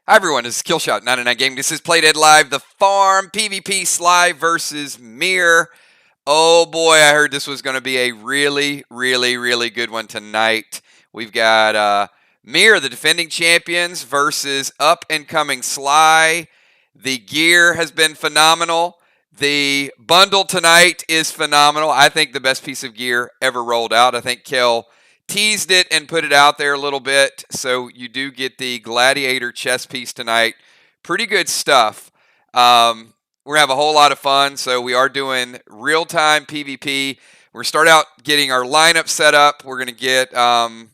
Hi everyone, this is Killshot 99 Gaming. This is Playdead Live, the farm PvP Sly versus Mir. Oh boy, I heard this was going to be a really good one tonight. We've got Mir, the defending champions, versus up and coming Sly. The gear has been phenomenal. The bundle tonight is phenomenal. I think the best piece of gear ever rolled out. I think Kel teased it and put it out there a little bit. So you do get the Gladiator chess piece tonight. Pretty good stuff. We're going to have a whole lot of fun. So we are doing real-time PvP. We're going to start out getting our lineup set up. We're going to get the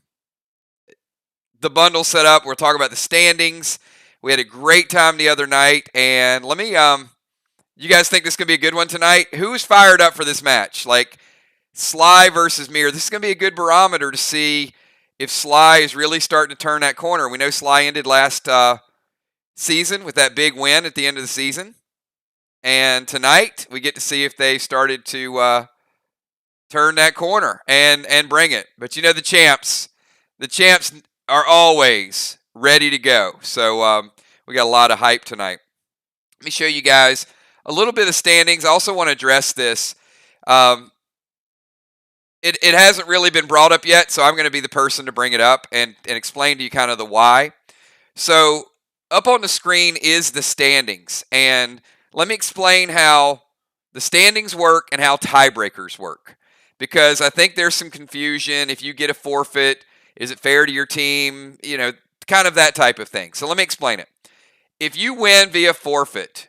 bundle set up. We'll talk about the standings. We had a great time the other night. And let me, you guys think this is going to be a good one tonight? Who's fired up for this match? Like, Sly versus Mir. This is going to be a good barometer to see if Sly is really starting to turn that corner. We know Sly ended last season with that big win at the end of the season. And tonight, we get to see if they started to turn that corner and bring it. But you know the champs are always ready to go. So we got a lot of hype tonight. Let me show you guys a little bit of standings. I also want to address this. It hasn't really been brought up yet, so I'm going to be the person to bring it up and explain to you kind of the why. So up on the screen is the standings, and let me explain how the standings work and how tiebreakers work, because I think there's some confusion. If you get a forfeit, is it fair to your team? You know, kind of that type of thing. So let me explain it. If you win via forfeit,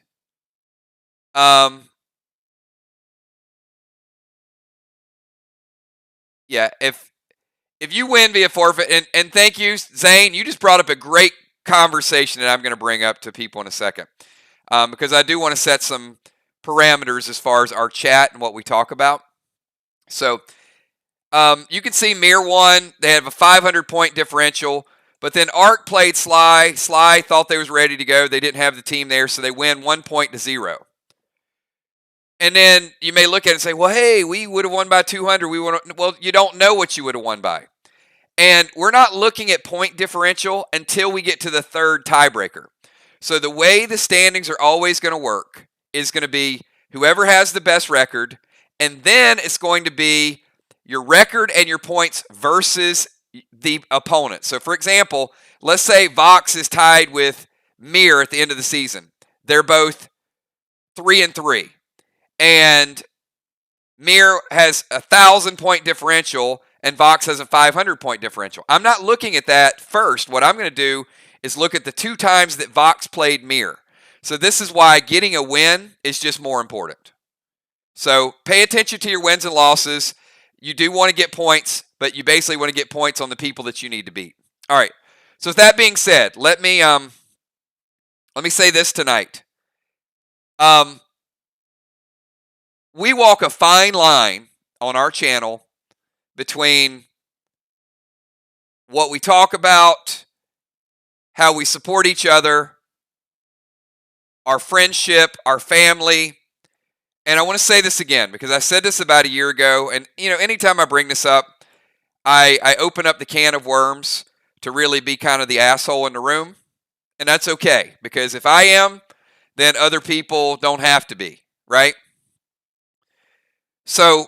yeah, if you win via forfeit, and thank you, Zane, you just brought up a great conversation that I'm going to bring up to people in a second, because I do want to set some parameters as far as our chat and what we talk about. So you can see Mir won. They have a 500-point differential, but then Ark played Sly. Sly thought they was ready to go. They didn't have the team there, so they win 1-0. And then you may look at it and say, well, hey, we would have won by 200. Well, you don't know what you would have won by. And we're not looking at point differential until we get to the third tiebreaker. So the way the standings are always going to work is going to be whoever has the best record, and then it's going to be your record and your points versus the opponent. So, for example, let's say Vox is tied with Mir at the end of the season. They're both 3-3. And Mir has a 1,000-point differential, and Vox has a 500-point differential. I'm not looking at that first. What I'm going to do is look at the 2 times that Vox played Mir. So this is why getting a win is just more important. So pay attention to your wins and losses. You do want to get points, but you basically want to get points on the people that you need to beat. All right. So with that being said, let me say this tonight. We walk a fine line on our channel between what we talk about, how we support each other, our friendship, our family. And I want to say this again, because I said this about a year ago. And, you know, anytime I bring this up, I open up the can of worms to really be kind of the asshole in the room. And that's okay, because if I am, then other people don't have to be, right? So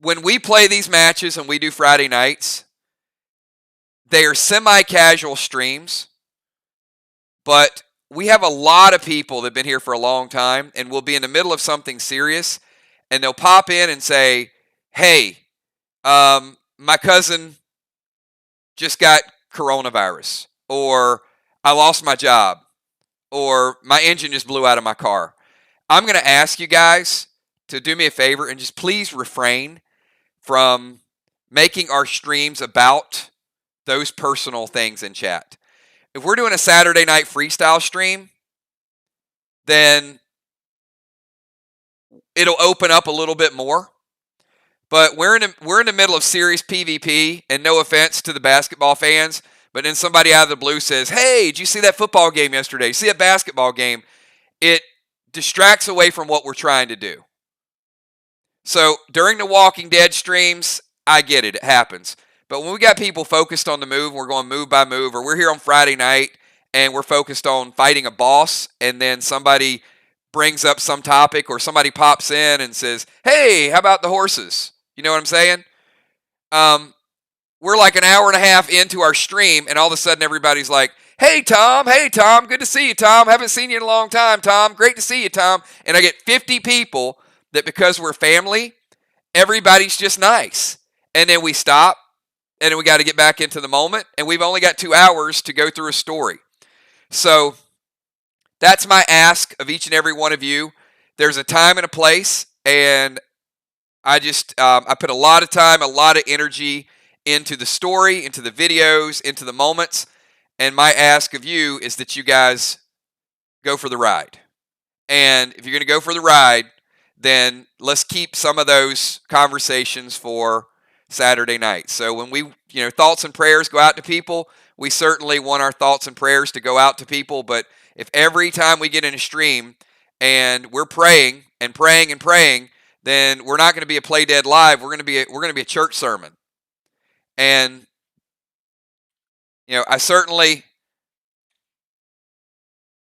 when we play these matches and we do Friday nights, they are semi-casual streams, but we have a lot of people that have been here for a long time, and we'll be in the middle of something serious, and they'll pop in and say, hey, my cousin just got coronavirus, or I lost my job, or my engine just blew out of my car. I'm going to ask you guys to do me a favor and just please refrain from making our streams about those personal things in chat. If we're doing a Saturday night freestyle stream, then it'll open up a little bit more. But we're in the middle of serious PvP, and no offense to the basketball fans, but then somebody out of the blue says, hey, did you see that football game yesterday? See that basketball game? It distracts away from what we're trying to do. So during the Walking Dead streams, I get it. It happens. But when we got people focused on the move, we're going move by move, or we're here on Friday night and we're focused on fighting a boss, and then somebody brings up some topic or somebody pops in and says, hey, how about the horses? You know what I'm saying? We're like an hour and a half into our stream, and all of a sudden everybody's like, hey, Tom, good to see you, Tom. Haven't seen you in a long time, Tom. Great to see you, Tom. And I get 50 people that because we're family, everybody's just nice. And then we stop, and then we got to get back into the moment, and we've only got 2 hours to go through a story. So that's my ask of each and every one of you. There's a time and a place, and I put a lot of time, a lot of energy into the story, into the videos, into the moments. And my ask of you is that you guys go for the ride. And if you're going to go for the ride, then let's keep some of those conversations for Saturday night. So when we, thoughts and prayers go out to people, we certainly want our thoughts and prayers to go out to people. But if every time we get in a stream and we're praying and praying and praying, then we're not going to be a Play Dead Live. We're going to be a church sermon. And I certainly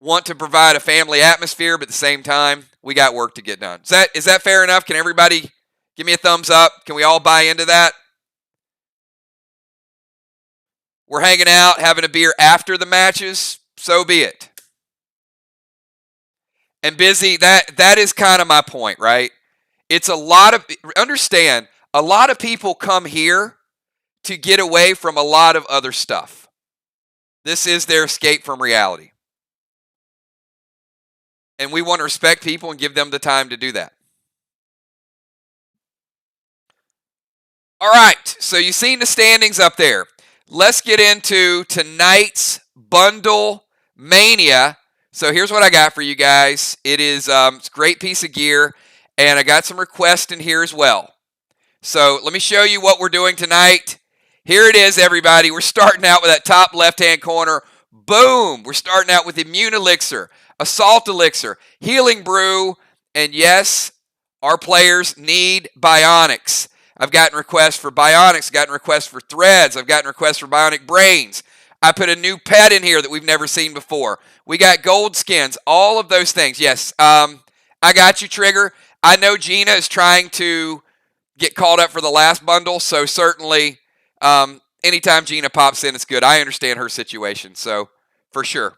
want to provide a family atmosphere, but at the same time, we got work to get done. Is that fair enough? Can everybody give me a thumbs up? Can we all buy into that? We're hanging out, having a beer after the matches, so be it. And busy, that is kind of my point, right? It's understand, a lot of people come here to get away from a lot of other stuff. This is their escape from reality. And we want to respect people and give them the time to do that. All right, so you've seen the standings up there. Let's get into tonight's bundle mania. So here's what I got for you guys. It's a great piece of gear, and I got some requests in here as well. So let me show you what we're doing tonight. Here it is, everybody. We're starting out with that top left-hand corner. Boom! We're starting out with Immune Elixir, Assault Elixir, Healing Brew, and yes, our players need Bionics. I've gotten requests for Bionics, I've gotten requests for Threads, I've gotten requests for Bionic Brains. I put a new pet in here that we've never seen before. We got gold skins, all of those things. Yes, I got you, Trigger. I know Gina is trying to get called up for the last bundle, so certainly anytime Gina pops in, it's good. I understand her situation, so for sure.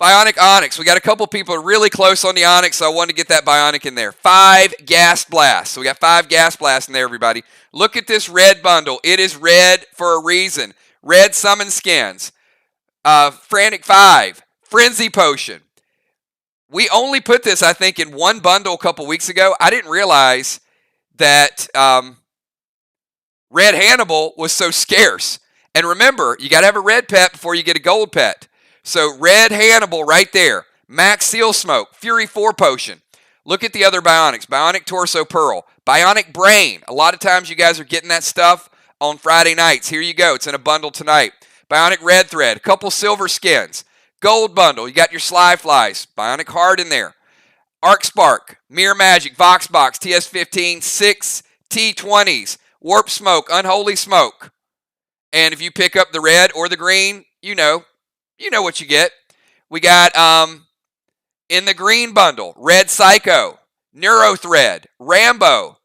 Bionic Onyx. We got a couple people really close on the Onyx, so I wanted to get that Bionic in there. 5 Gas Blasts. So we got 5 Gas Blasts in there, everybody. Look at this red bundle. It is red for a reason. Red Summon Skins. Frantic 5. Frenzy Potion. We only put this, I think, in one bundle a couple weeks ago. I didn't realize that Red Hannibal was so scarce. And remember, you got to have a red pet before you get a gold pet. So Red Hannibal right there. Max Seal Smoke. Fury 4 Potion. Look at the other Bionics. Bionic Torso Pearl. Bionic Brain. A lot of times you guys are getting that stuff on Friday nights. Here you go. It's in a bundle tonight. Bionic Red Thread. A couple silver skins. Gold bundle. You got your Sly Flies. Bionic Heart in there. Arc Spark. Mirror Magic. Voxbox. TS15. 6 T20s. Warp Smoke. Unholy Smoke. And if you pick up the red or the green, you know what you get. We got in the green bundle, Red Psycho, Neuro Thread, Rambo.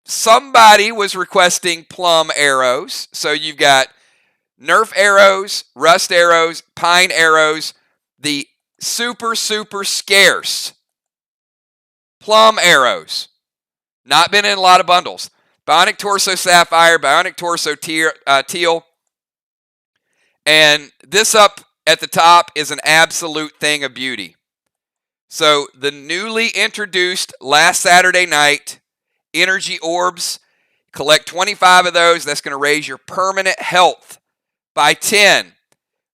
Somebody was requesting plum arrows. So you've got Nerf arrows, Rust arrows, Pine arrows, the super, super scarce plum arrows. Not been in a lot of bundles. Bionic Torso Sapphire, Bionic Torso Teal. And this up at the top is an absolute thing of beauty. So the newly introduced last Saturday night energy orbs, collect 25 of those. That's going to raise your permanent health by 10.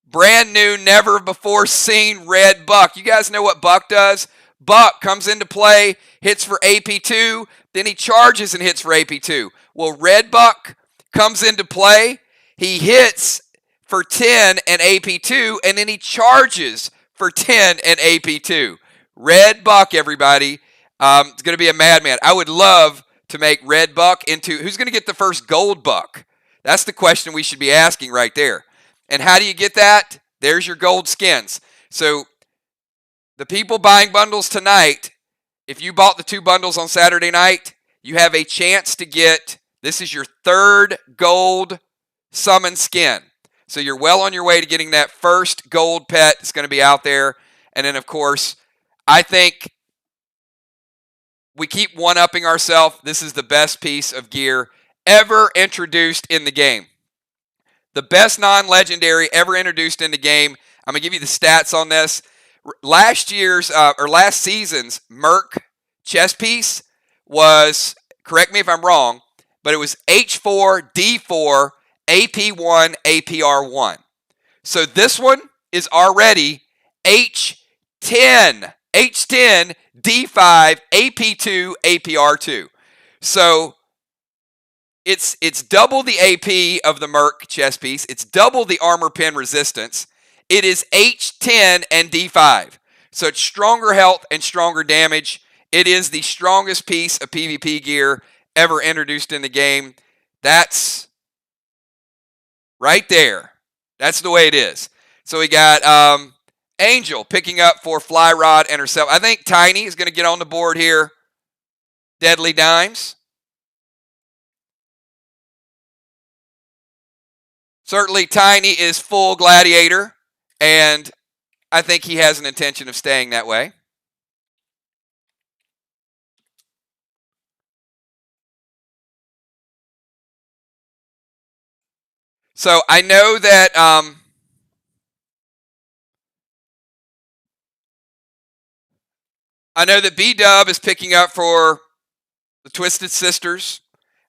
Brand new, never before seen red Buck. You guys know what Buck does? Buck comes into play, hits for AP2, then he charges and hits for AP2. Well, Red Buck comes into play, he hits for 10 and AP2, and then he charges for 10 and AP2. Red Buck, everybody. It's going to be a madman. I would love to make Red Buck into, who's going to get the first gold Buck? That's the question we should be asking right there. And how do you get that? There's your gold skins. So the people buying bundles tonight, if you bought the 2 bundles on Saturday night, you have a chance to get, this is your 3rd gold summon skin. So you're well on your way to getting that first gold pet that's going to be out there. And then, of course, I think we keep one-upping ourselves. This is the best piece of gear ever introduced in the game. The best non-legendary ever introduced in the game. I'm going to give you the stats on this. Last season's Merc chest piece was, correct me if I'm wrong, but it was H4, D4, AP1, APR1. So this one is already H10, D5, AP2, APR2. So it's double the AP of the Merc chest piece. It's double the armor pen resistance. It is H10 and D5. So it's stronger health and stronger damage. It is the strongest piece of PvP gear ever introduced in the game. That's right there. That's the way it is. So we got Angel picking up for Fly Rod and herself. I think Tiny is going to get on the board here. Deadly Dimes. Certainly Tiny is full gladiator, and I think he has an intention of staying that way. So I know that B-Dub is picking up for the Twisted Sisters.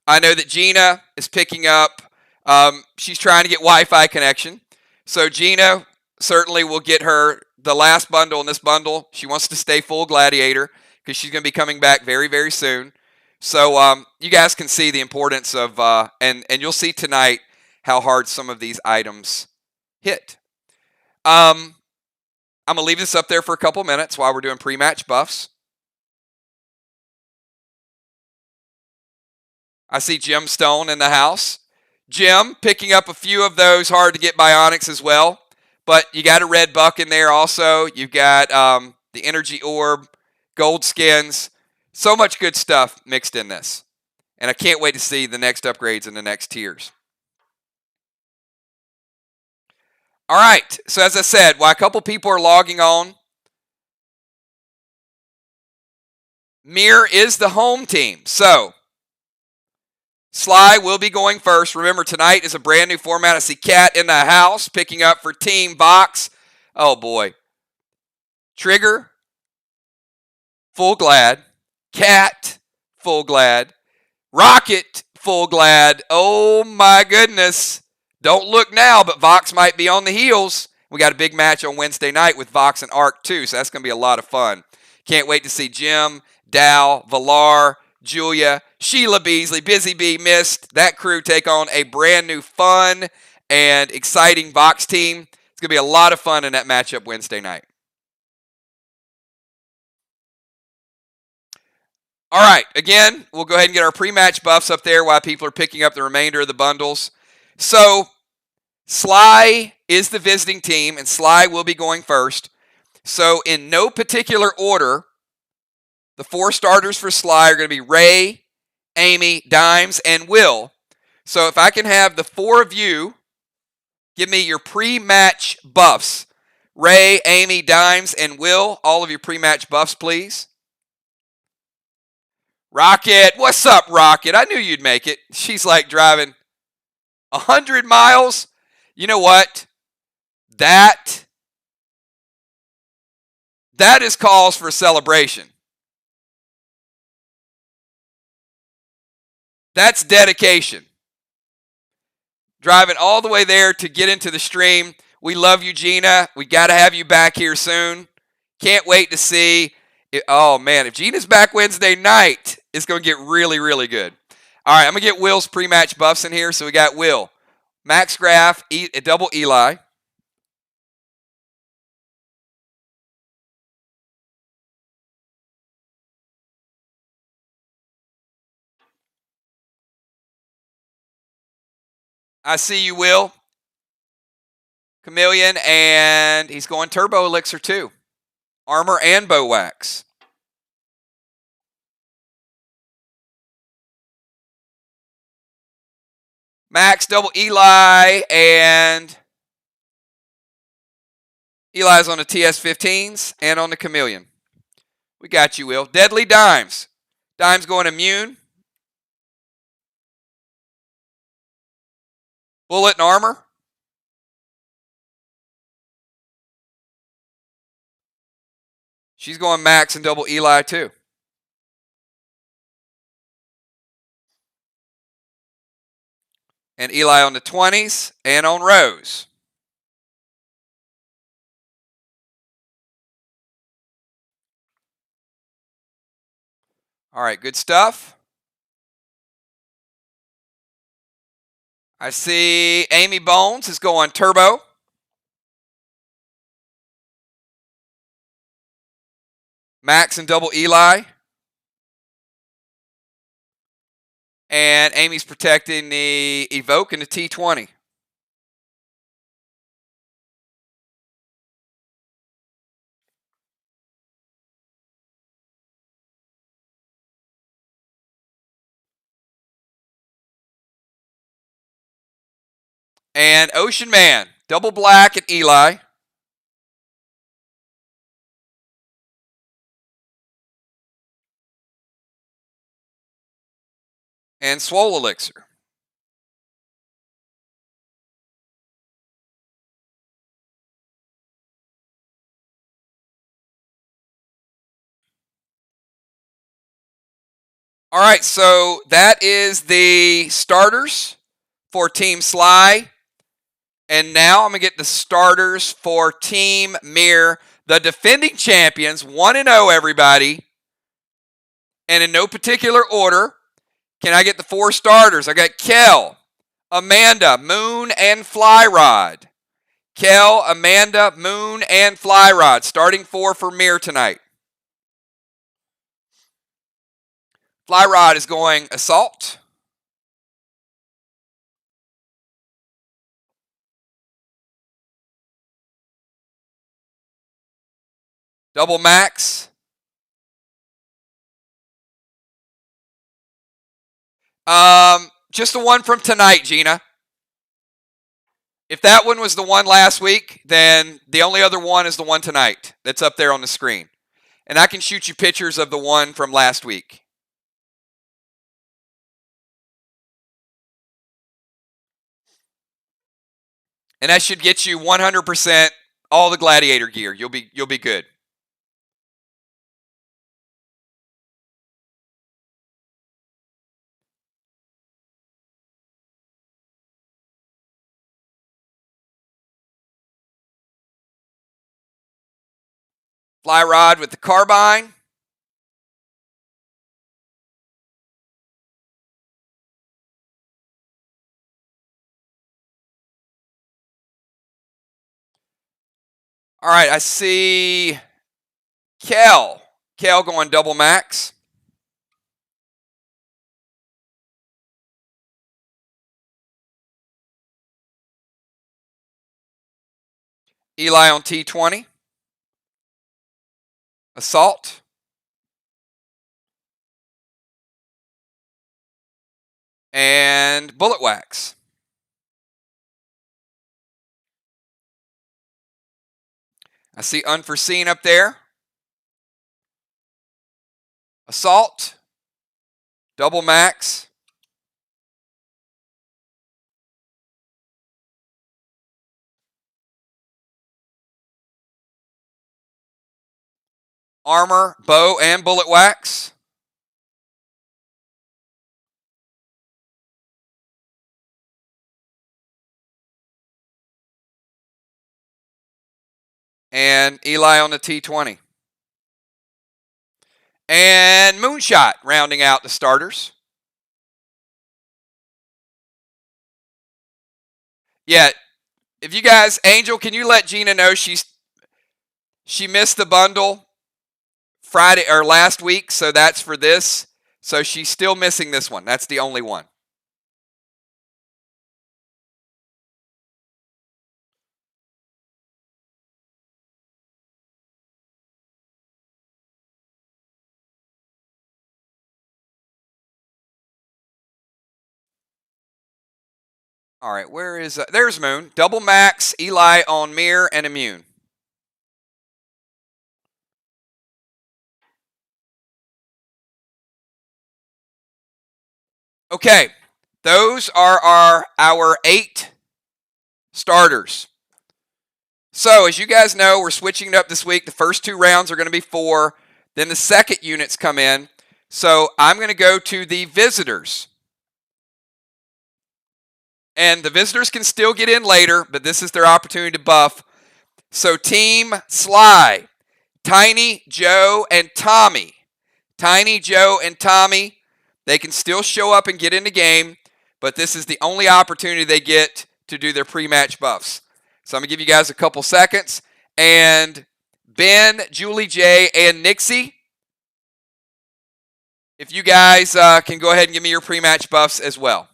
I know that Gina is picking up. She's trying to get Wi-Fi connection. So Gina certainly will get her the last bundle in this bundle. She wants to stay full gladiator because she's going to be coming back very, very soon. So you guys can see the importance of, and you'll see tonight how hard some of these items hit. I'm going to leave this up there for a couple minutes while we're doing pre-match buffs. I see Jim Stone in the house. Jim picking up a few of those hard to get bionics as well. But you got a red buck in there also. You've got the energy orb, gold skins. So much good stuff mixed in this. And I can't wait to see the next upgrades in the next tiers. All right. So as I said, while a couple people are logging on, Mir is the home team. So Sly will be going first. Remember, tonight is a brand new format. I see Cat in the house picking up for Team Box. Oh, boy. Trigger, full glad. Cat, full glad. Rocket, full glad. Oh, my goodness. Don't look now, but Vox might be on the heels. We got a big match on Wednesday night with Vox and Arc, too, so that's going to be a lot of fun. Can't wait to see Jim, Dow, Valar, Julia, Sheila Beasley, Busy Bee, Mist, that crew take on a brand new fun and exciting Vox team. It's going to be a lot of fun in that matchup Wednesday night. All right, again, we'll go ahead and get our pre-match buffs up there while people are picking up the remainder of the bundles. So, Sly is the visiting team, and Sly will be going first. So, in no particular order, the 4 starters for Sly are going to be Ray, Amy, Dimes, and Will. So if I can have the 4 of you give me your pre-match buffs. Ray, Amy, Dimes, and Will, all of your pre-match buffs, please. Rocket, what's up, Rocket? I knew you'd make it. She's like driving 100 miles. You know what? That is cause for celebration. That's dedication. Driving all the way there to get into the stream. We love you, Gina. We got to have you back here soon. Can't wait to see. Oh, man. If Gina's back Wednesday night, it's going to get really, really good. All right. I'm going to get Will's pre-match buffs in here. So we got Will. Max Graf, double Eli. I see you, Will. Chameleon, and he's going Turbo Elixir too. Armor and Bow Wax. Max, double Eli, and Eli's on the TS-15s and on the Chameleon. We got you, Will. Deadly Dimes. Dimes going immune. Bullet and Armor. She's going Max and double Eli too. And Eli on the 20s and on Rose. All right, good stuff. I see Amy Bones is going Turbo. Max and double Eli. And Amy's protecting the Evoke and the T20. And Ocean Man, double black and Eli. And Swole Elixir. All right, so that is the starters for Team Sly. And now I'm going to get the starters for Team Mirror, the defending champions, 1-0, everybody. And in no particular order, can I get the 4 starters? I got Kel, Amanda, Moon, and Flyrod. Kel, Amanda, Moon, and Flyrod. Starting 4 for Mirror tonight. Flyrod is going Assault. Double Max. Just the one from tonight, Gina. If that one was the one last week, then the only other one is the one tonight that's up there on the screen. And I can shoot you pictures of the one from last week. And that should get you 100% all the gladiator gear. You'll be good. Fly rod with the carbine. All right, I see Kel. Kel going double max. Eli on T20. Assault. And bullet wax. I see Unforeseen up there. Assault. Double max. Armor, bow, and bullet wax. And Eli on the T20. And Moonshot rounding out the starters. Yeah, if you guys, Angel, can you let Gina know she missed the bundle Friday or last week, so that's for this. So she's still missing this one. That's the only one. All right, where is there's Moon. Double Max, Eli on Mirror, and Immune. Okay, those are our 8 starters. So, as you guys know, we're switching it up this week. The first 2 rounds are going to be 4. Then the second units come in. So, I'm going to go to the visitors. And the visitors can still get in later, but this is their opportunity to buff. So, Team Sly, Tiny, Joe, and Tommy. Tiny, Joe, and Tommy, they can still show up and get in the game, but this is the only opportunity they get to do their pre-match buffs. So I'm going to give you guys a couple seconds. And Ben, Julie J, and Nixie, if you guys can go ahead and give me your pre-match buffs as well.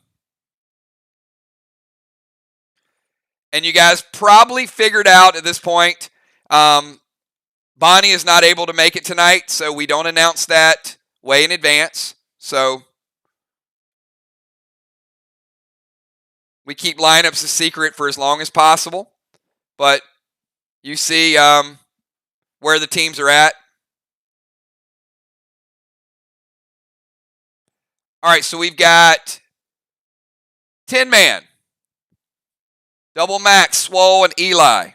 And you guys probably figured out at this point, Bonnie is not able to make it tonight, so we don't announce that way in advance. So we keep lineups a secret for as long as possible. But you see where the teams are at. All right, so we've got 10-man. Double Max, Swole, and Eli.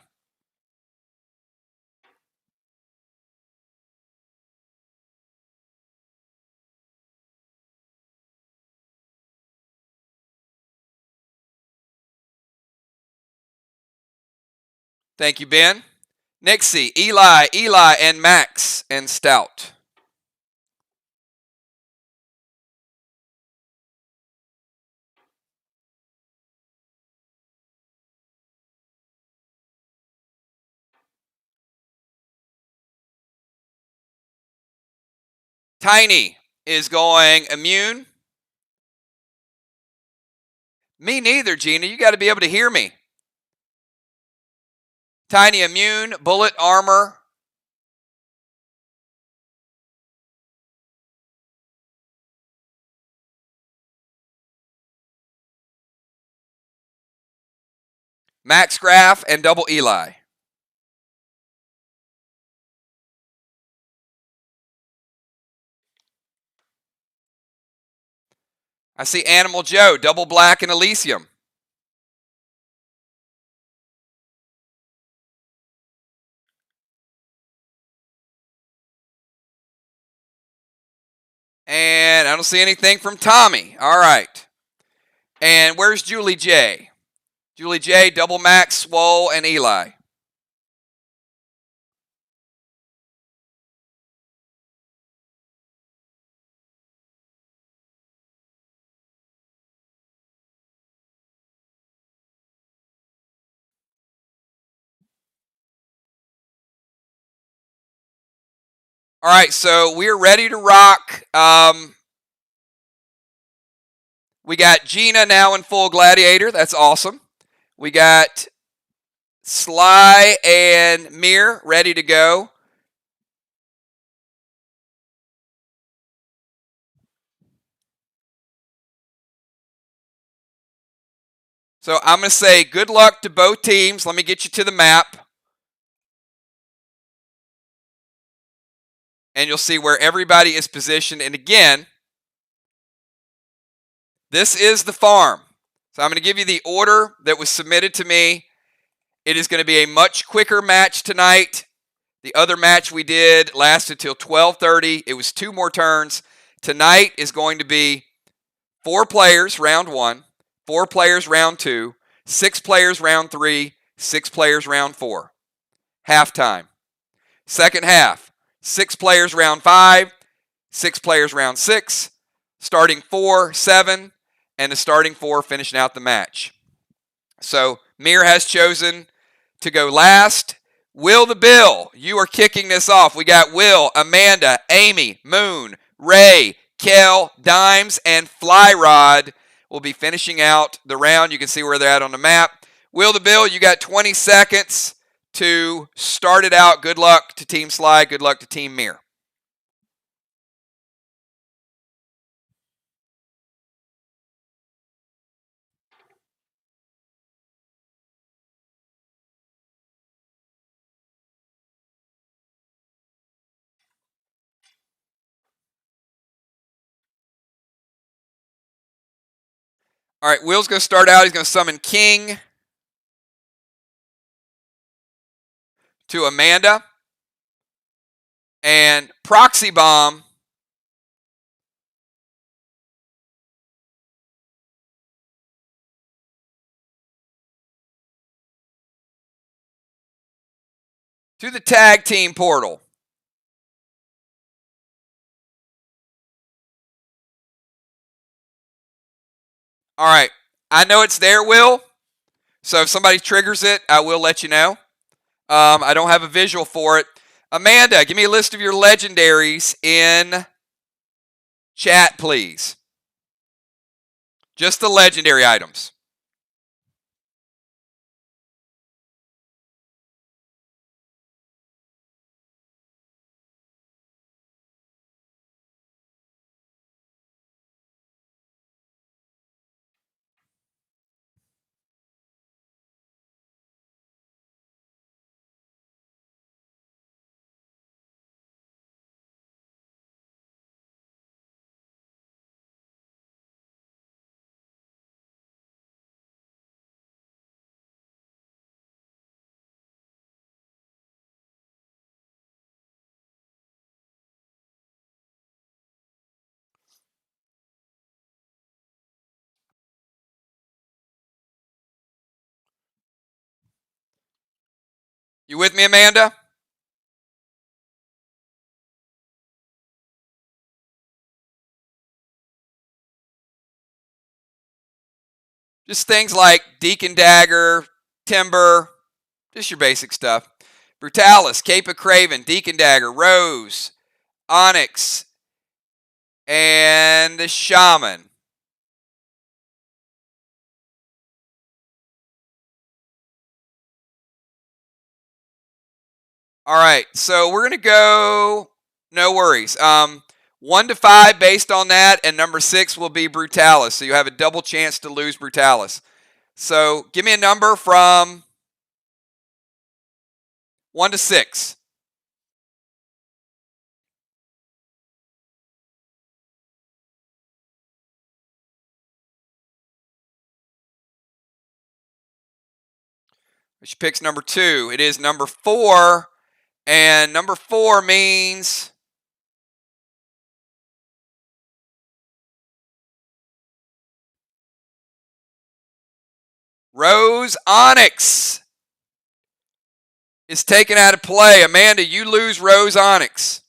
Thank you, Ben. Nixie, Eli, and Max, and Stout. Tiny is going Immune. Me neither, Gina. You got to be able to hear me. Tiny Immune, Bullet Armor. Max Graph, and Double Eli. I see Animal Joe, Double Black, and Elysium. And I don't see anything from Tommy. All right. And where's Julie J? Julie J, Double Max, Swole, and Eli. All right, so we're ready to rock. We got Gina now in full Gladiator. That's awesome. We got Sly and Mir ready to go. So I'm going to say good luck to both teams. Let me get you to the map. And you'll see where everybody is positioned. And again, this is the farm. So I'm going to give you the order that was submitted to me. It is going to be a much quicker match tonight. The other match we did lasted till 12:30. It was 2 more turns. Tonight is going to be 4 players round 1, 4 players round 2, 6 players round 3, 6 players round 4. Halftime. Second half, 6 players round 5, 6 players round 6, starting 4, 7, and the starting 4 finishing out the match. So Mir has chosen to go last. Will the Bill, you are kicking this off. We got Will, Amanda, Amy, Moon, Ray, Kel, Dimes, and Flyrod will be finishing out the round. You can see where they're at on the map. Will the Bill, you got 20 seconds to start it out. Good luck to Team Sly. Good luck to Team Mir. All right, Will's going to start out. He's going to summon King to Amanda. And Proxy Bomb to the tag team portal. All right. I know it's there, Will. So if somebody triggers it, I will let you know. I don't have a visual for it. Amanda, give me a list of your legendaries in chat, please. Just the legendary items. You with me, Amanda? Just things like Deacon Dagger, Timber, just your basic stuff. Brutalis, Cape of Craven, Deacon Dagger, Rose, Onyx, and the Shaman. All right, so we're going to go, no worries. 1 to 5 based on that, and number 6 will be Brutalis. So you have a double chance to lose Brutalis. So give me a number from 1 to 6. Which picks number 2. It is number 4, and number 4 means Rose Onyx is taken out of play. Amanda, you lose Rose Onyx.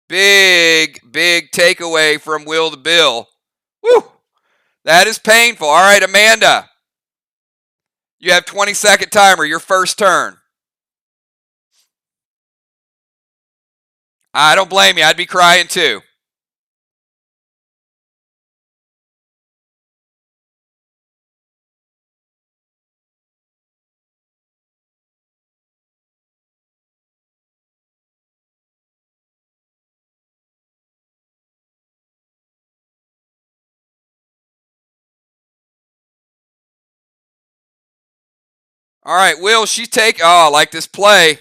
Big takeaway from Will to Bill. Woo! That is painful. All right, Amanda. You have 20-second timer, your first turn. I don't blame you. I'd be crying too. All right, Will, I like this play.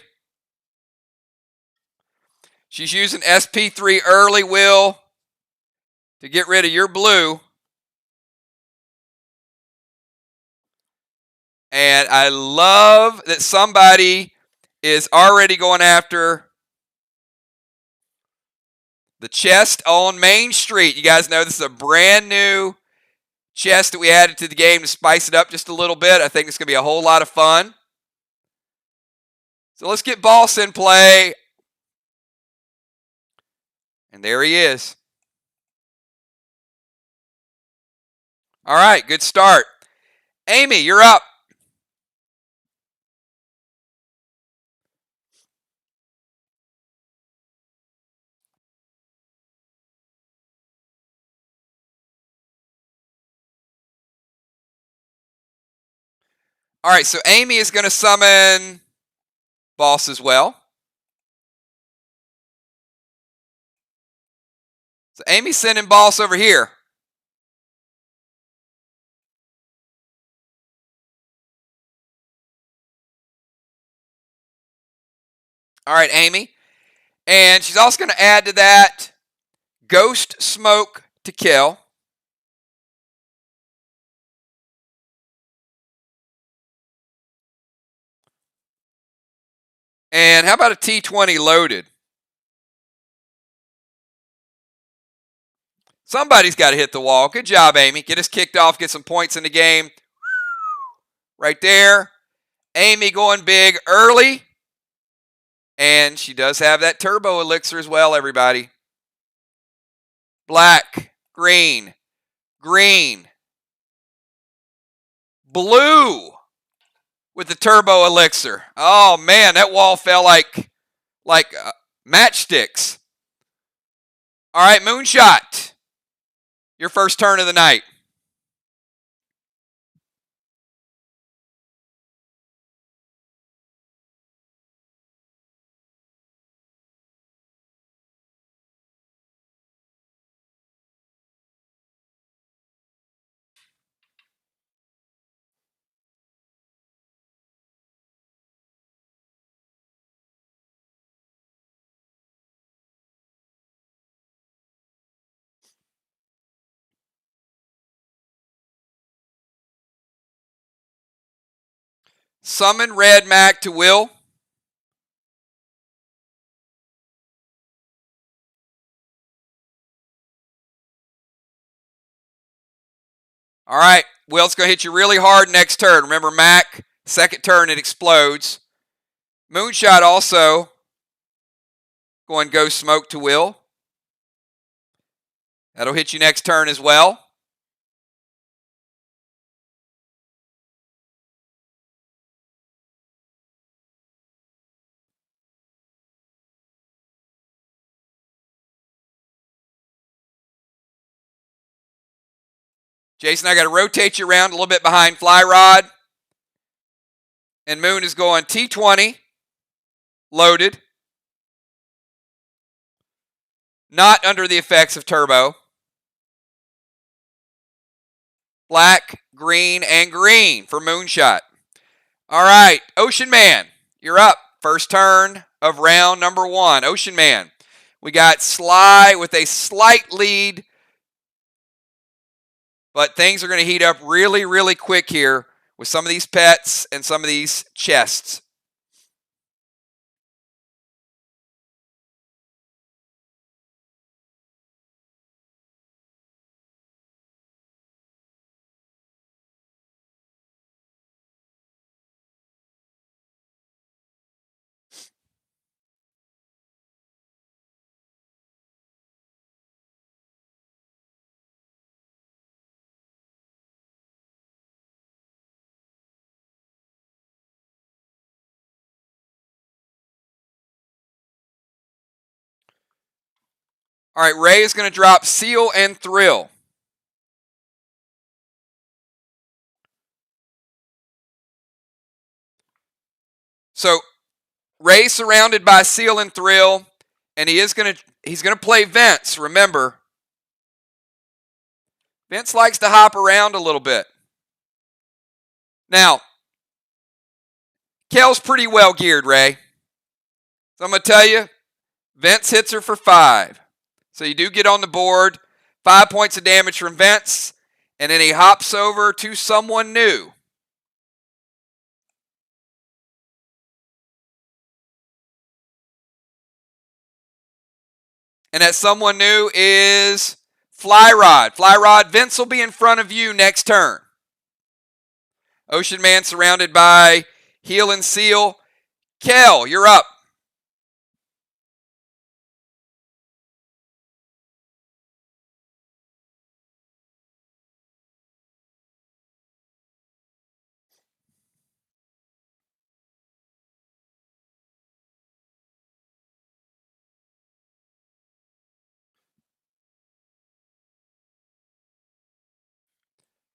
She's using SP3 early, Will, to get rid of your blue. And I love that somebody is already going after the chest on Main Street. You guys know this is a brand new chest that we added to the game to spice it up just a little bit. I think it's going to be a whole lot of fun. So let's get Boss in play. And there he is. All right, good start. Amy, you're up. All right, so Amy is going to summon Boss as well. So Amy's sending Boss over here. All right, Amy. And she's also going to add to that Ghost Smoke to kill. And how about a T20 loaded? Somebody's got to hit the wall. Good job, Amy. Get us kicked off, get some points in the game. Right there. Amy going big early. And she does have that turbo elixir as well, everybody. Black, green, green, blue with the turbo elixir. Oh, man, that wall fell like matchsticks. All right, Moonshot. Your first turn of the night. Summon Red Mac to Will. All right, Will's going to hit you really hard next turn. Remember, Mac, second turn, it explodes. Moonshot also going Ghost Smoke to Will. That'll hit you next turn as well. Jason, I got to rotate you around a little bit behind Fly Rod. And Moon is going T20, loaded. Not under the effects of turbo. Black, green, and green for Moonshot. All right, Ocean Man, you're up. First turn of round number 1. Ocean Man. We got Sly with a slight lead, but things are going to heat up really, really quick here with some of these pets and some of these chests. All right, Ray is going to drop Seal and Thrill. So Ray's surrounded by Seal and Thrill, and he's going to play Vince. Remember, Vince likes to hop around a little bit. Now, Kel's pretty well geared, Ray. So I'm going to tell you, Vince hits her for 5. So you do get on the board. 5 points of damage from Vince, and then he hops over to someone new. And that someone new is Fly Rod. Fly Rod, Vince will be in front of you next turn. Ocean Man surrounded by Heel and Seal. Kel, you're up.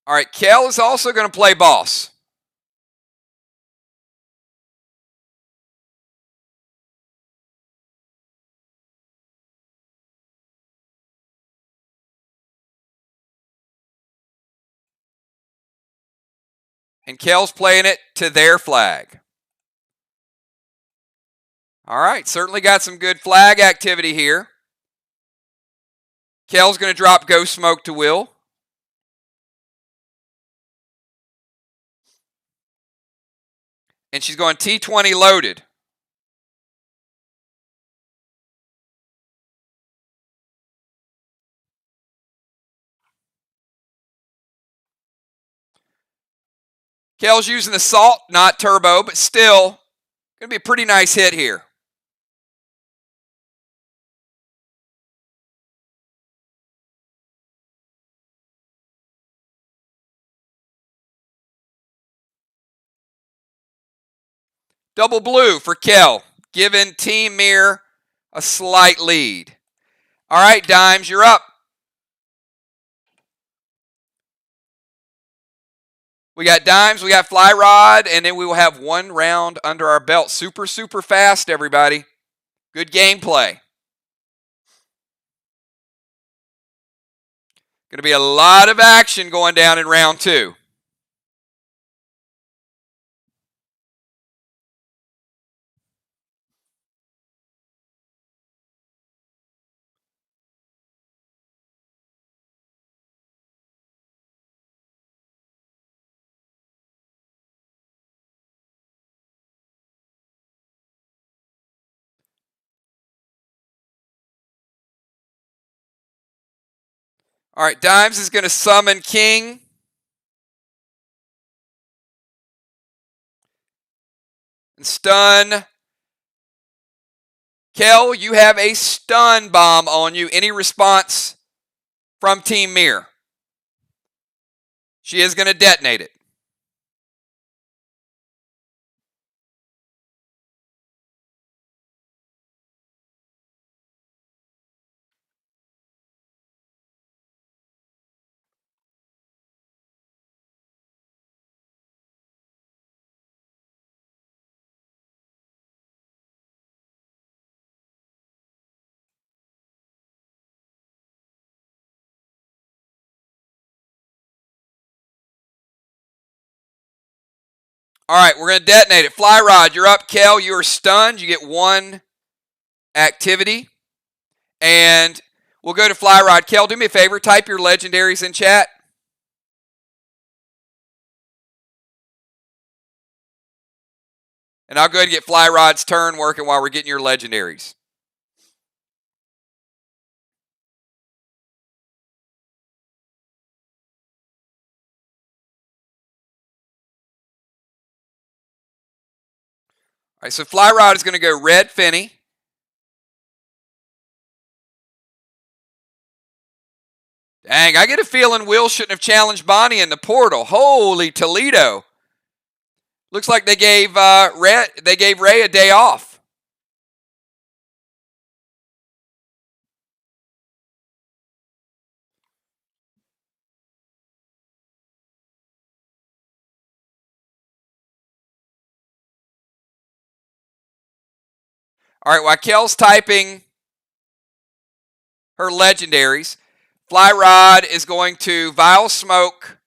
All right, Kel is also going to play boss. And Kel's playing it to their flag. All right, certainly got some good flag activity here. Kel's going to drop Ghost Smoke to Will. And she's going T20 loaded. Kel's using assault, not turbo, but still going to be a pretty nice hit here. Double blue for Kel, giving Team Mir a slight lead. All right, Dimes, you're up. We got Dimes, we got Fly Rod, and then we will have one round under our belt. Super, super fast, everybody. Good gameplay. Going to be a lot of action going down in round 2. All right, Dimes is going to summon King. And stun. Kel, you have a stun bomb on you. Any response from Team Mir? She is going to detonate it. All right, we're going to detonate it. Fly Rod, you're up. Kel, you are stunned. You get 1 activity. And we'll go to Fly Rod. Kel, do me a favor. Type your legendaries in chat. And I'll go ahead and get Fly Rod's turn working while we're getting your legendaries. All right, so Fly Rod is going to go red Finny. Dang, I get a feeling Will shouldn't have challenged Bonnie in the portal. Holy Toledo. Looks like they gave Ray a day off. All right, while Kel's typing her legendaries, Fly Rod is going to Vile Smoke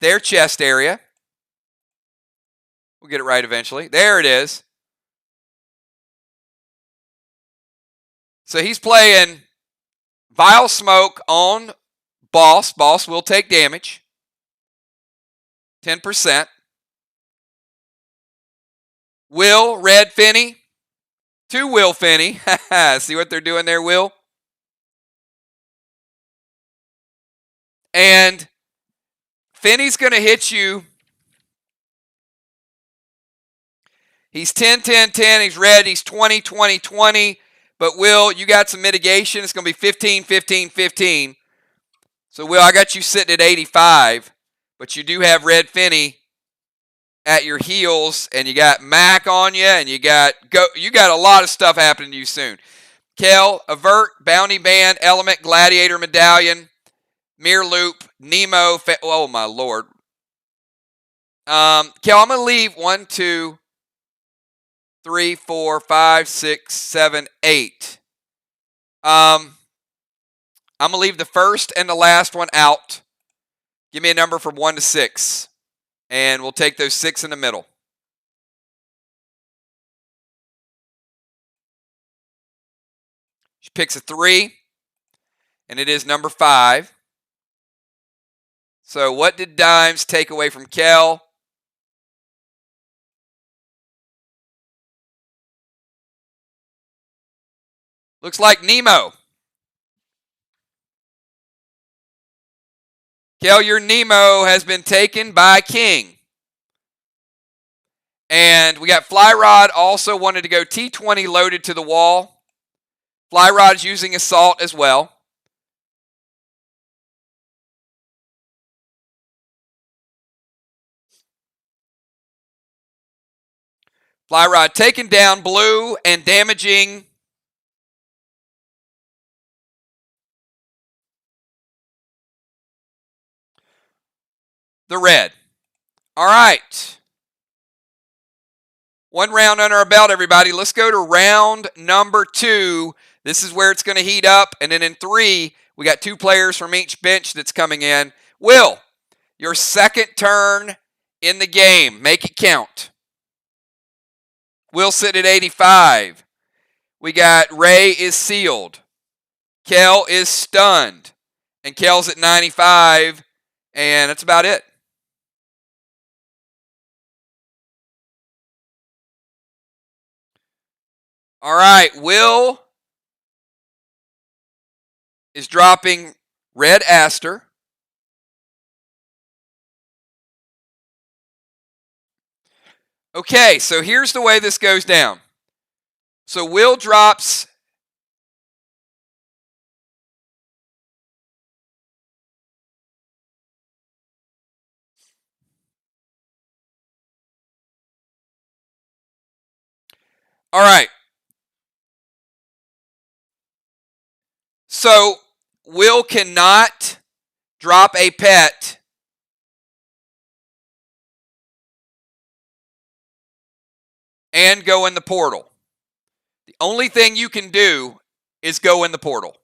their chest area. We'll get it right eventually. There it is. So he's playing Vile Smoke on Boss. Boss will take damage. 10%. Will, red Finny. To Will Finny. See what they're doing there, Will? And Finny's going to hit you. He's 10, 10, 10. He's red. He's 20, 20, 20. But Will, you got some mitigation. It's going to be 15, 15, 15. So, Will, I got you sitting at 85. But you do have red Finny at your heels, and you got Mac on you, and you got a lot of stuff happening to you soon. Kel, Avert, Bounty Band, Element, Gladiator Medallion, Mirror Loop, Nemo. Oh my lord. Kel, I'm gonna leave 1, 2, 3, 4, 5, 6, 7, 8. I'm gonna leave the first and the last one out. Give me a number from 1 to 6. And we'll take those 6 in the middle. She picks a 3. And it is number 5. So what did Dimes take away from Kel? Looks like Nemo. Kel, your Nemo has been taken by King. And we got Fly Rod also wanted to go T20 loaded to the wall. Fly Rod's using Assault as well. Fly Rod taking down blue and damaging the red. All right. One round under our belt, everybody. Let's go to round number 2. This is where it's going to heat up. And then in 3, we got 2 players from each bench that's coming in. Will, your second turn in the game. Make it count. Will sit at 85. We got Ray is sealed. Kel is stunned. And Kel's at 95. And that's about it. All right, Will is dropping Red Aster. Okay, so here's the way this goes down. So Will drops all right. So Will cannot drop a pet and go in the portal. The only thing you can do is go in the portal.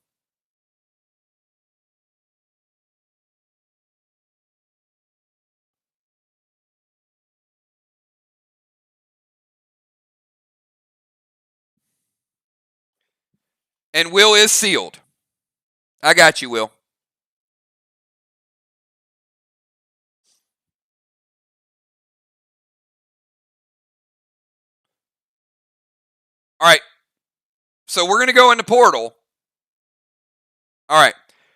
And Will is sealed. I got you, Will. All right. So we're going to go in the portal. All right.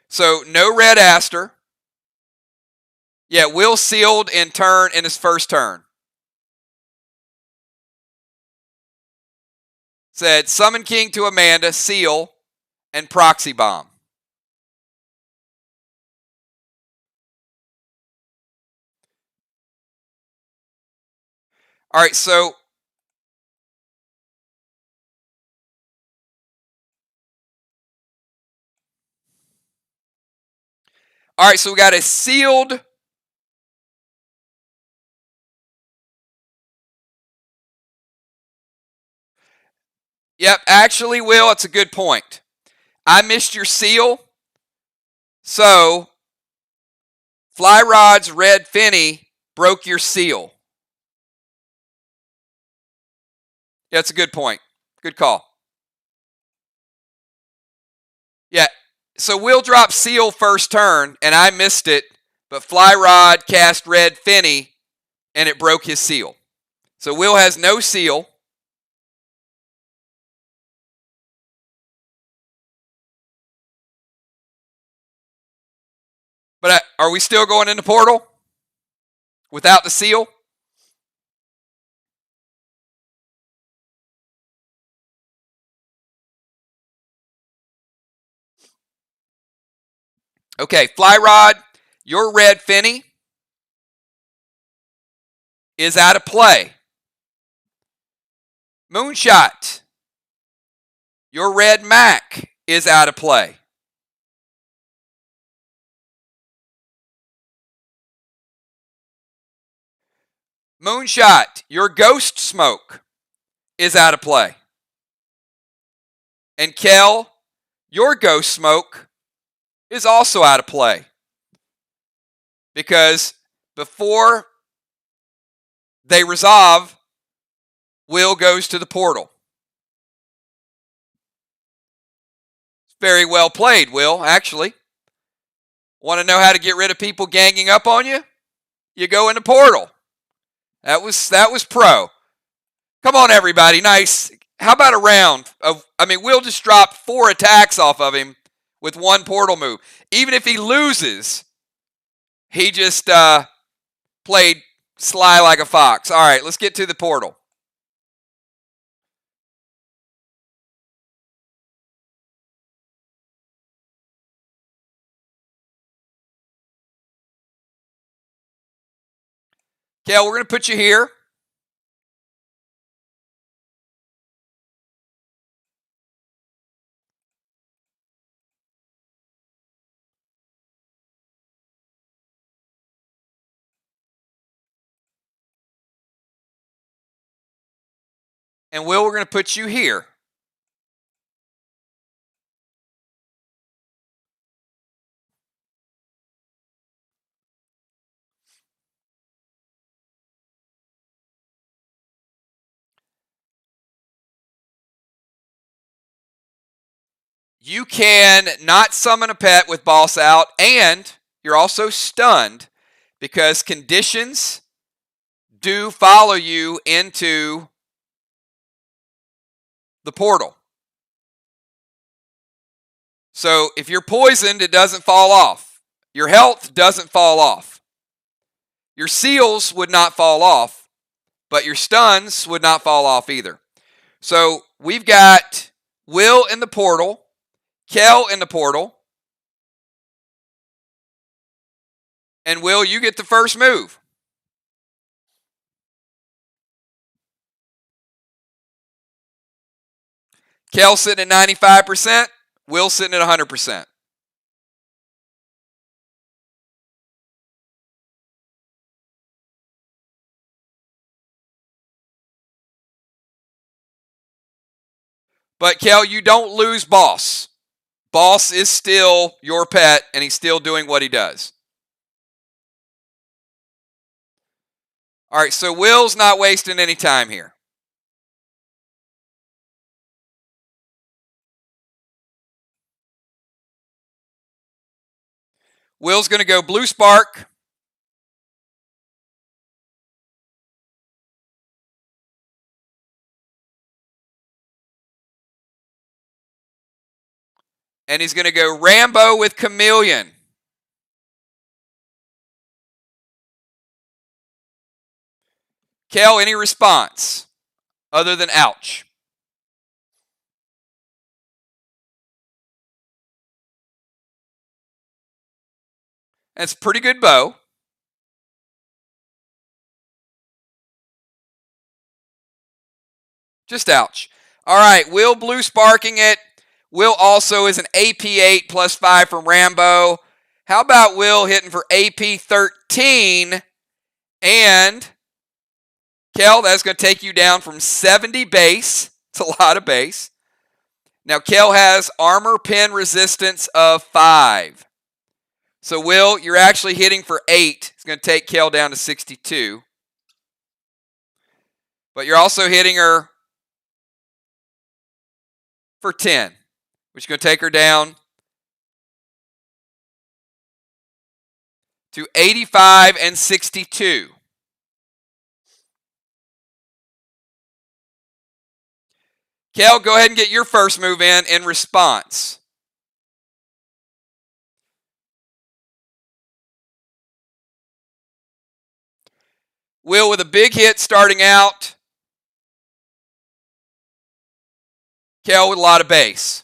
So no Red Aster. Yeah, Will sealed in his first turn. Said Summon King to Amanda, seal, and Proxy Bomb. All right, so we got a sealed. Yep, actually, Will, it's a good point. I missed your seal. So, Fly Rod's Red Finny broke your seal. Yeah, that's a good point. Good call. Yeah, so Will drop seal first turn, and I missed it, but Fly Rod cast Red Finny, and it broke his seal. So Will has no seal. But are we still going in the portal without the seal? Okay, Fly Rod, your Red Finny is out of play. Moonshot, your Red Mac is out of play. Moonshot, your Ghost Smoke is out of play. And Kel, your Ghost Smoke is also out of play. Because before they resolve, Will goes to the portal. Very well played, Will, actually. Want to know how to get rid of people ganging up on you? You go in the portal. That was pro. Come on, everybody. Nice. How about a round of, Will just drop 4 attacks off of him with 1 portal move. Even if he loses, He just played sly like a fox. All right, let's get to the portal. Kel, we're going to put you here. And Will, we're going to put you here. You can not summon a pet with boss out, and you're also stunned because conditions do follow you into the portal. So if you're poisoned, it doesn't fall off. Your health doesn't fall off. Your seals would not fall off, but your stuns would not fall off either. So we've got Will in the portal, Kel in the portal, and Will, you get the first move. Kel sitting at 95%, Will sitting at 100%. But Kel, you don't lose boss. Boss is still your pet, and he's still doing what he does. All right, so Will's not wasting any time here. Will's going to go Blue Spark. And he's going to go Rambo with Chameleon. Kel, any response other than ouch? That's a pretty good bow. Just ouch. All right, Will Blue Sparking it. Will also is an AP8 plus 5 from Rambo. How about Will hitting for AP13? And Kel, that's going to take you down from 70 base. It's a lot of base. Now, Kel has armor pen resistance of 5. So, Will, you're actually hitting for 8. It's going to take Kel down to 62. But you're also hitting her for 10, which is going to take her down to 85 and 62. Kel, go ahead and get your first move in response. Will with a big hit starting out. Kel with a lot of base.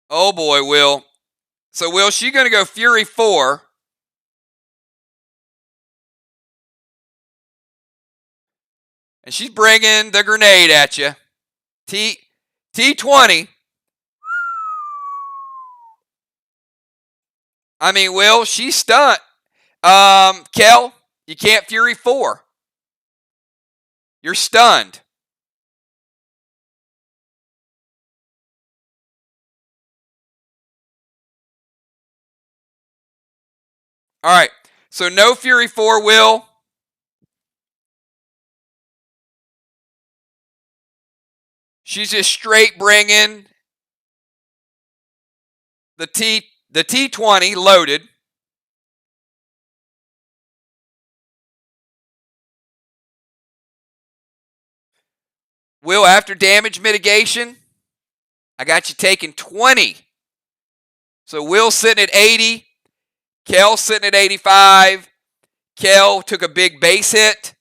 Oh boy, Will. So, Will, she's going to go Fury 4. And she's bringing the grenade at you. T20. I mean, Will, she's stunned. Kel, you can't Fury 4. You're stunned. All right. So no Fury 4, Will. She's just straight bringing the T20 loaded. Will, after damage mitigation, I got you taking 20. So Will sitting at 80. Kel sitting at 85. Kel took a big base hit.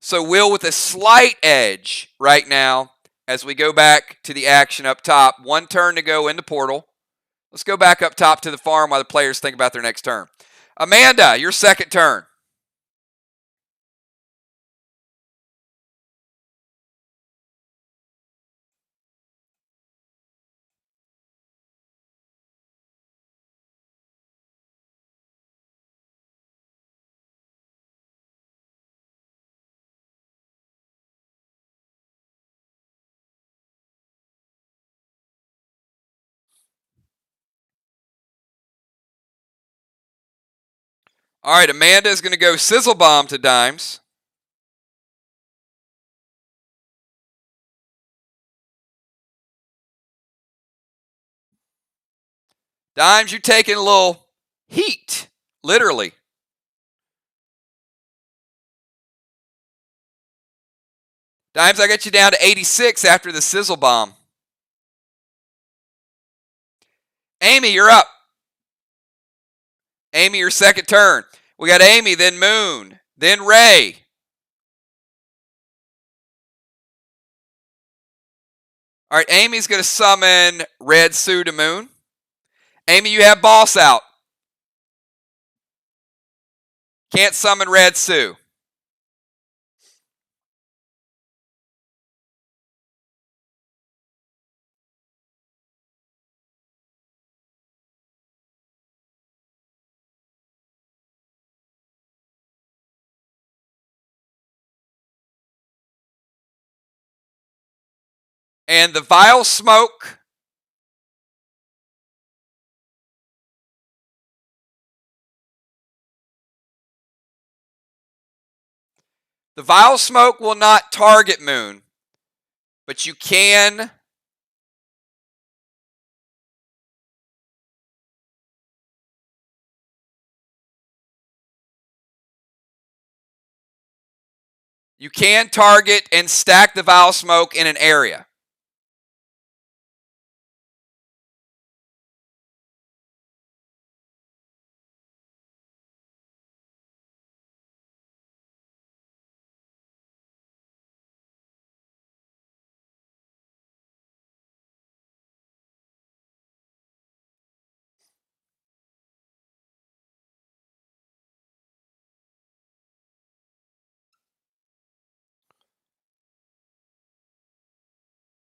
So Will with a slight edge right now as we go back to the action up top. 1 turn to go in the portal. Let's go back up top to the farm while the players think about their next turn. Amanda, your second turn. All right, Amanda is going to go Sizzle Bomb to Dimes. Dimes, you're taking a little heat, literally. Dimes, I got you down to 86 after the Sizzle Bomb. Amy, you're up. Amy, your second turn. We got Amy, then Moon, then Ray. All right, Amy's going to summon Red Sue to Moon. Amy, you have Boss out. Can't summon Red Sue. And the Vile Smoke. The Vile Smoke will not target Moon, but you can target and stack the Vile Smoke in an area.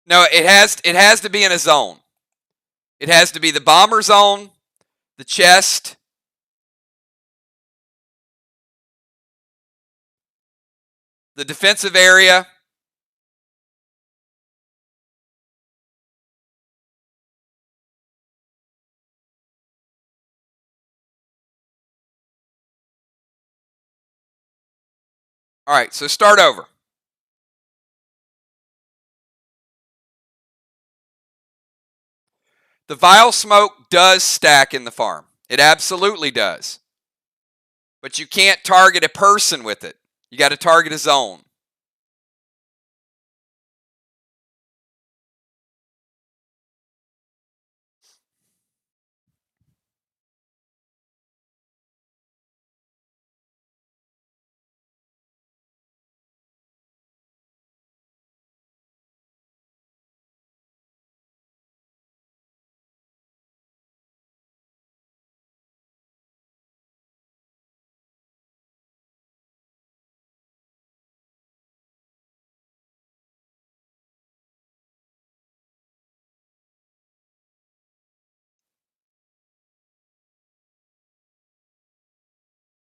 No, it has to be in a zone. It has to be the bomber zone, the chest, the defensive area. All right, so start over. The Vile Smoke does stack in the farm. It absolutely does. But you can't target a person with it. You got to target a zone.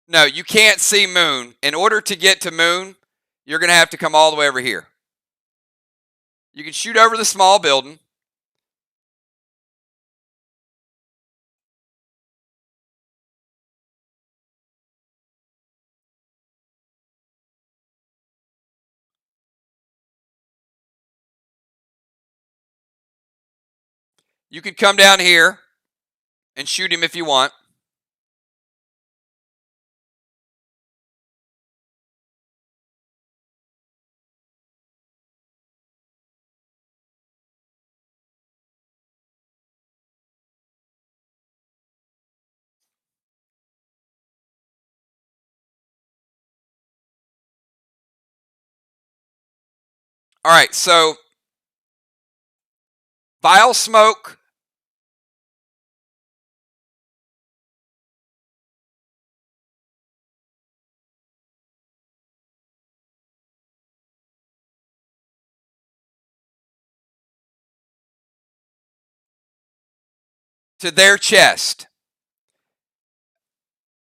No, you can't see Moon. In order to get to Moon, you're going to have to come all the way over here. You can shoot over the small building. You can come down here and shoot him if you want. All right, so vile smoke. To their chest.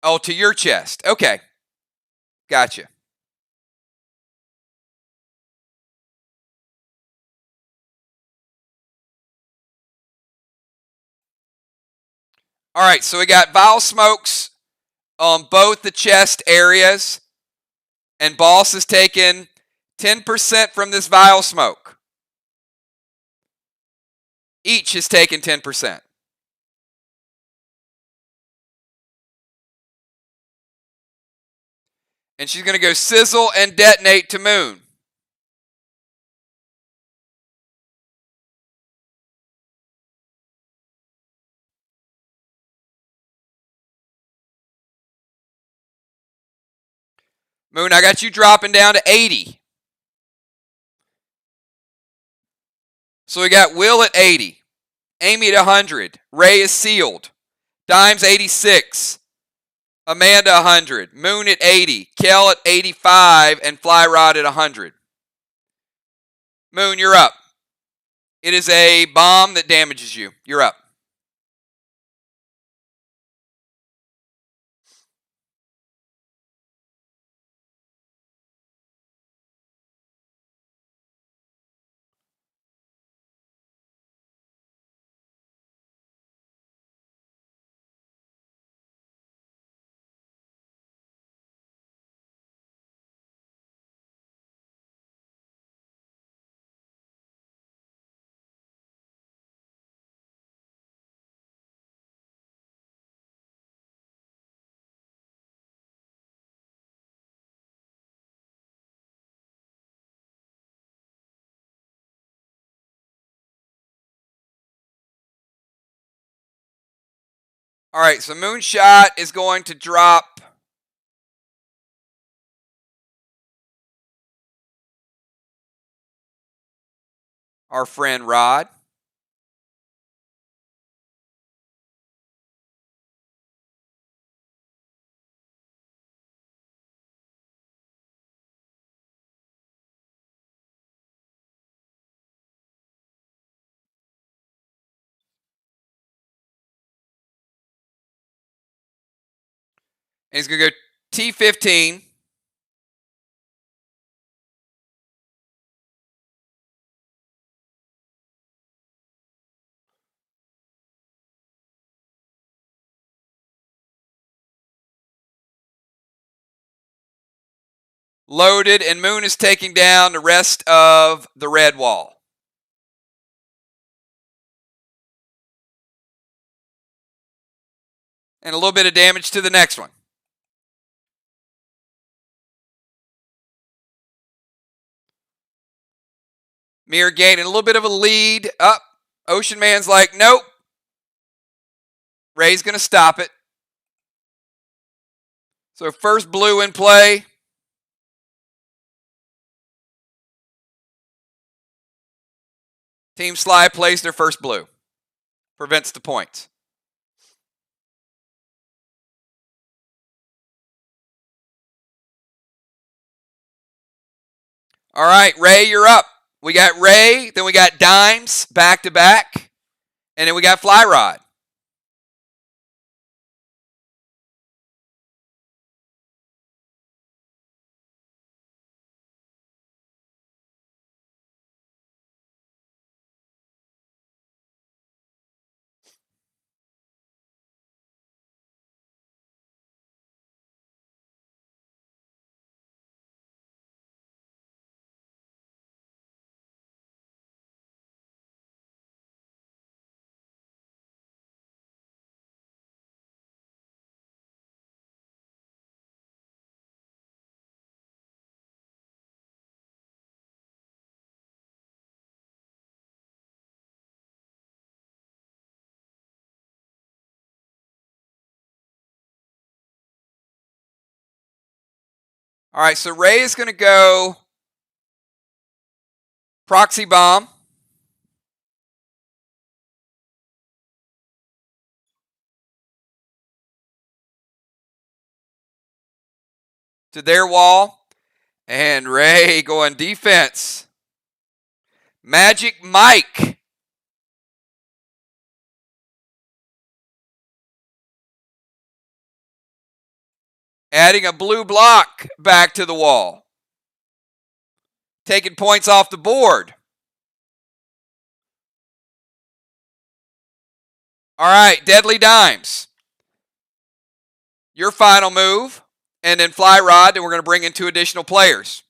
Oh, to your chest. Okay. Gotcha. All right, so we got vile smokes on both the chest areas, and Boss is taking 10% from this vile smoke. Each is taking 10%. And she's going to go sizzle and detonate to Moon. Moon, I got you dropping down to 80. So we got Will at 80, Amy at 100, Ray is sealed, Dimes 86, Amanda 100, Moon at 80, Kel at 85, and Fly Rod at 100. Moon, you're up. It is a bomb that damages you. You're up. All right, so Moonshot is going to drop our friend Rod. And he's going to go T15. Loaded, and Moon is taking down the rest of the red wall. And a little bit of damage to the next one. Mirror gaining a little bit of a lead. Up. Ocean Man's like, nope. Ray's going to stop it. So first blue in play. Team Sly plays their first blue. Prevents the points. All right, Ray, you're up. We got Ray, then we got Dimes back to back, and then we got Fly Rod. All right, so Ray is going to go Proxy bomb. To their wall. And Ray going defense. Magic Mike. Adding a blue block back to the wall. Taking points off the board. All right, Deadly Dimes. Your final move. And then Fly Rod, and we're going to bring in 2 additional players.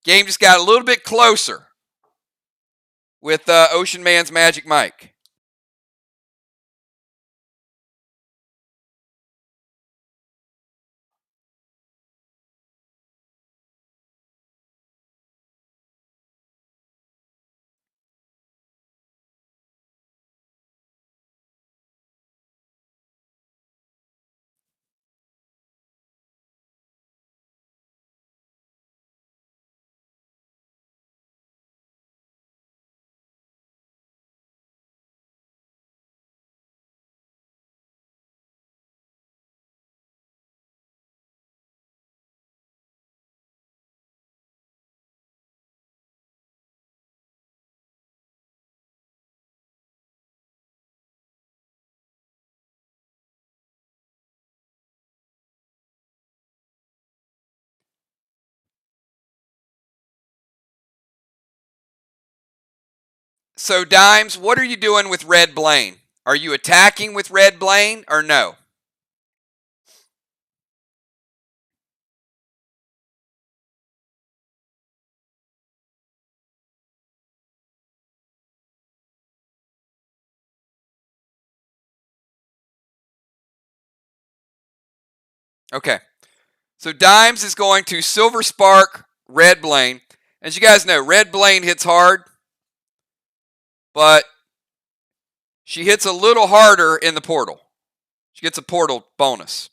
Game just got a little bit closer with Ocean Man's Magic Mike. So, Dimes, what are you doing with Red Blaine? Are you attacking with Red Blaine or no? Okay. So, Dimes is going to Silver Spark Red Blaine. As you guys know, Red Blaine hits hard, but she hits a little harder in the portal. She gets a portal bonus.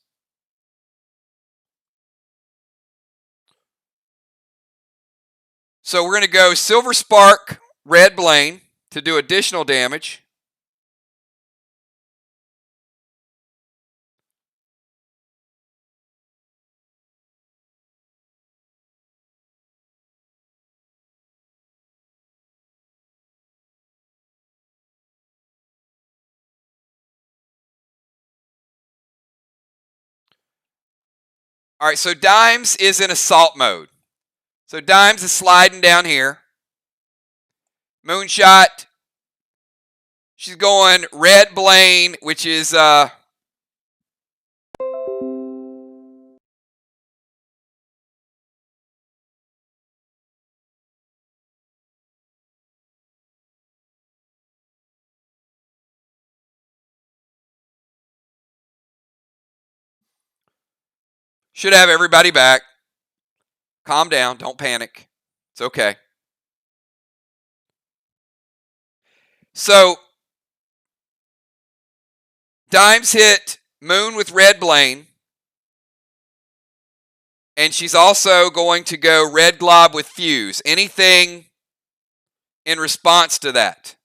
So we're going to go Silver Spark Red Blaine to do additional damage. All right, so Dimes is in assault mode. So Dimes is sliding down here. Moonshot, she's going Red Blaine, which is should have everybody back. Calm down, don't panic. It's okay. So Dimes hit Moon with Red Blaine. And she's also going to go Red Glob with Fuse. Anything in response to that?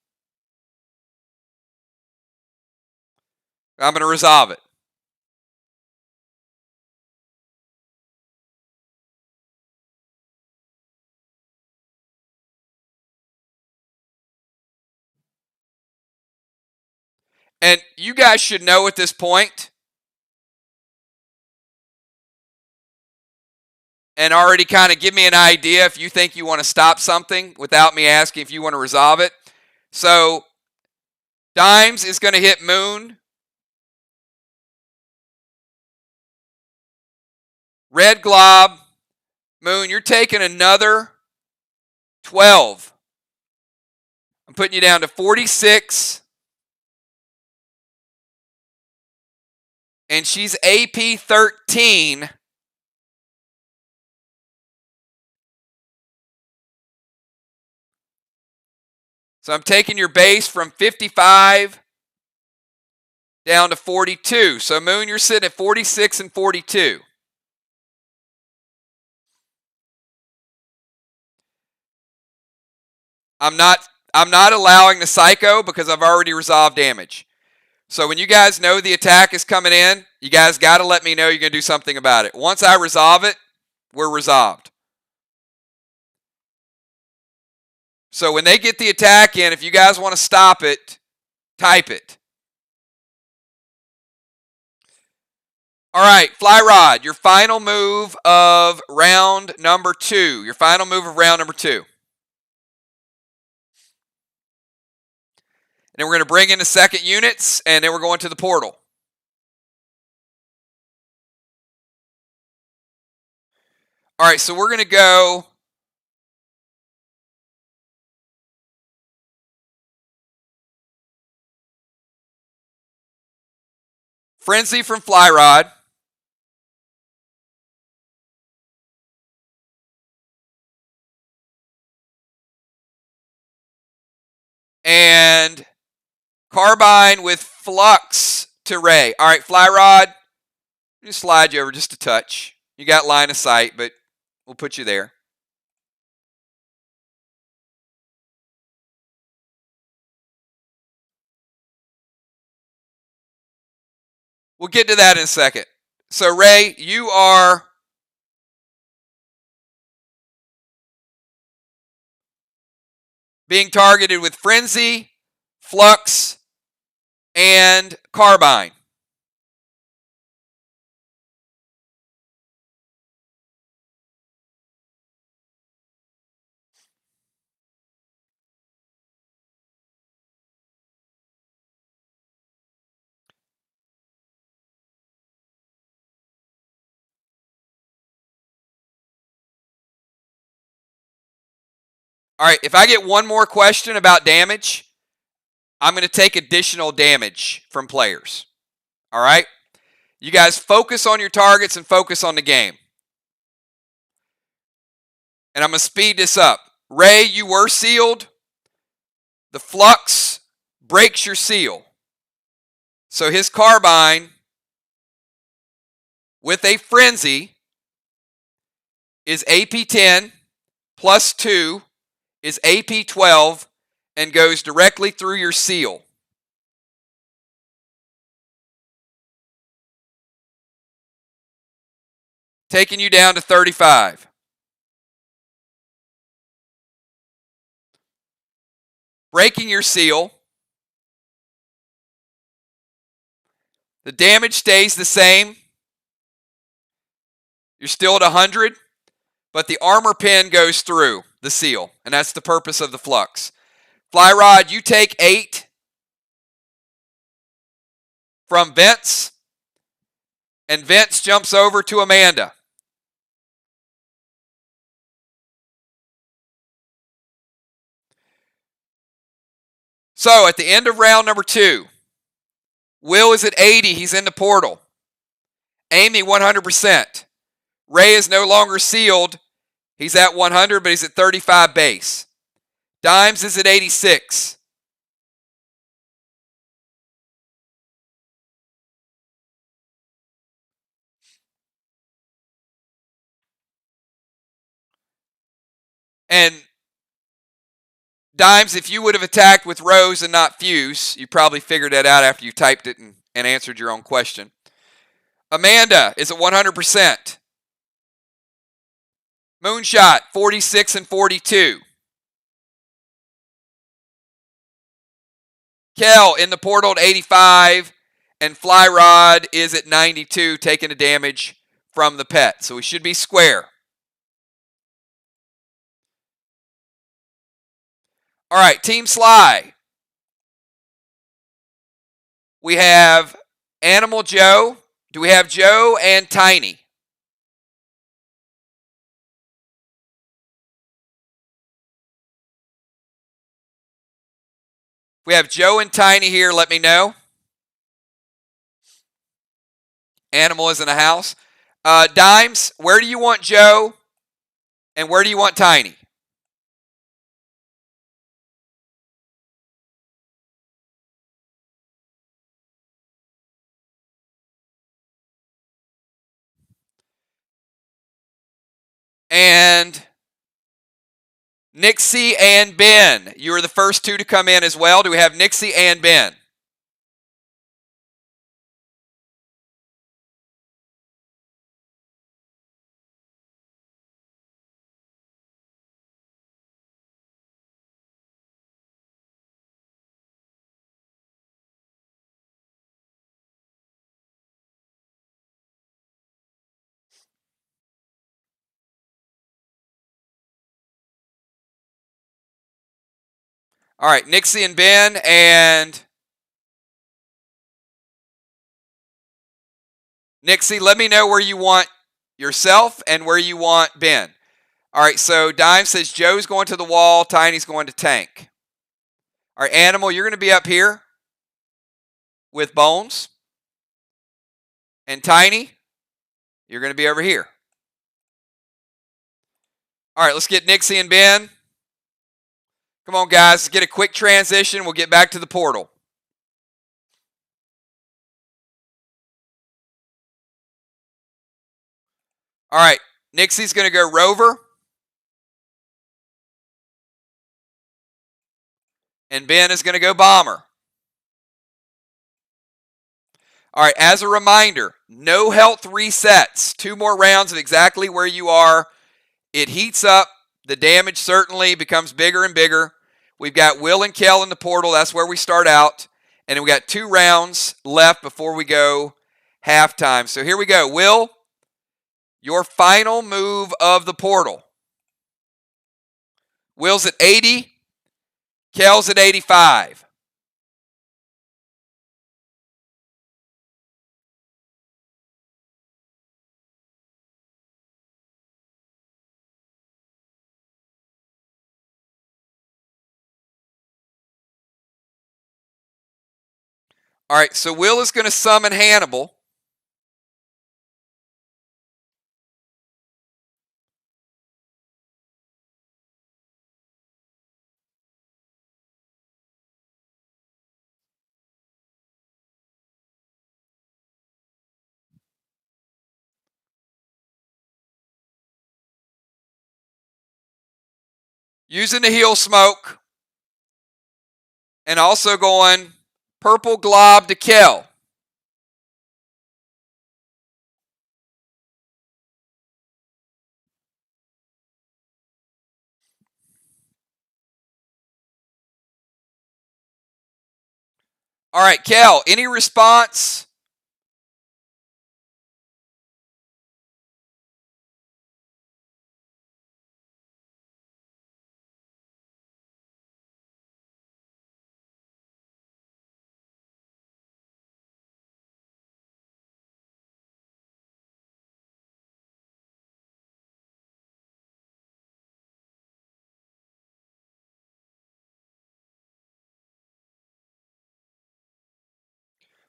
I'm going to resolve it. And you guys should know at this point, and already kind of give me an idea if you think you want to stop something without me asking if you want to resolve it. So Dimes is going to hit Moon. Red Glob. Moon, you're taking another 12. I'm putting you down to 46. And she's AP 13. So I'm taking your base from 55 down to 42. So Moon, you're sitting at 46 and 42. I'm not allowing the psycho because I've already resolved damage. So when you guys know the attack is coming in, you guys got to let me know you're going to do something about it. Once I resolve it, we're resolved. So when they get the attack in, if you guys want to stop it, type it. All right, Fly Rod, your final move of round number 2. Your final move of round number 2. And then we're going to bring in the second units, and then we're going to the portal. All right, so we're going to go Frenzy from Fly Rod. And Carbine with Flux to Ray. All right, Fly Rod, just slide you over just a touch. You got line of sight, but we'll put you there. We'll get to that in a second. So, Ray, you are being targeted with Frenzy, Flux, and Carbine. All right, if I get one more question about damage, I'm going to take additional damage from players. All right? You guys focus on your targets and focus on the game. And I'm going to speed this up. Ray, you were sealed. The Flux breaks your seal. So his Carbine with a Frenzy is AP 10 plus 2 is AP 12 and goes directly through your seal. Taking you down to 35. Breaking your seal. The damage stays the same. You're still at 100, but the armor pin goes through the seal, and that's the purpose of the Flux. Fly Rod, you take 8 from Vince, and Vince jumps over to Amanda. So at the end of round number 2, Will is at 80. He's in the portal. Amy, 100%. Ray is no longer sealed. He's at 100, but he's at 35 base. Dimes is at 86. And Dimes, if you would have attacked with Rose and not Fuse, you probably figured that out after you typed it and answered your own question. Amanda is at 100%. Moonshot, 46 and 42. Kel in the portal at 85. And Fly Rod is at 92, taking the damage from the pet. So we should be square. All right, Team Sly. We have Animal Joe. Do we have Joe and Tiny? If we have Joe and Tiny here, let me know. Animal is in the house. Dimes, where do you want Joe and where do you want Tiny? And Nixie and Ben. You are the first two to come in as well. Do we have Nixie and Ben? All right, Nixie and Ben, and Nixie, let me know where you want yourself and where you want Ben. All right, so Dime says Joe's going to the wall, Tiny's going to tank. All right, Animal, you're going to be up here with Bones. And Tiny, you're going to be over here. All right, let's get Nixie and Ben. Come on, guys, let's get a quick transition. We'll get back to the portal. All right, Nixie's going to go Rover. And Ben is going to go Bomber. All right, as a reminder, no health resets. 2 more rounds of exactly where you are. It heats up. The damage certainly becomes bigger and bigger. We've got Will and Kel in the portal. That's where we start out. And then we got 2 rounds left before we go halftime. So here we go. Will, your final move of the portal. Will's at 80. Kel's at 85. All right, so Will is going to summon Hannibal. Using the heal smoke. And also going purple glob to Kel. All right, Kel, any response?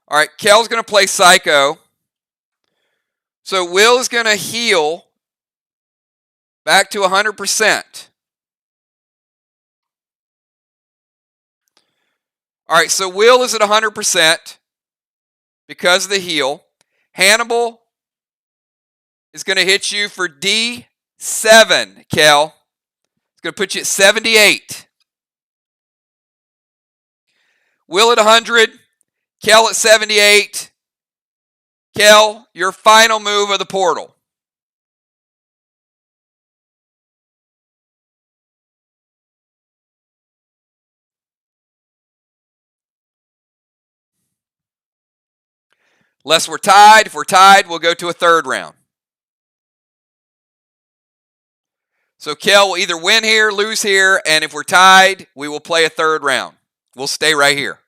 All right, Kel's going to play Psycho. So Will is going to heal back to 100%. All right, so Will is at 100% because of the heal. Hannibal is going to hit you for D7, Kel. It's going to put you at 78. Will at 100, Kel at 78. Kel, your final move of the portal. Unless we're tied. If we're tied, we'll go to a 3rd round. So Kel will either win here, lose here, and if we're tied, we will play a 3rd round. We'll stay right here.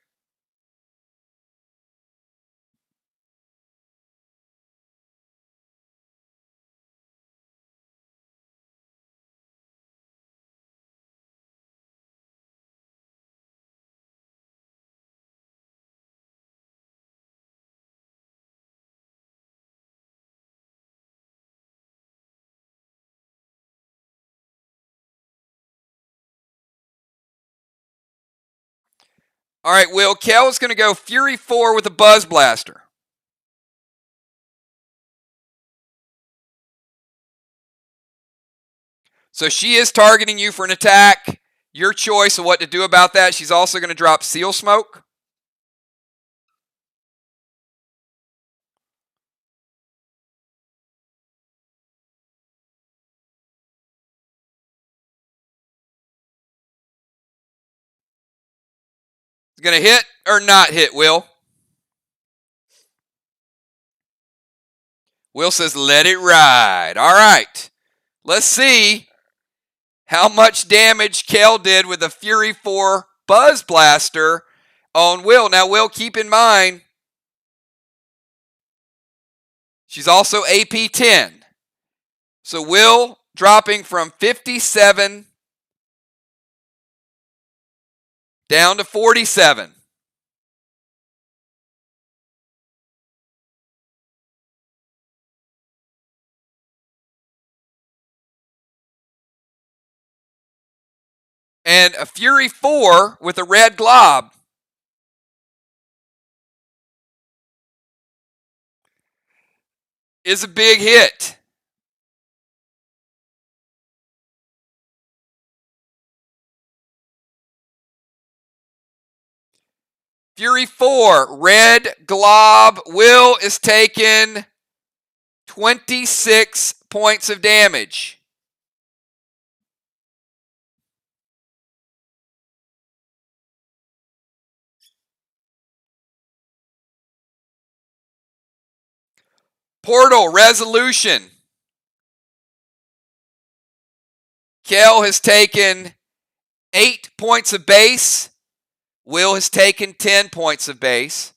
All right, Will, Kel is going to go Fury 4 with a Buzz Blaster. So she is targeting you for an attack. Your choice of what to do about that. She's also going to drop Seal Smoke. It's going to hit or not hit, Will? Will says, let it ride. All right. Let's see how much damage Kel did with the Fury 4 Buzz Blaster on Will. Now, Will, keep in mind, she's also AP 10. So Will dropping from 57 down to 47. And a Fury 4 with a red glob is a big hit. Fury 4, red glob. Will is taking 26 points of damage. Portal resolution. Kel has taken 8 points of base. Will has taken 10 points of base.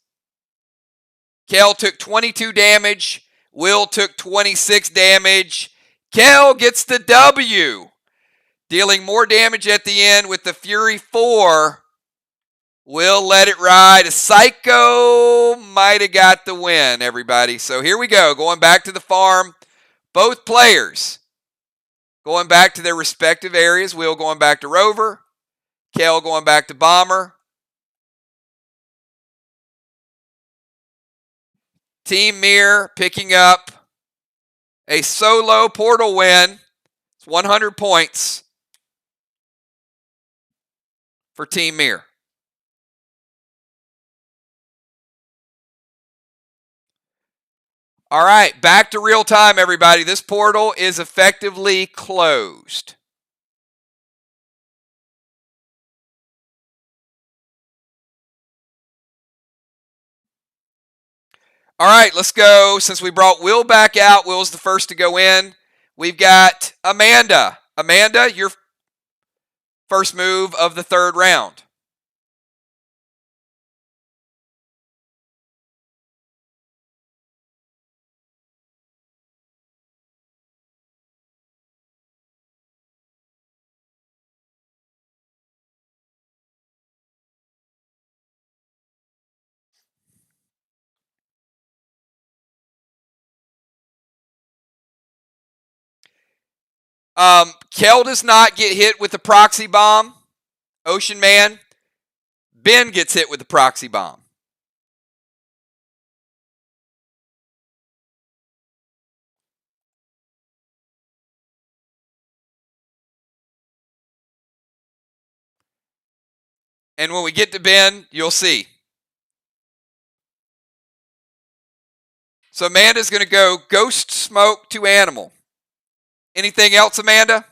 Kel took 22 damage. Will took 26 damage. Kel gets the W, dealing more damage at the end with the Fury 4. Will let it ride. A Psycho might have got the win, everybody. So here we go. Going back to the farm. Both players going back to their respective areas. Will going back to Rover. Kel going back to Bomber. Team Mir picking up a solo portal win. It's 100 points for Team Mir. All right, back to real time, everybody. This portal is effectively closed. All right, let's go. Since we brought Will back out, Will's the first to go in. We've got Amanda. Amanda, your first move of the third round. Kel does not get hit with the proxy bomb. Ocean Man. Ben gets hit with the proxy bomb. And when we get to Ben, you'll see. So Amanda's going to go Ghost Smoke to Animal. Anything else, Amanda?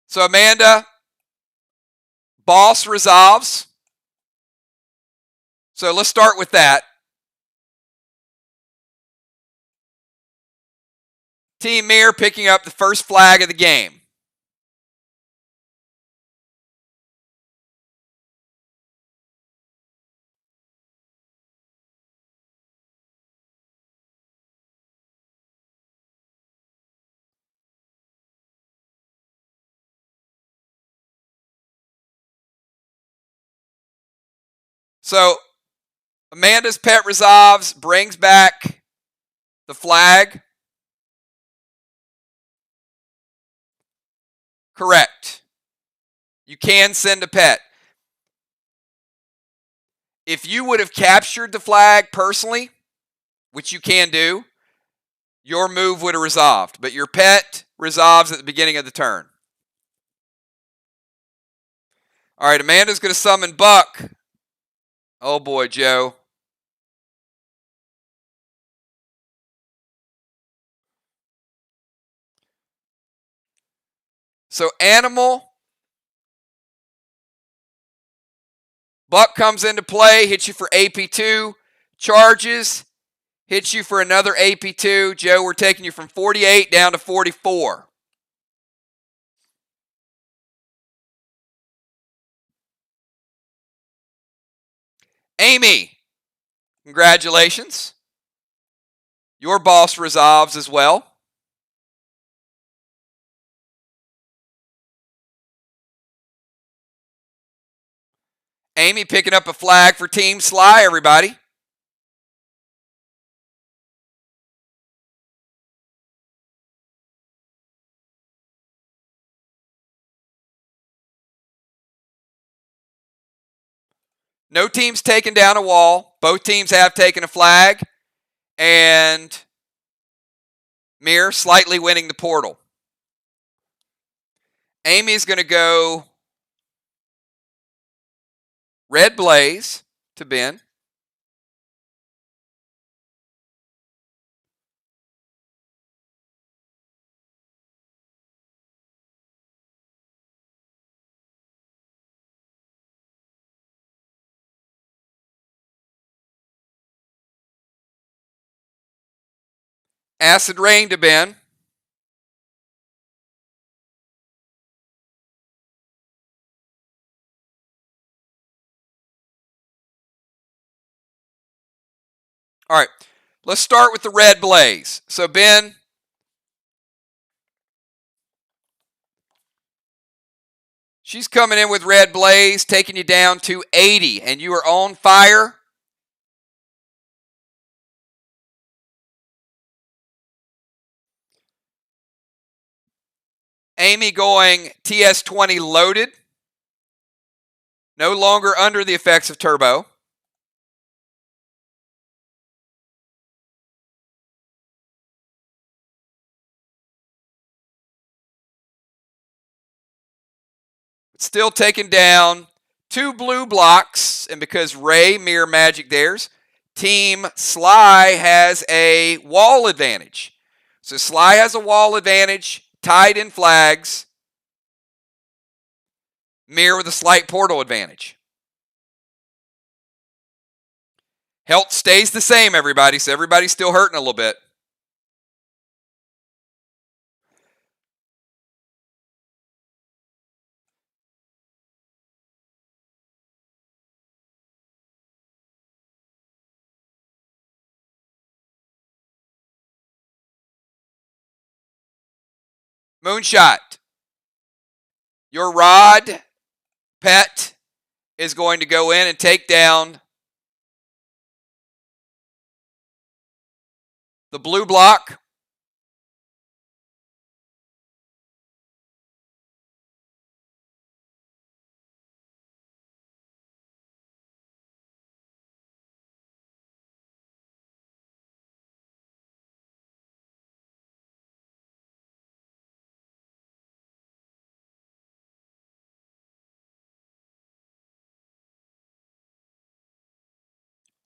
So Amanda, Boss resolves. So let's start with that. Team Mir picking up the first flag of the game. So Amanda's pet resolves, brings back the flag. Correct. You can send a pet. If you would have captured the flag personally, which you can do, your move would have resolved. But your pet resolves at the beginning of the turn. All right, Amanda's going to summon Buck. Oh boy, Joe. So animal. Buck comes into play, hits you for AP2, charges, hits you for another AP2. Joe, we're taking you from 48 down to 44. Amy, congratulations. Your boss resolves as well. Amy picking up a flag for Team Sly, everybody. No team's taken down a wall. Both teams have taken a flag. And Mir slightly winning the portal. Amy's going to go Red Blaze to Ben. Acid Rain to Ben. All right, let's start with the Red Blaze. So, Ben, she's coming in with Red Blaze, taking you down to 80, and you are on fire. Amy going TS20 loaded. No longer under the effects of turbo. Still taking down 2 blue blocks, and because Ray mirror magic theirs, Team Sly has a wall advantage. So Sly has a wall advantage, tied in flags. Mirror with a slight portal advantage. Health stays the same, everybody, so everybody's still hurting a little bit. Moonshot. Your rod pet is going to go in and take down the blue block.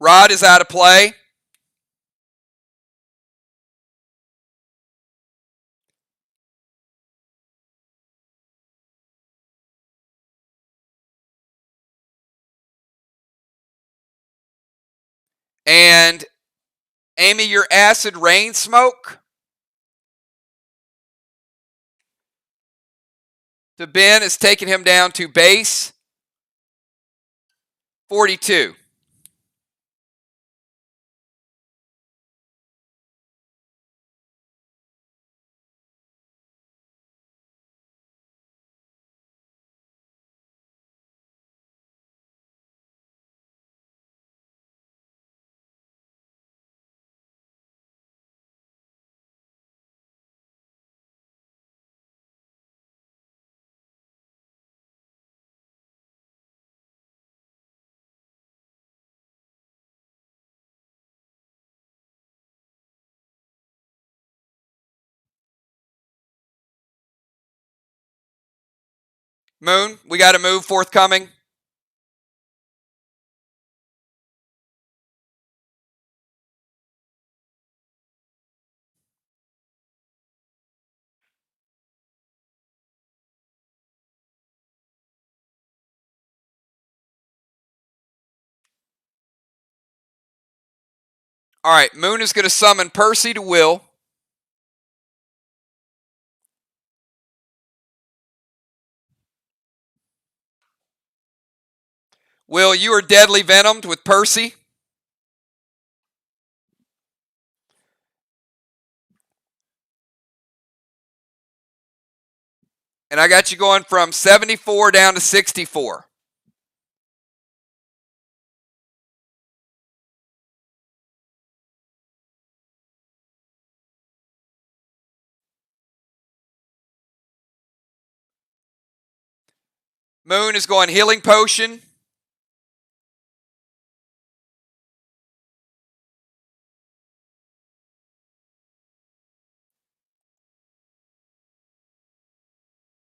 Rod is out of play. And Amy, your acid rain smoke to Ben is taking him down to base 42. Moon, we got a move forthcoming. All right, Moon is going to summon Percy to Will. Will, you are deadly venomed with Percy. And I got you going from 74 down to 64. Moon is going healing potion.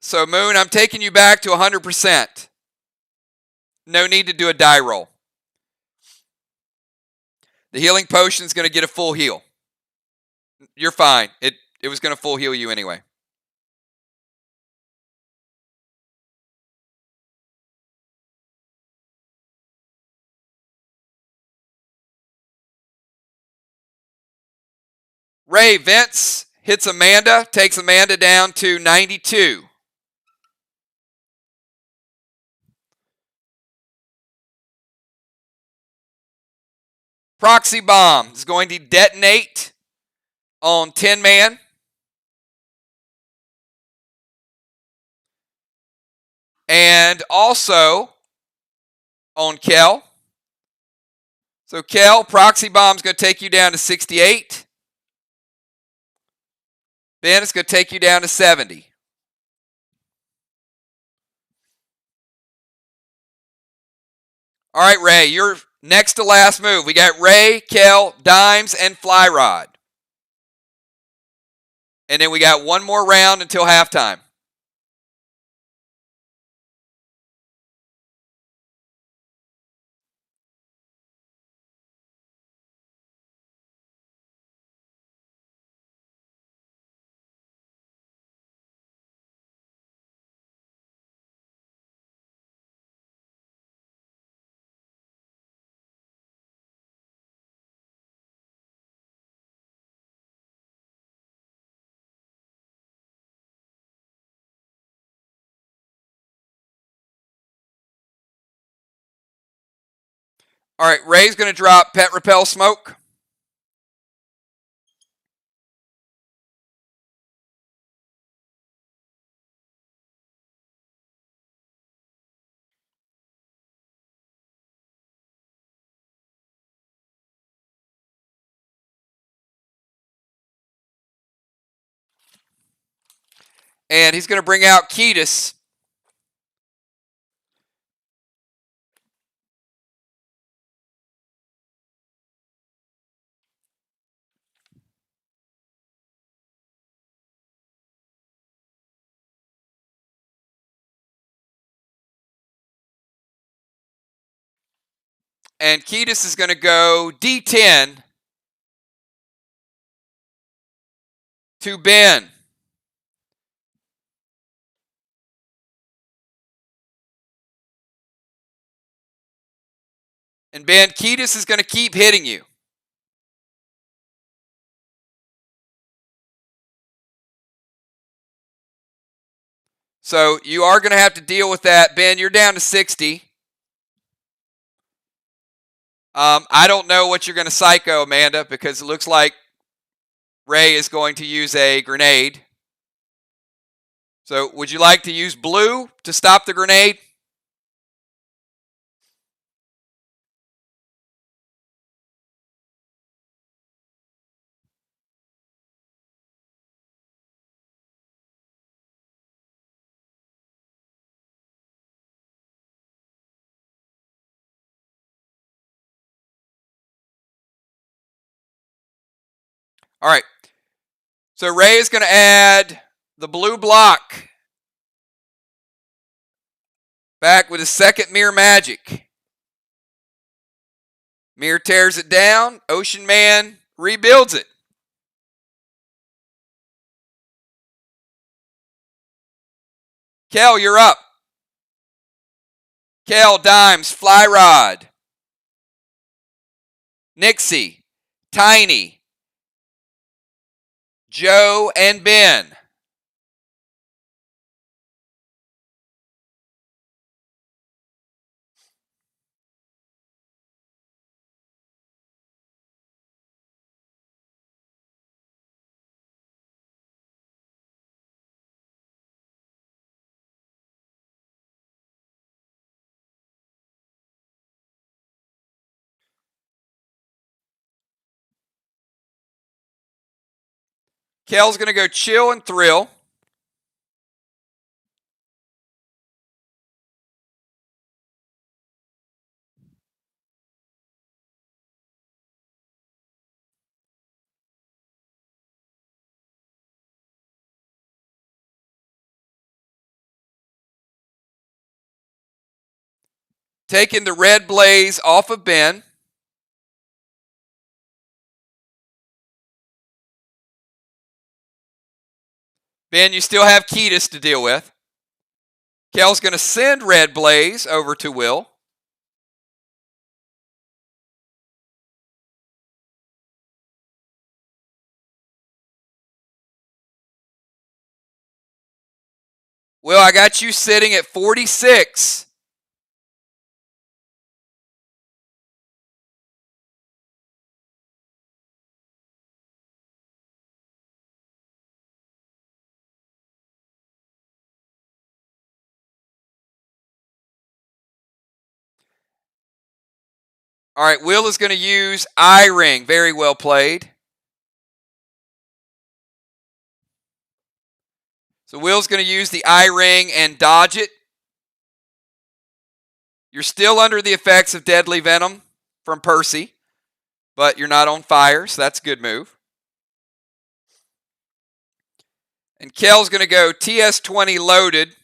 So, Moon, I'm taking you back to 100%. No need to do a die roll. The healing potion is going to get a full heal. You're fine. It was going to full heal you anyway. Ray, Vince hits Amanda, takes Amanda down to 92. Proxy bomb is going to detonate on Tin Man. And also on Kel. So Kel, proxy bomb is going to take you down to 68. Ben is going to take you down to 70. All right, Ray, you're next to last move. We got Ray, Kel, Dimes, and Fly Rod. And then we got one more round until halftime. All right, Ray's going to drop Pet Repel Smoke. And he's going to bring out Ketis. And Ketis is going to go D10 to Ben. And Ben, Ketis is going to keep hitting you. So you are going to have to deal with that. Ben, you're down to 60. I don't know what you're going to psycho, Amanda, because it looks like Ray is going to use a grenade. So would you like to use blue to stop the grenade? All right. So Ray is going to add the blue block Back with his second mirror magic. Mirror tears it down. Ocean Man rebuilds it. Kel, you're up. Kel, Dimes, Fly Rod. Nixie, Tiny, Joe, and Ben. Kel's going to go Chill and Thrill. Taking the Red Blaze off of Ben. Ben, you still have Ketis to deal with. Kel's going to send Red Blaze over to Will. Will, I got you sitting at 46. All right, Will is going to use eye ring. Very well played. So Will's going to use the eye ring and dodge it. You're still under the effects of deadly venom from Percy, but you're not on fire, so that's a good move. And Kel's going to go TS20 loaded.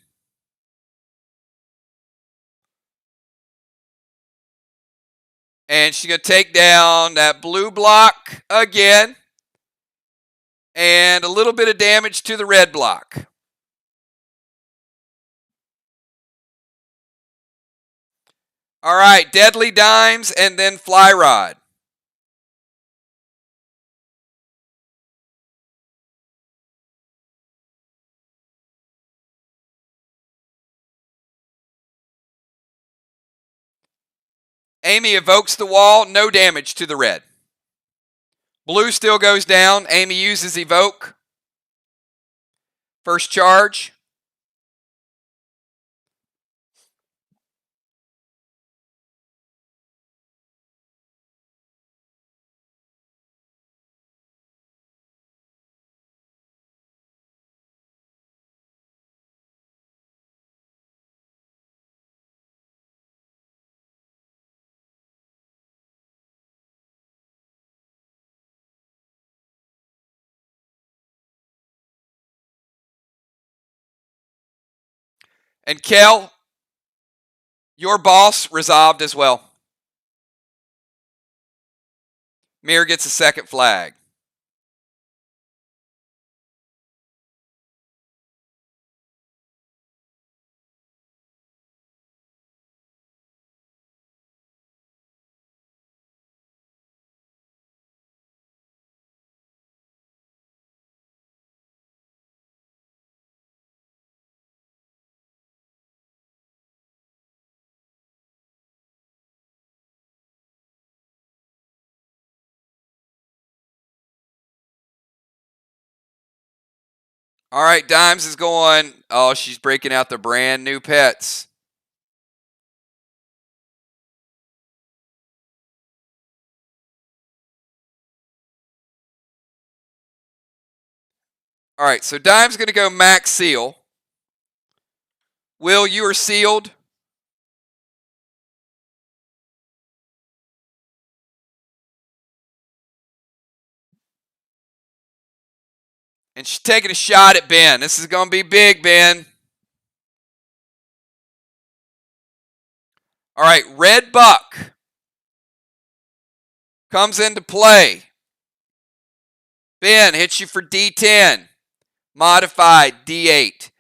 And she's going to take down that blue block again. And a little bit of damage to the red block. All right, Deadly Dimes and then Fly Rod. Amy evokes the wall, no damage to the red. Blue still goes down. Amy uses evoke. First charge. And Kel, your boss resolved as well. Mirror gets a second flag. All right, Dimes is going. Oh, she's breaking out the brand new pets. All right, so Dime's going to go max seal. Will, you are sealed. And she's taking a shot at Ben. This is going to be big, Ben. All right, red buck comes into play. Ben hits you for D10. Modified D8.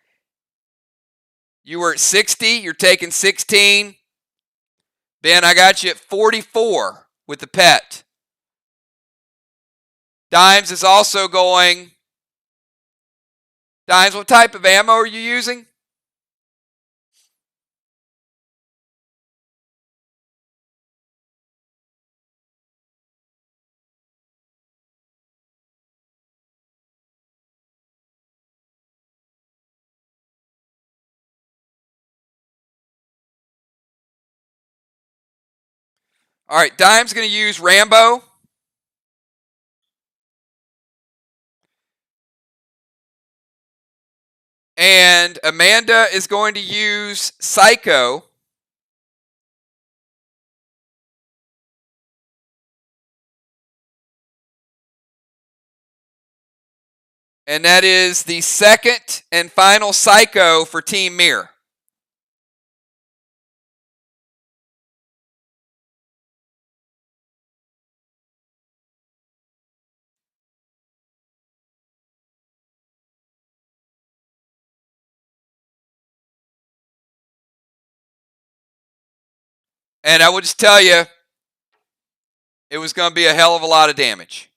You were at 60. You're taking 16. Ben, I got you at 44 with the pet. Dimes is also going. Dimes, what type of ammo are you using? All right, Dime's going to use Rambo. And Amanda is going to use Psycho. And that is the second and final Psycho for Team Mir. And I will just tell you, it was going to be a hell of a lot of damage.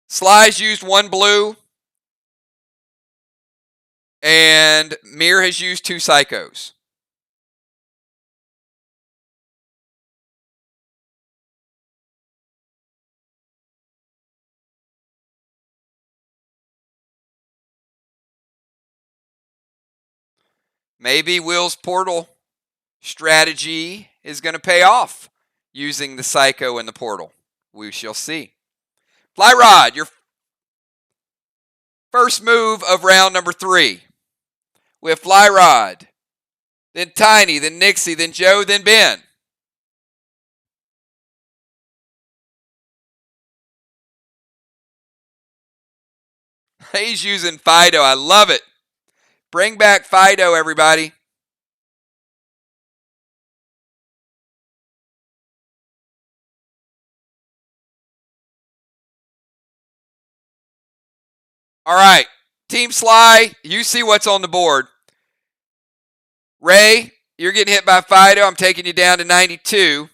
Sly's used 1 blue. And Mir has used 2 Psychos. Maybe Will's portal strategy is going to pay off using the Psycho and the portal. We shall see. Fly Rod, your first move of round number 3. We have Fly Rod, then Tiny, then Nixie, then Joe, then Ben. He's using Fido. I love it. Bring back Fido, everybody. All right. Team Sly, you see what's on the board. Ray, you're getting hit by Fido. I'm taking you down to 92.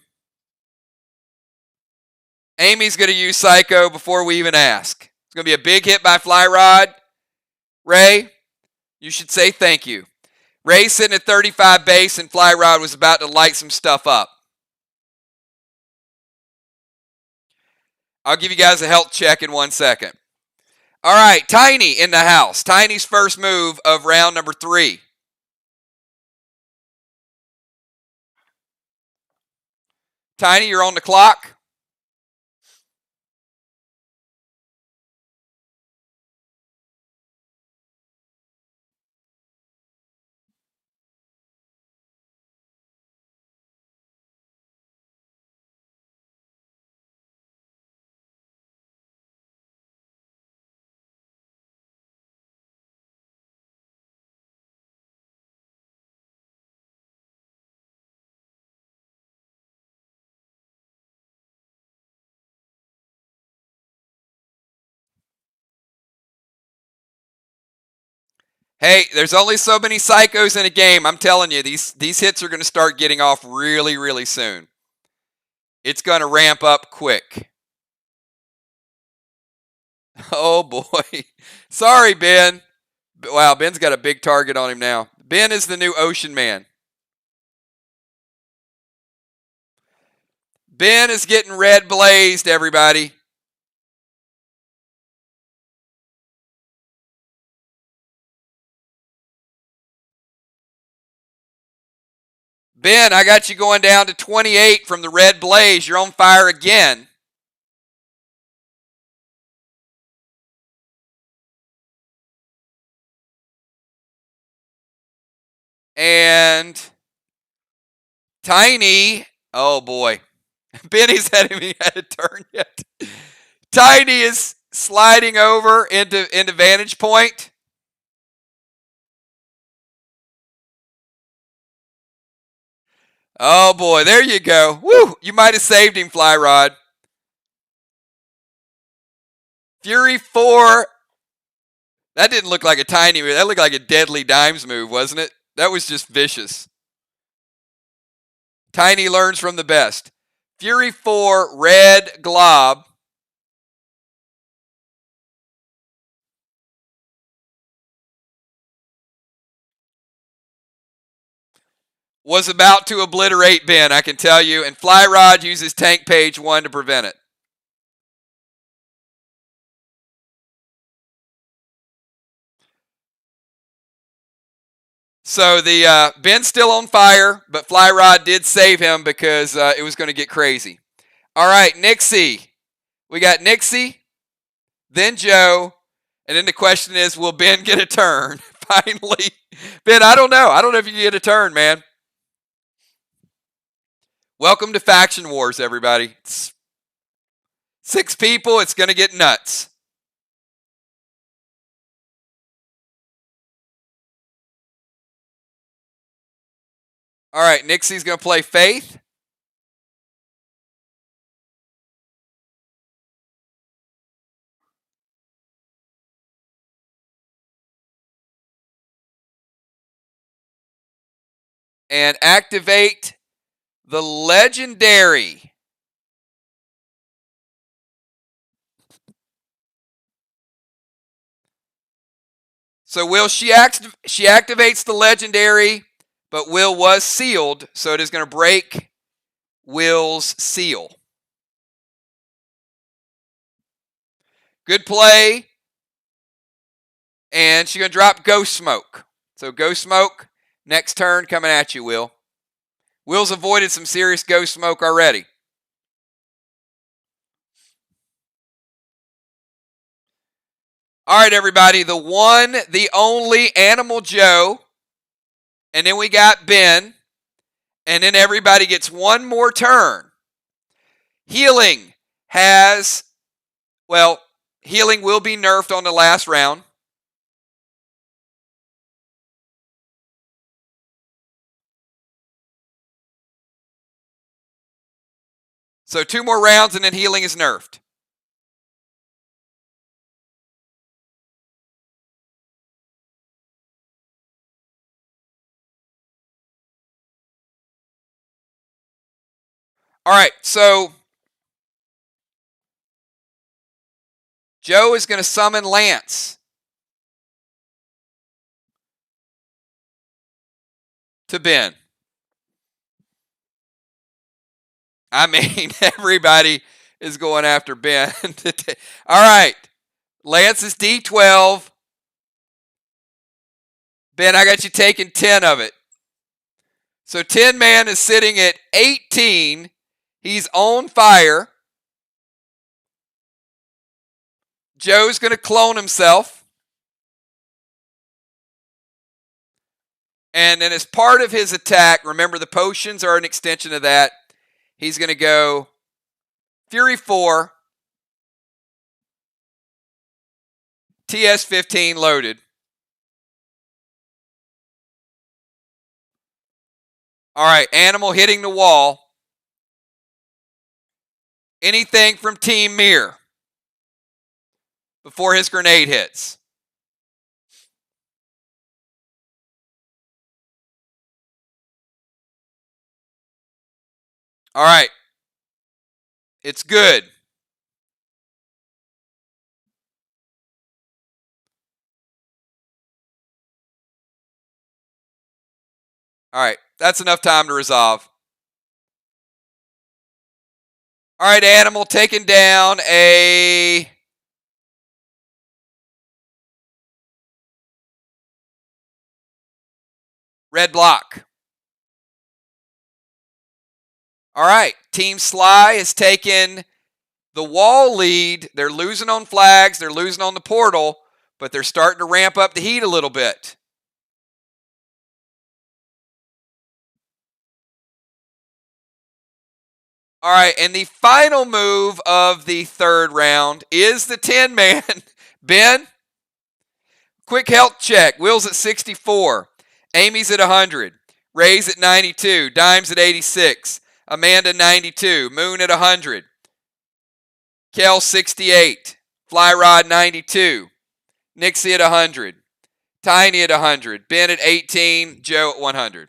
Amy's going to use Psycho before we even ask. It's going to be a big hit by Fly Rod. Ray, you should say thank you. Ray's sitting at 35 base, and Fly Rod was about to light some stuff up. I'll give you guys a health check in 1 second. All right, Tiny in the house. Tiny's first move of round number 3. Tiny, you're on the clock. Hey, there's only so many Psychos in a game. I'm telling you, these hits are going to start getting off really, really soon. It's going to ramp up quick. Oh, boy. Sorry, Ben. Wow, Ben's got a big target on him now. Ben is the new Ocean Man. Ben is getting red blazed, everybody. Ben, I got you going down to 28 from the red blaze. You're on fire again. And Tiny, oh boy. Benny's hadn't even had a turn yet. Tiny is sliding over into vantage point. Oh boy, there you go. Woo! You might have saved him, Fly Rod. Fury 4. That didn't look like a tiny move. That looked like a deadly dimes move, wasn't it? That was just vicious. Tiny learns from the best. Fury 4, red glob. Was about to obliterate Ben, I can tell you. And Fly Rod uses tank page 1 to prevent it. So the Ben's still on fire, but Fly Rod did save him because it was going to get crazy. All right, Nixie. We got Nixie, then Joe, and then the question is, will Ben get a turn? Finally. Ben, I don't know. I don't know if you get a turn, man. Welcome to Faction Wars, everybody. It's 6 people. It's going to get nuts. All right, Nixie's going to play Faith. And activate the legendary. So Will, she activates the legendary, but Will was sealed, so it is going to break Will's seal. Good play. And she's going to drop Ghost Smoke. So Ghost Smoke, next turn coming at you, Will. Will's avoided some serious Ghost Smoke already. All right, everybody. The one, the only Animal Joe. And then we got Ben. And then everybody gets one more turn. Healing has, well, healing will be nerfed on the last round. So 2 more rounds and then healing is nerfed. All right, so Joe is going to summon Lance to Ben. I mean, everybody is going after Ben. All right, Lance is D12. Ben, I got you taking 10 of it. So 10 man is sitting at 18. He's on fire. Joe's going to clone himself. And then as part of his attack, remember the potions are an extension of that. He's going to go Fury 4, TS15 loaded. All right, Animal hitting the wall. Anything from Team Mir before his grenade hits. All right. It's good. All right. That's enough time to resolve. All right, Animal taking down a red block. All right. Team Sly has taken the wall lead. They're losing on flags. They're losing on the portal, but they're starting to ramp up the heat a little bit. All right, and the final move of the third round is the 10 man. Ben, quick health check. Will's at 64. Amy's at 100. Ray's at 92. Dimes at 86. Amanda 92. Moon at 100. Kel 68. Fly Rod 92. Nixie at 100. Tiny at 100. Ben at 18. Joe at 100.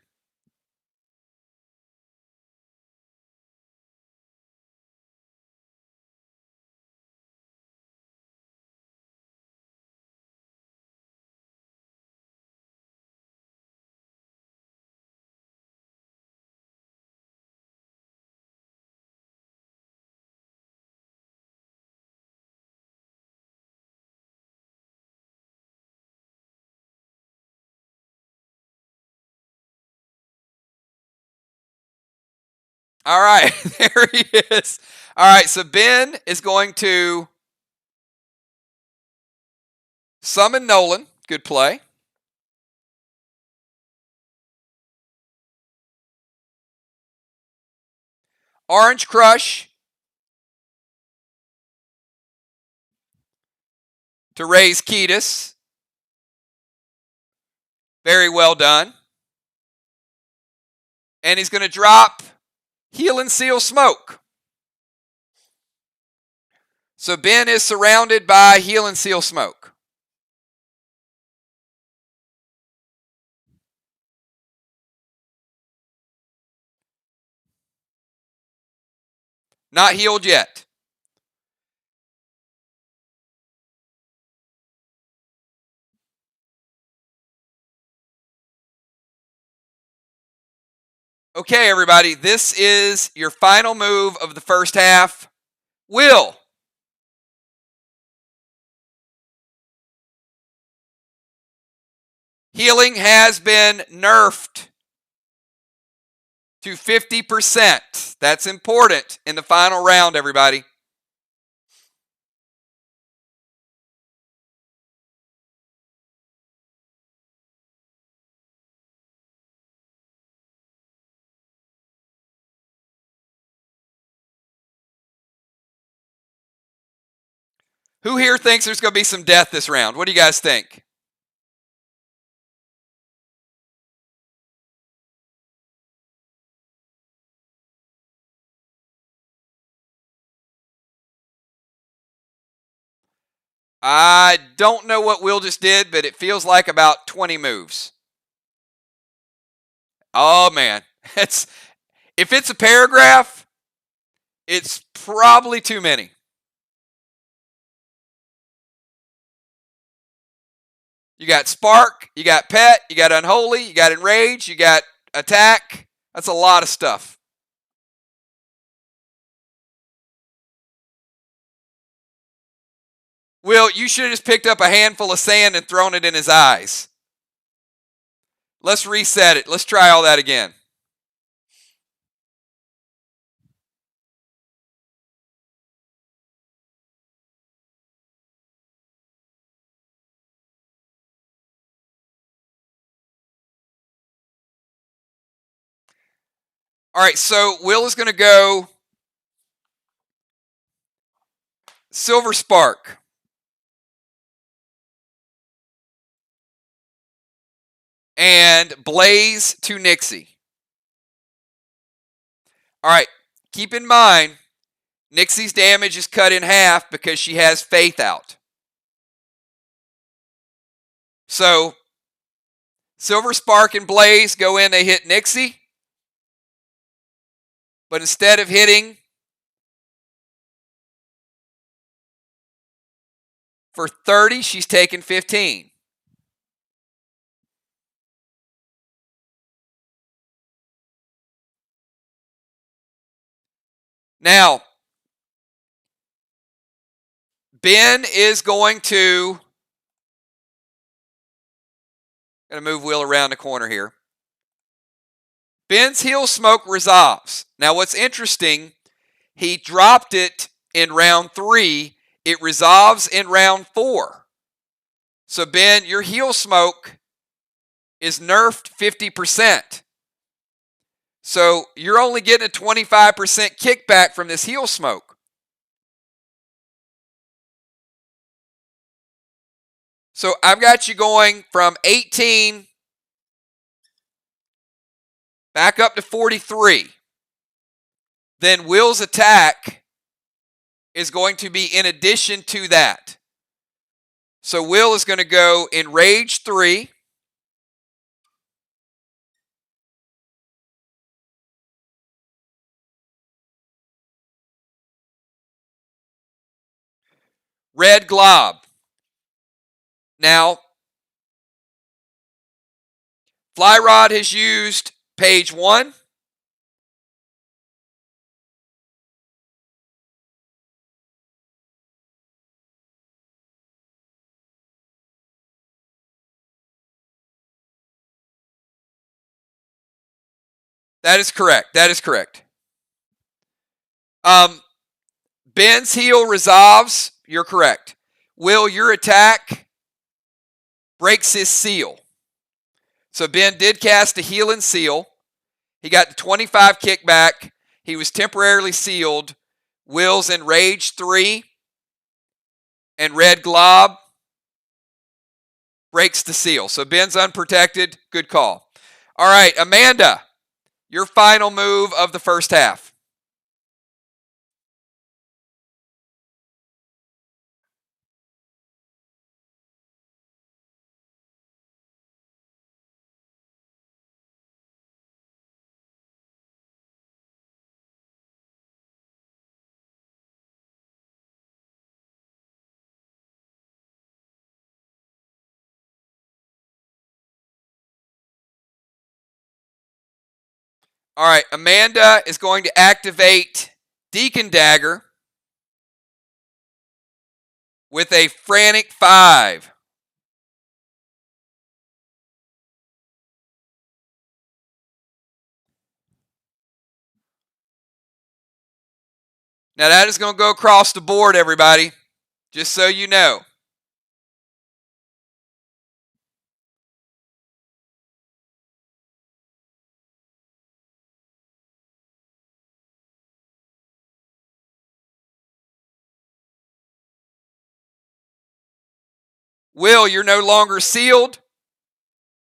All right, there he is. All right, so Ben is going to summon Nolan. Good play. Orange Crush to raise Ketis. Very well done. And he's going to drop Heal and Seal Smoke. So Ben is surrounded by Heal and Seal Smoke. Not healed yet. Okay, everybody, this is your final move of the first half. Will. Healing has been nerfed to 50%. That's important in the final round, everybody. Who here thinks there's going to be some death this round? What do you guys think? I don't know what Will just did, but it feels like about 20 moves. Oh, man. If it's a paragraph, it's probably too many. You got Spark, you got Pet, you got Unholy, you got Enrage, you got Attack. That's a lot of stuff. Will, you should have just picked up a handful of sand and thrown it in his eyes. Let's reset it. Let's try all that again. All right, so Will is going to go Silver Spark. And Blaze to Nixie. All right, keep in mind, Nixie's damage is cut in half because she has Faith out. So, Silver Spark and Blaze go in, they hit Nixie. But instead of hitting for 30, she's taking 15. Now, Ben is going to move Will around the corner here. Ben's Heal Smoke resolves. Now, what's interesting, he dropped it in round 3. It resolves in round 4. So, Ben, your Heal Smoke is nerfed 50%. So, you're only getting a 25% kickback from this Heal Smoke. So, I've got you going from 18 back up to 43. Then Will's attack is going to be in addition to that. So Will is going to go Enrage 3. Red Glob. Now, Flyrod has used page 1. That is correct. That is correct. Ben's heal resolves. You're correct. Will, your attack breaks his seal. So Ben did cast a heal and seal. He got the 25 kickback. He was temporarily sealed. Will's Enrage 3 and Red Glob breaks the seal. So Ben's unprotected. Good call. All right, Amanda, your final move of the first half. All right, Amanda is going to activate Deacon Dagger with a Frantic 5. Now that is going to go across the board, everybody, just so you know. Will, you're no longer sealed.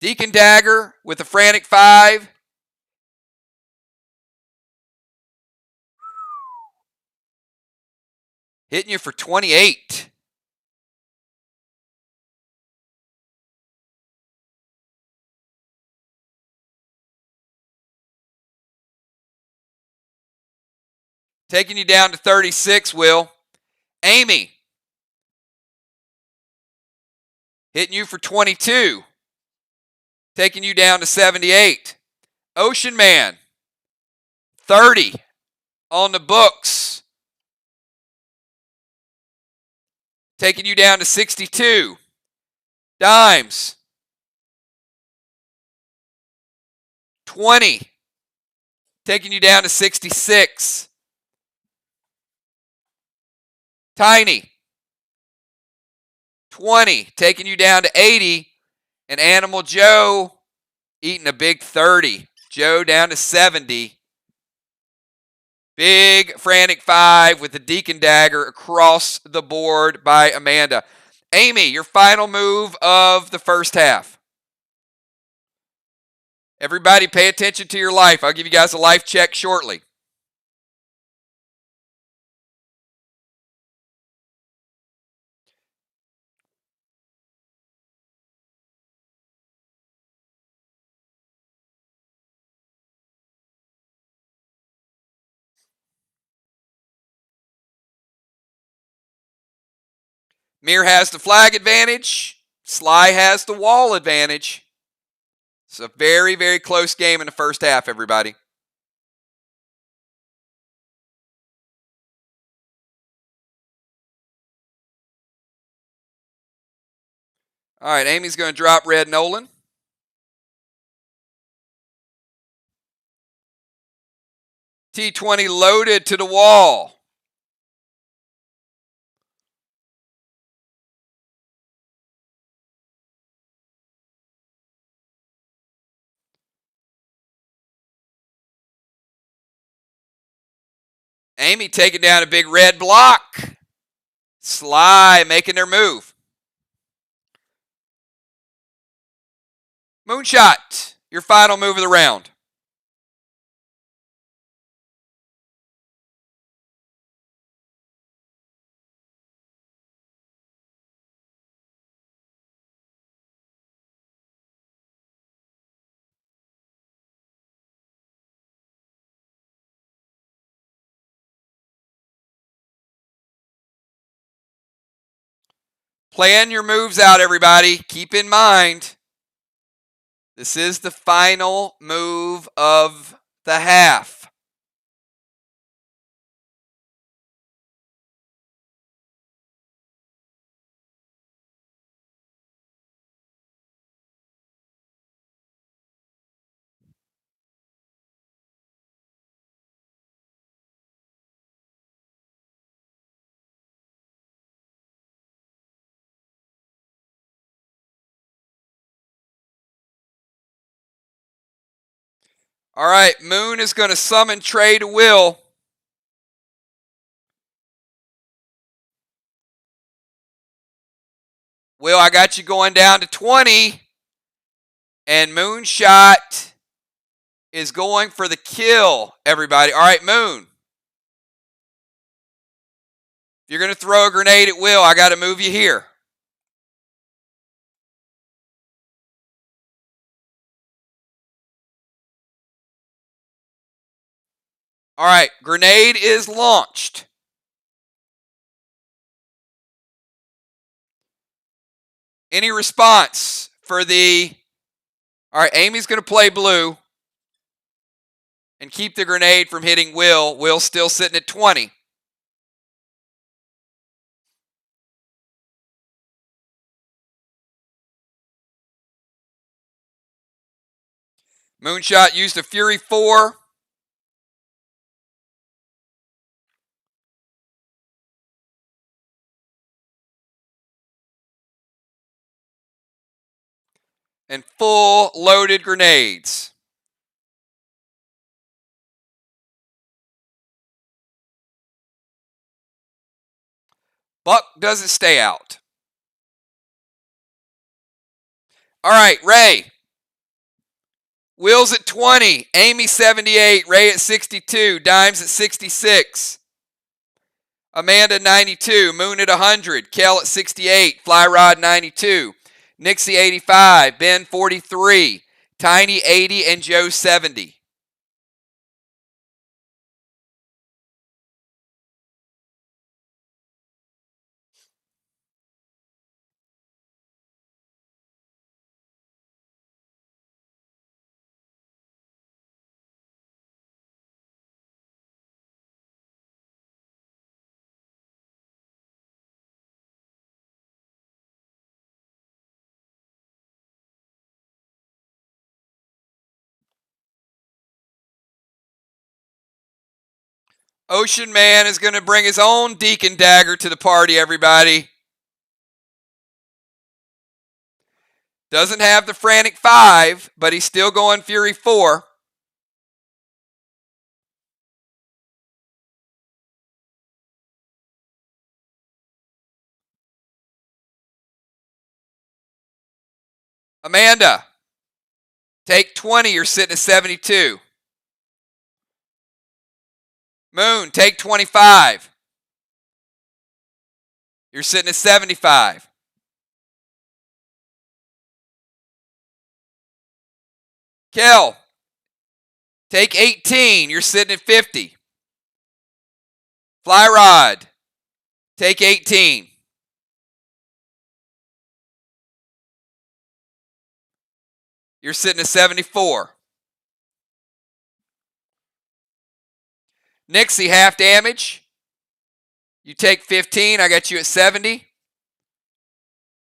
Deacon Dagger with a Frantic 5. Hitting you for 28. Taking you down to 36, Will. Amy. Hitting you for 22. Taking you down to 78. Ocean Man. 30 on the books. Taking you down to 62. Dimes. 20. Taking you down to 66. Tiny. 20. Taking you down to 80. And Animal Joe eating a big 30. Joe down to 70. Big Frantic 5 with the Deacon Dagger across the board by Amanda. Amy, your final move of the first half. Everybody pay attention to your life. I'll give you guys a life check shortly. Mir has the flag advantage. Sly has the wall advantage. It's a very, very close game in the first half, everybody. All right, Amy's going to drop Red Nolan. T20 loaded to the wall. Amy taking down a big red block. Sly making their move. Moonshot, your final move of the round. Plan your moves out, everybody. Keep in mind, this is the final move of the half. All right, Moon is going to summon Trey to Will. Will, I got you going down to 20. And Moonshot is going for the kill, everybody. All right, Moon. If you're going to throw a grenade at Will, I got to move you here. All right, grenade is launched. Any response for the... All right, Amy's going to play blue and keep the grenade from hitting Will. Will's still sitting at 20. Moonshot used a Fury 4. And full loaded grenades. Buck doesn't stay out. All right, Ray. Will's at 20. Amy 78. Ray at 62. Dimes at 66. Amanda 92. Moon at 100. Kel at 68. Flyrod 92. Nixie 85. Ben 43. Tiny 80. And Joe 70. Ocean Man is going to bring his own Deacon Dagger to the party, everybody. Doesn't have the Frantic 5, but he's still going Fury 4. Amanda, take 20. You're sitting at 72. Moon, take 25. You're sitting at 75. Kel, take 18. You're sitting at 50. Flyrod, take 18. You're sitting at 74. Nixie, half damage. You take 15. I got you at 70.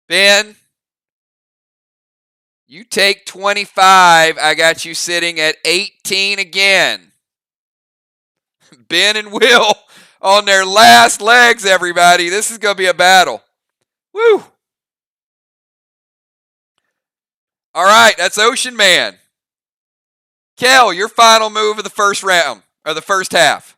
Ben, you take 25. I got you sitting at 18 again. Ben and Will on their last legs, everybody. This is going to be a battle. Woo! All right, that's Ocean Man. Kel, your final move of the first round, or the first half.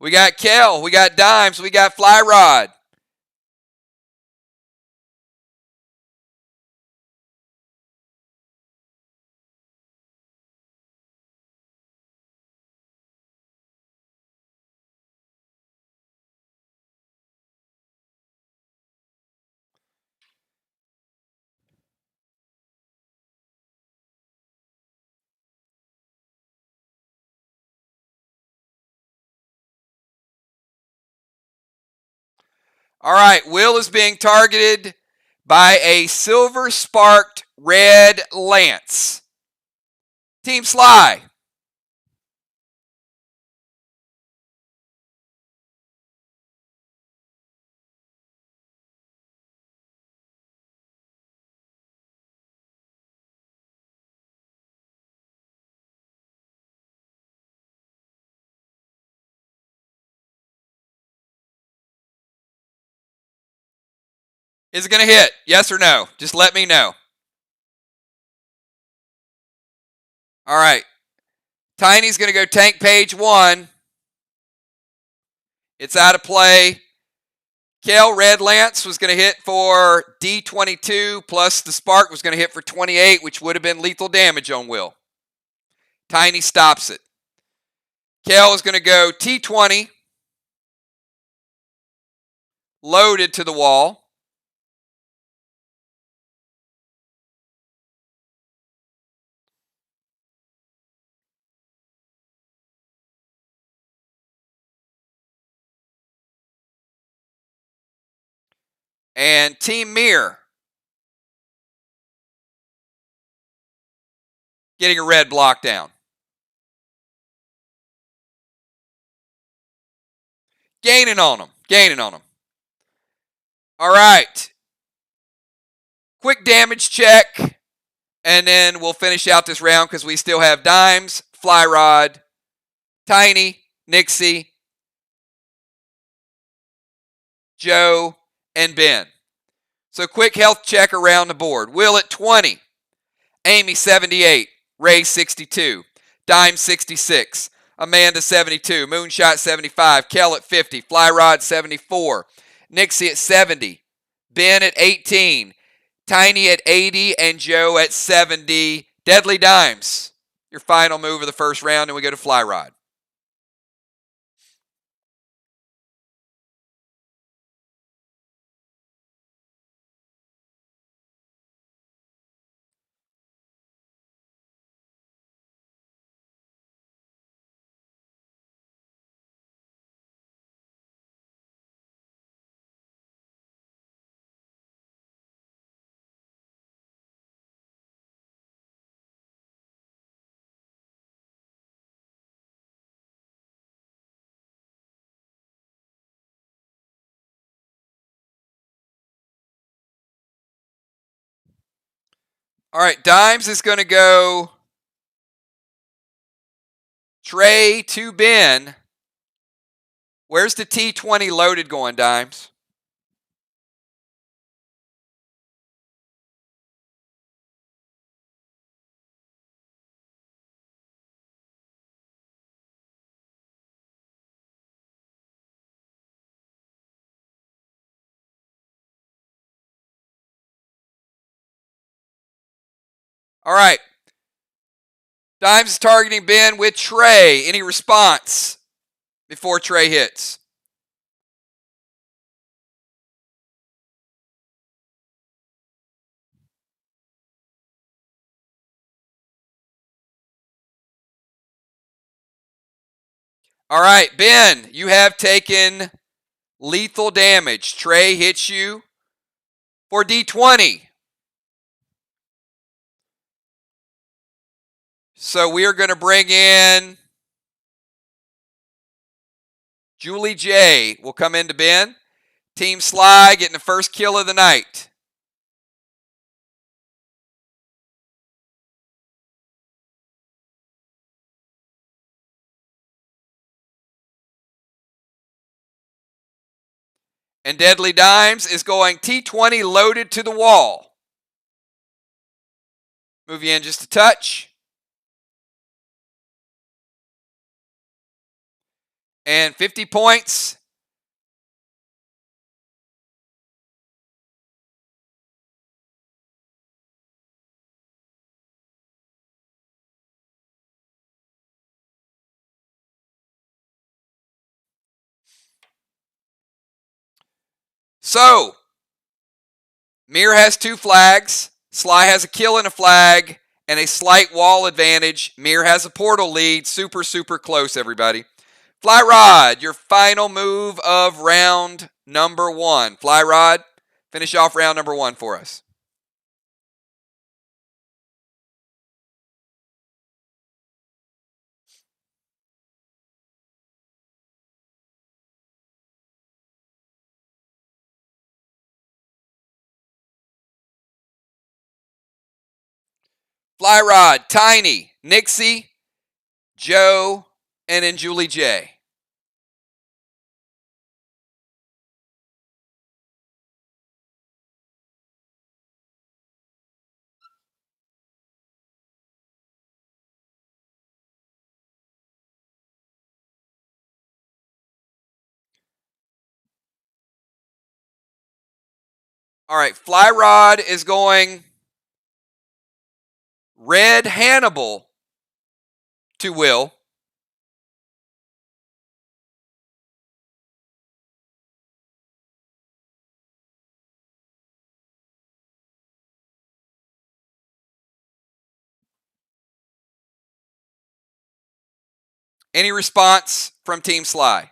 We got Kel, we got Dimes, we got Flyrod. All right, Will is being targeted by a silver sparked red lance. Team Sly. Is it going to hit? Yes or no? Just let me know. All right. Tiny's going to go tank page 1. It's out of play. Kel Red Lance was going to hit for D22, plus the spark was going to hit for 28, which would have been lethal damage on Will. Tiny stops it. Kel is going to go T20, loaded to the wall. And Team Mir getting a red block down. Gaining on them. All right. Quick damage check, and then we'll finish out this round because we still have Dimes, Fly Rod, Tiny, Nixie, Joe, and Ben. So quick health check around the board. Will at 20, Amy 78, Ray 62, Dime 66, Amanda 72, Moonshot 75, Kel at 50, Fly Rod 74, Nixie at 70, Ben at 18, Tiny at 80, and Joe at 70. Deadly Dimes, your final move of the first round, and we go to Fly Rod. All right, Dimes is going to go Trey to Ben. Where's the T20 loaded going, Dimes? All right. Dimes is targeting Ben with Trey. Any response before Trey hits? All right, Ben, you have taken lethal damage. Trey hits you for D20. So we are going to bring in Julie J. Will come into Ben. Team Sly getting the first kill of the night. And Deadly Dimes is going T20 loaded to the wall. Move you in just a touch. And 50 points. So, Mir has 2 flags. Sly has a kill and a flag and a slight wall advantage. Mir has a portal lead. Super, super close, everybody. Fly Rod, your final move of round number 1. Fly Rod, finish off round number 1 for us. Fly Rod, Tiny, Nixie, Joe, and then Julie J. All right, Fly Rod is going Red Hannibal to Will. Any response from Team Sly?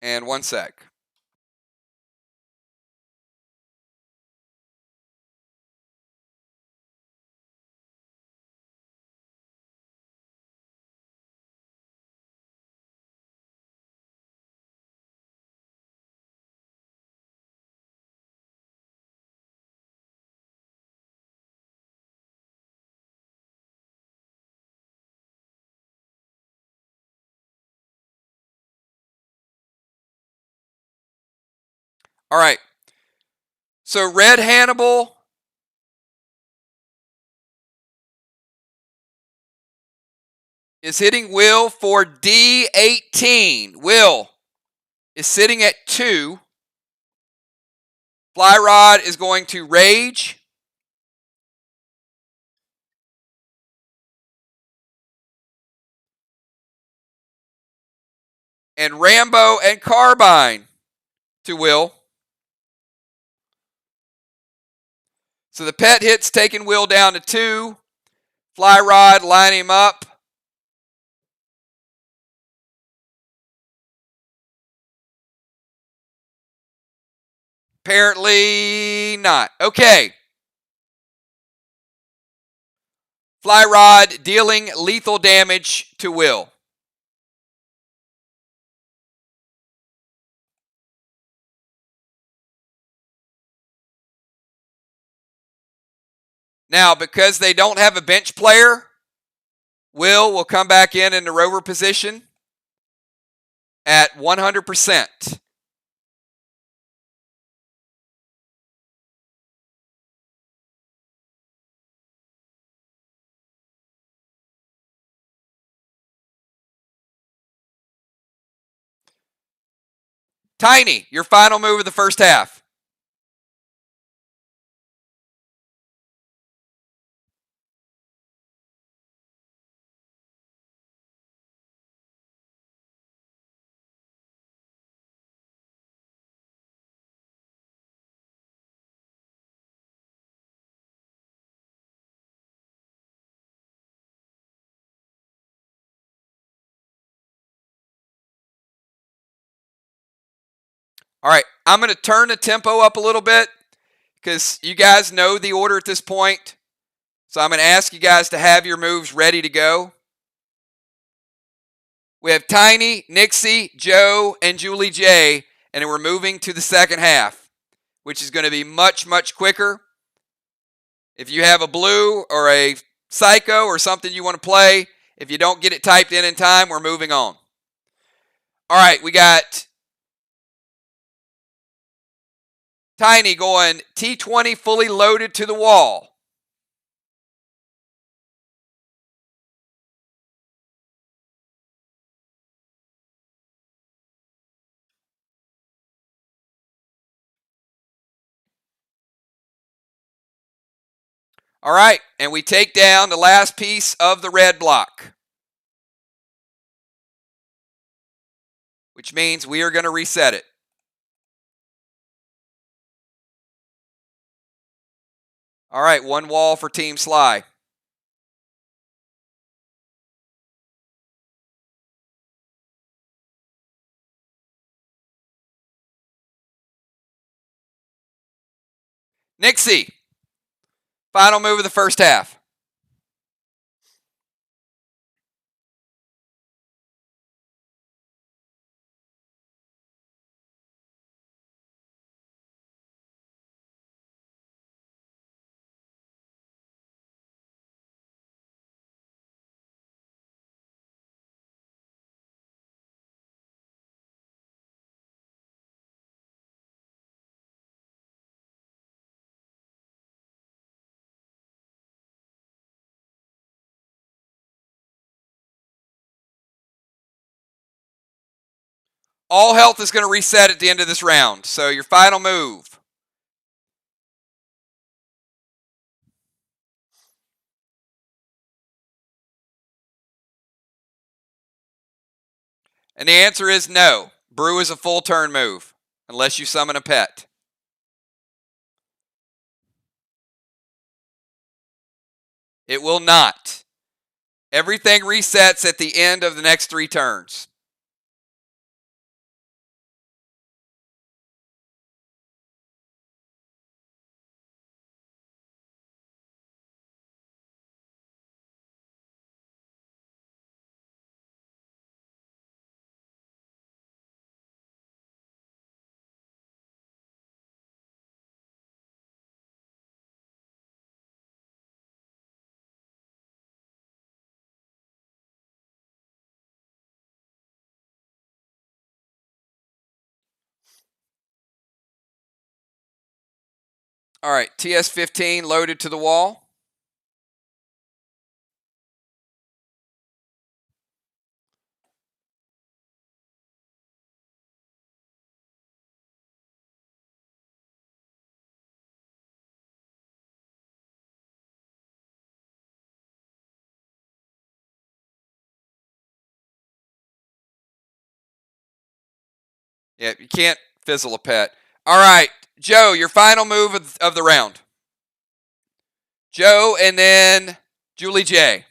And 1 sec. All right. So Red Hannibal is hitting Will for D18. Will is sitting at 2. Fly Rod is going to Rage. And Rambo and Carbine to Will. So the pet hit's taking Will down to 2. Fly Rod lining him up. Apparently not. Okay. Fly Rod dealing lethal damage to Will. Now, because they don't have a bench player, Will come back in the rover position at 100%. Tiny, your final move of the first half. All right, I'm going to turn the tempo up a little bit because you guys know the order at this point. So I'm going to ask you guys to have your moves ready to go. We have Tiny, Nixie, Joe, and Julie J, and then we're moving to the second half, which is going to be much, much quicker. If you have a blue or a psycho or something you want to play, if you don't get it typed in time, we're moving on. All right, we got Tiny going T20 fully loaded to the wall. All right, and we take down the last piece of the red block, which means we are going to reset it. All right, one wall for Team Sly. Nixie, final move of the first half. All health is going to reset at the end of this round. So your final move. And the answer is no. Brew is a full turn move, unless you summon a pet. It will not. Everything resets at the end of the next 3 turns. All right, TS-15 loaded to the wall. Yeah, you can't fizzle a pet. All right, Joe, your final move of the round. Joe and then Julie J.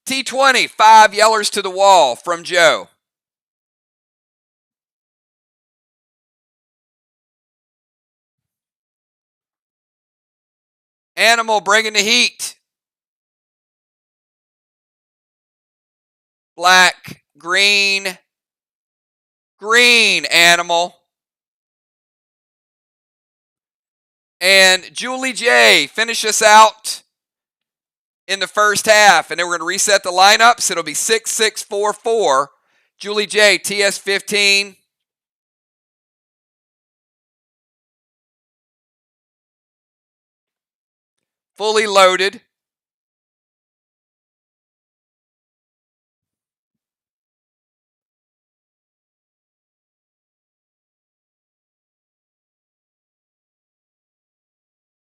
T20, 5 yellers to the wall from Joe. Animal bringing the heat. Black, green, green animal. And Julie J, finish us out in the first half. And then we're going to reset the lineups. It'll be 6-6-4-4. Julie J, TS-15. Fully loaded.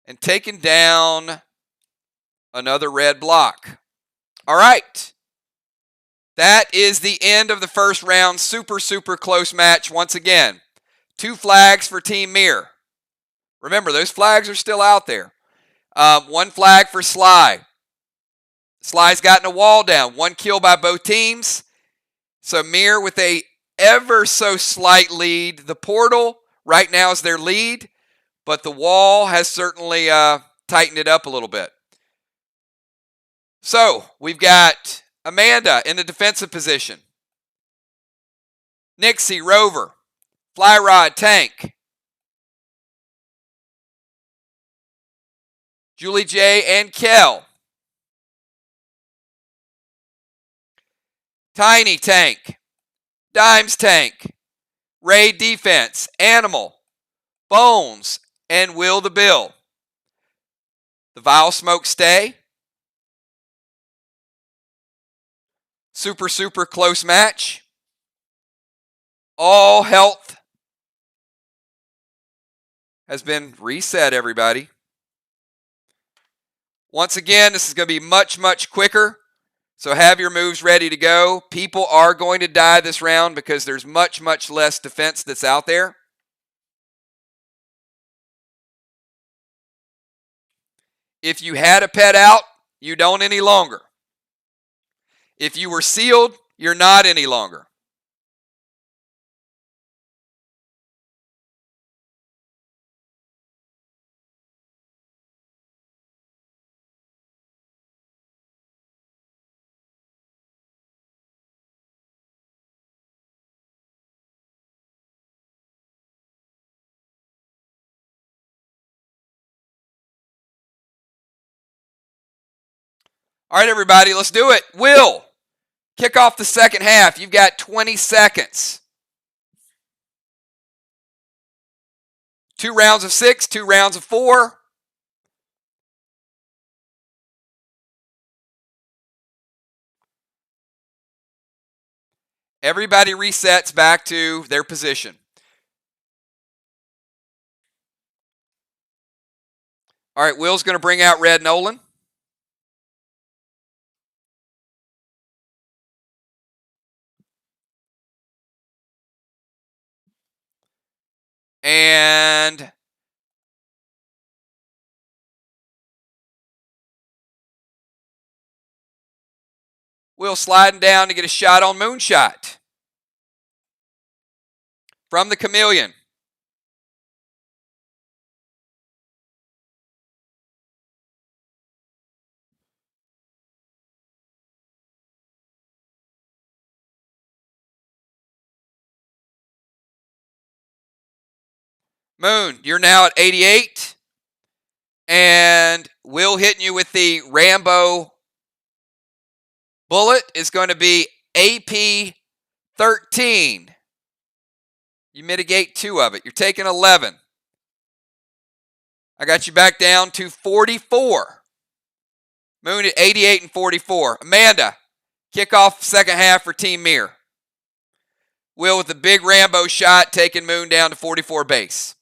And taking down another red block. All right. That is the end of the first round. Super, super close match once again. 2 flags for Team Mir. Remember, those flags are still out there. 1 flag for Sly. Sly's gotten a wall down. 1 kill by both teams. So Mir with a ever so slight lead. The portal right now is their lead, but the wall has certainly tightened it up a little bit. So we've got Amanda in the defensive position. Nixie, Rover, Fly Rod, Tank. Julie J and Kel. Tiny Tank, Dimes Tank, Raid Defense, Animal, Bones, and Will the Bill. The Vile Smoke Stay, super close match, All Health has been reset, everybody. Once again, this is going to be much quicker, so have your moves ready to go. People are going to die this round because there's much less defense that's out there. If you had a pet out, you don't any longer. If you were sealed, you're not any longer. All right, everybody, let's do it. Will, kick off the second half. You've got 20 seconds. 2 rounds of 6, 2 rounds of 4. Everybody resets back to their position. All right, Will's going to bring out Red Nolan. And Will sliding down to get a shot on Moonshot from the Chameleon. Moon, you're now at 88. And Will hitting you with the Rambo bullet is going to be AP 13. You mitigate 2 of it. You're taking 11. I got you back down to 44. Moon at 88 and 44. Amanda, kick off second half for Team Mir. Will with the big Rambo shot, taking Moon down to 44 base.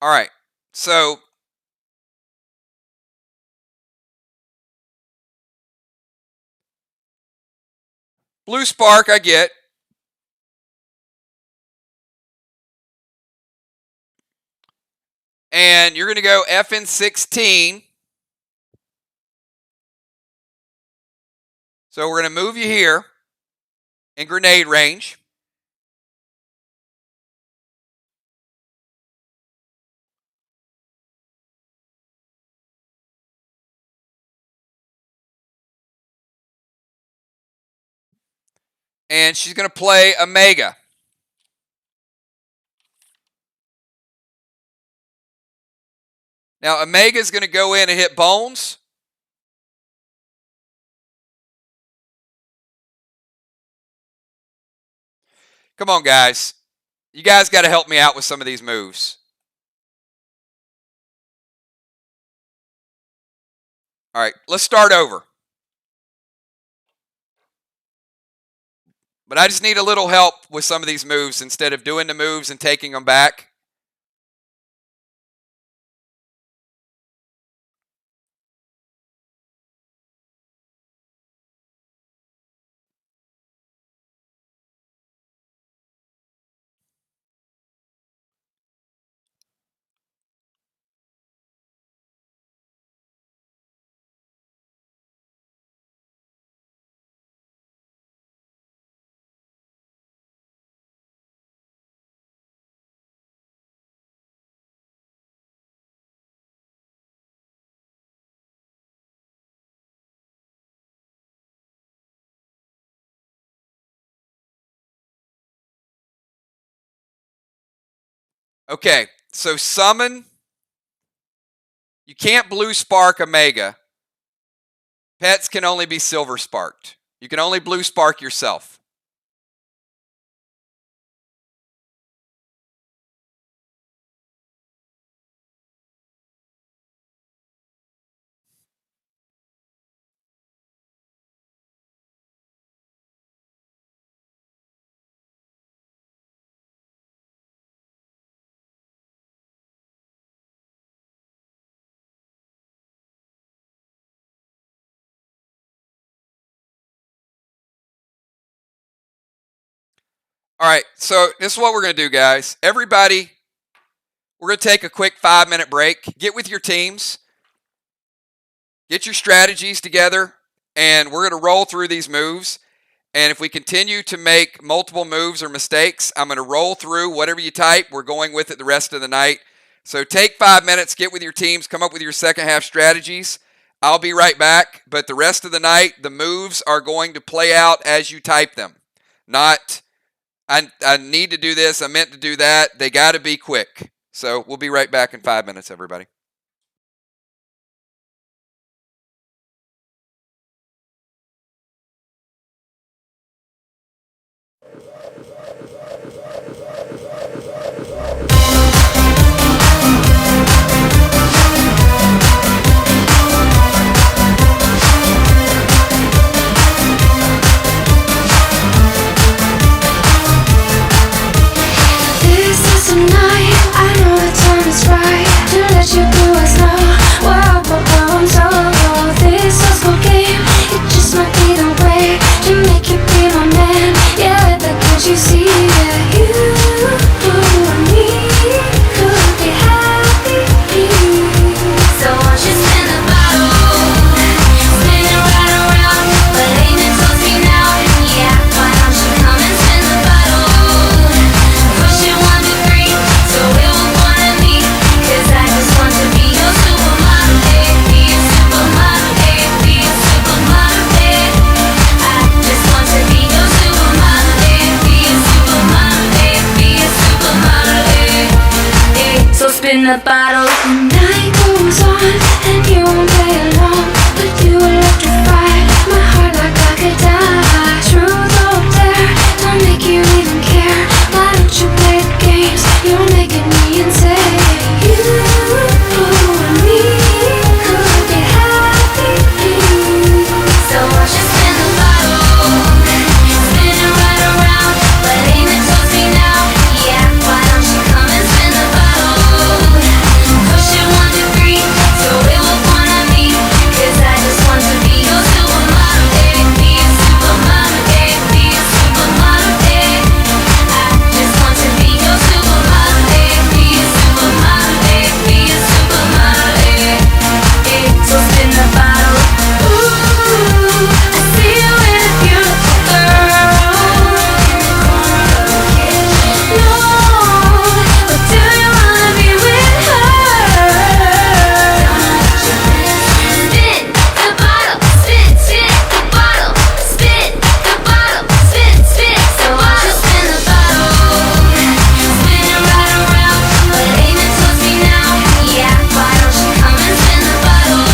All right, so Blue Spark, I get. And you're going to go FN16. So we're going to move you here in grenade range. And she's going to play Omega. Now, Omega's going to go in and hit Bones. Come on, guys. You guys got to help me out with some of these moves. All right, let's start over. But I just need a little help with some of these moves instead of doing the moves and taking them back. Okay, so summon. You can't blue spark a Mega. Pets can only be silver sparked. You can only blue spark yourself. All right, so this is what we're going to do, guys. Everybody, we're going to take a quick 5-minute break. Get with your teams. Get your strategies together, and we're going to roll through these moves. And if we continue to make multiple moves or mistakes, I'm going to roll through whatever you type. We're going with it the rest of the night. So take 5 minutes, get with your teams, come up with your second half strategies. I'll be right back. But the rest of the night, the moves are going to play out as you type them. Not, I need to do this, I meant to do that. They got to be quick. So we'll be right back in 5 minutes, everybody. Spin the bottle. The night goes on and you won't play along, but you electrify my heart like crocodile. Truth or dare, don't make you even care. Why don't you play the games? You're making me insane. You and me could be happy. So watch us spin the bottle, spin it right around, but aim it towards me now. Yeah, why don't you come and spin the bottle? Push it 1, 2, 3, so it will point at me. 'Cause I just want to be your supermodel, baby. Be a supermodel, baby. Be a supermodel, baby. I just want to be your supermodel, baby. Be a supermodel, baby. Be a supermodel, baby. So spin the bottle. Ooh, I see you in a beautiful girl. No, but do you wanna be with her? Spin the bottle, spin, spin the bottle, spin the bottle, spin, spin. So watch us spin the bottle, spin it right around, but aim it towards me now. Yeah, why don't you come and spin the bottle?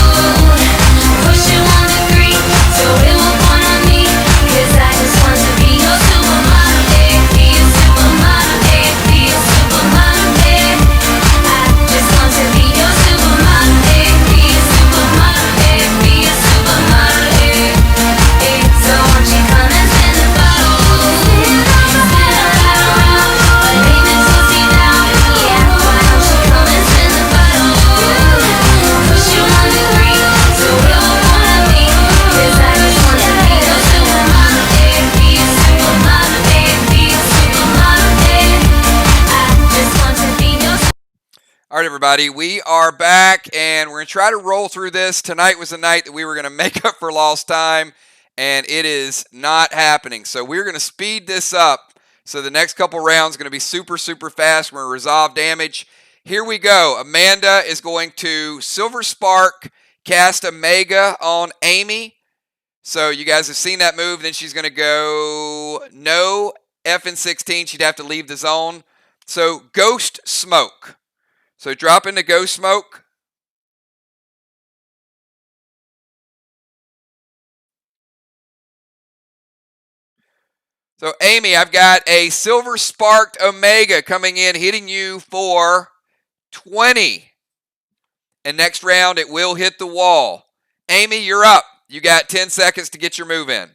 Push it 1, 2, 3, so it will point on me. 'Cause I just want to be your supermodel, babe. Be a supermodel, babe. Be a supermodel, babe. I just want to be your supermodel, babe. Be a supermodel, babe. Be a supermodel, babe. So won't you come and spin the bottle? Spin it right around, but aim it towards me now. Yeah, why don't you come and spin the bottle? Push it 1, 2, 3, so it will point at me. 'Cause I just want to be your supermodel, babe. Be a supermodel, babe. Be a supermodel, babe. I just want to be your. All right, everybody, we are back, and we're going to try to roll through this. Tonight was the night that we were going to make up for lost time, and it is not happening. So we're going to speed this up. So the next couple rounds are going to be super, super fast. We're going to resolve damage. Here we go. Amanda is going to Silver Spark, cast a Mega on Amy. So you guys have seen that move. Then she's going to go no F and 16. She'd have to leave the zone. So Ghost Smoke. So drop into Ghost Smoke. So Amy, I've got a Silver Sparked Omega coming in, hitting you for 20. And next round, it will hit the wall. Amy, you're up. You got 10 seconds to get your move in.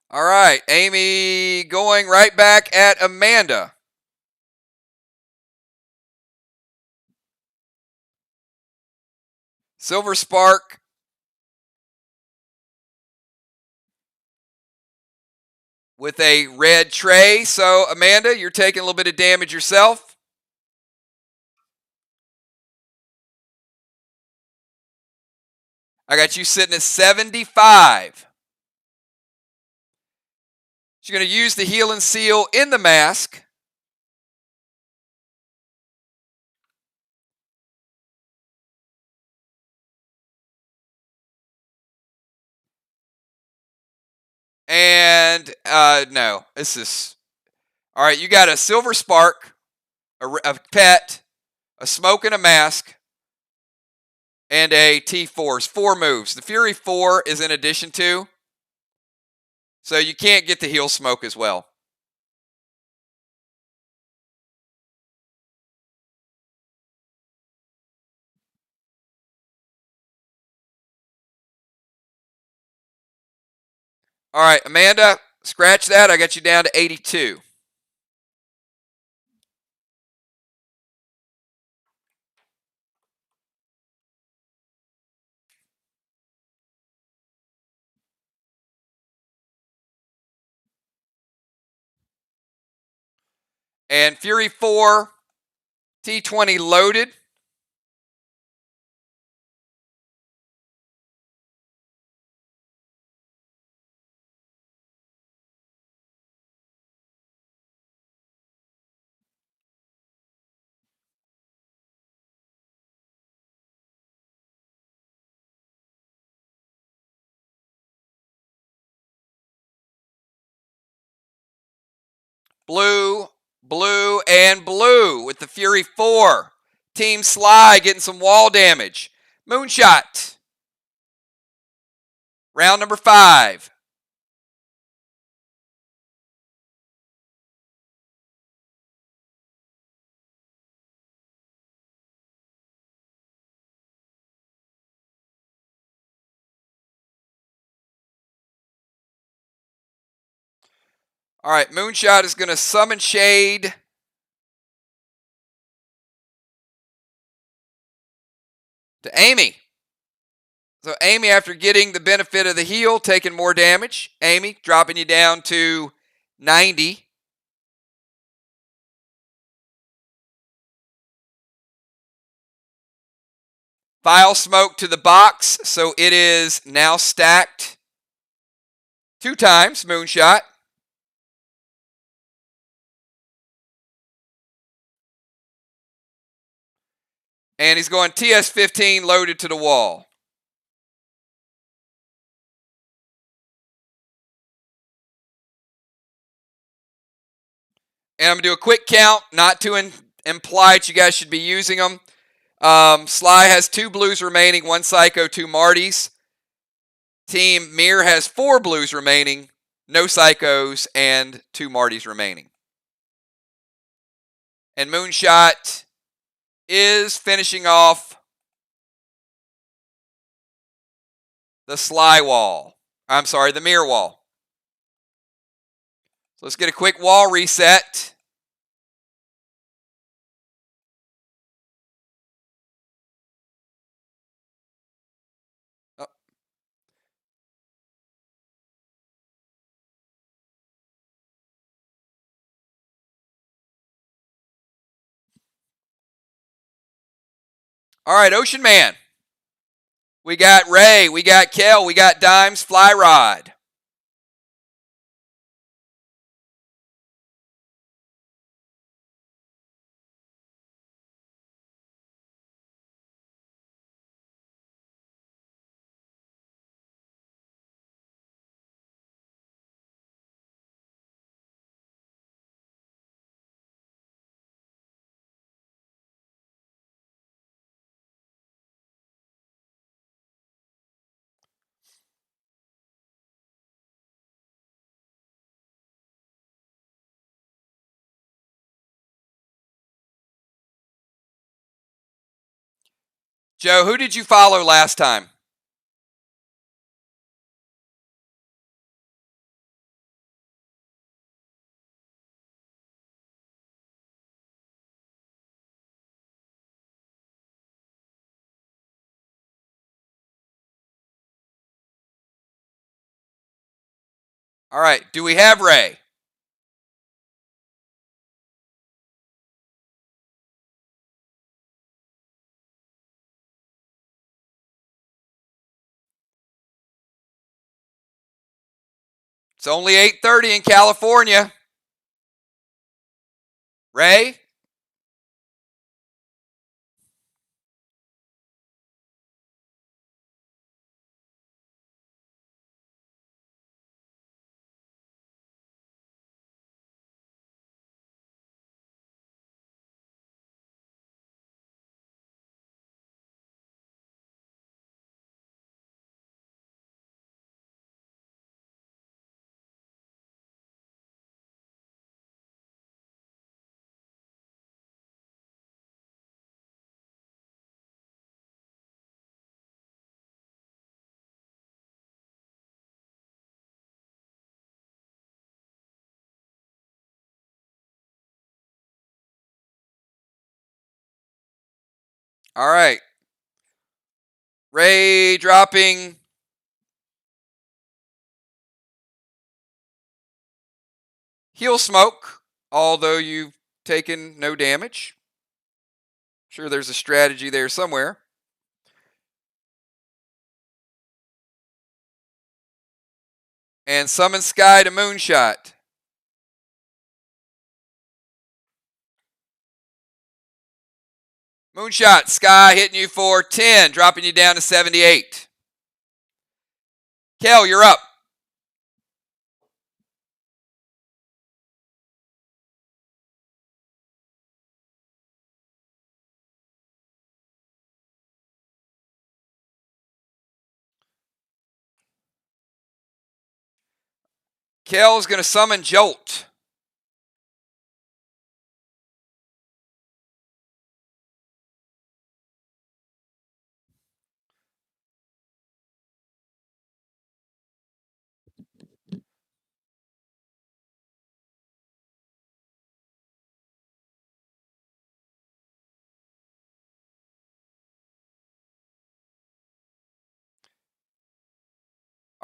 All right, Amy going right back at Amanda. Silver Spark. With a red tray. So, Amanda, you're taking a little bit of damage yourself. I got you sitting at 75. So you're going to use the Heal and Seal in the mask. And no, this is all right. You got a Silver Spark, a pet, a smoke and a mask, and a T4s. 4 moves. The Fury 4 is in addition to, so you can't get the heal smoke as well. All right, Amanda, scratch that. I got you down to 82. And Fury 4, T20 loaded. Blue, blue, and blue with the Fury 4. Team Sly getting some wall damage. Moonshot. Round number 5. All right, Moonshot is going to summon Shade. To Amy. So Amy, after getting the benefit of the heal, taking more damage. Amy, dropping you down to 90. File smoke to the box, so it is now stacked 2 times, Moonshot. And he's going TS-15 loaded to the wall. And I'm going to do a quick count, not to imply that you guys should be using them. Sly has 2 blues remaining, 1 Psycho, 2 Martys. Team Mir has 4 blues remaining, no Psychos, and 2 Martys remaining. And Moonshot is finishing off the sly wall. I'm sorry, the mirror wall. So let's get a quick wall reset. Oh. All right, Ocean Man. We got Ray, we got Kel, we got Dimes, Fly Rod. Joe, who did you follow last time? All right, do we have Ray? It's only 8:30 in California. Ray? All right. Ray dropping Heal Smoke, although you've taken no damage. Sure, there's a strategy there somewhere. And Summon Sky to Moonshot. Moonshot, Sky hitting you for 10, dropping you down to 78. Kel, you're up. Kel's going to summon Jolt.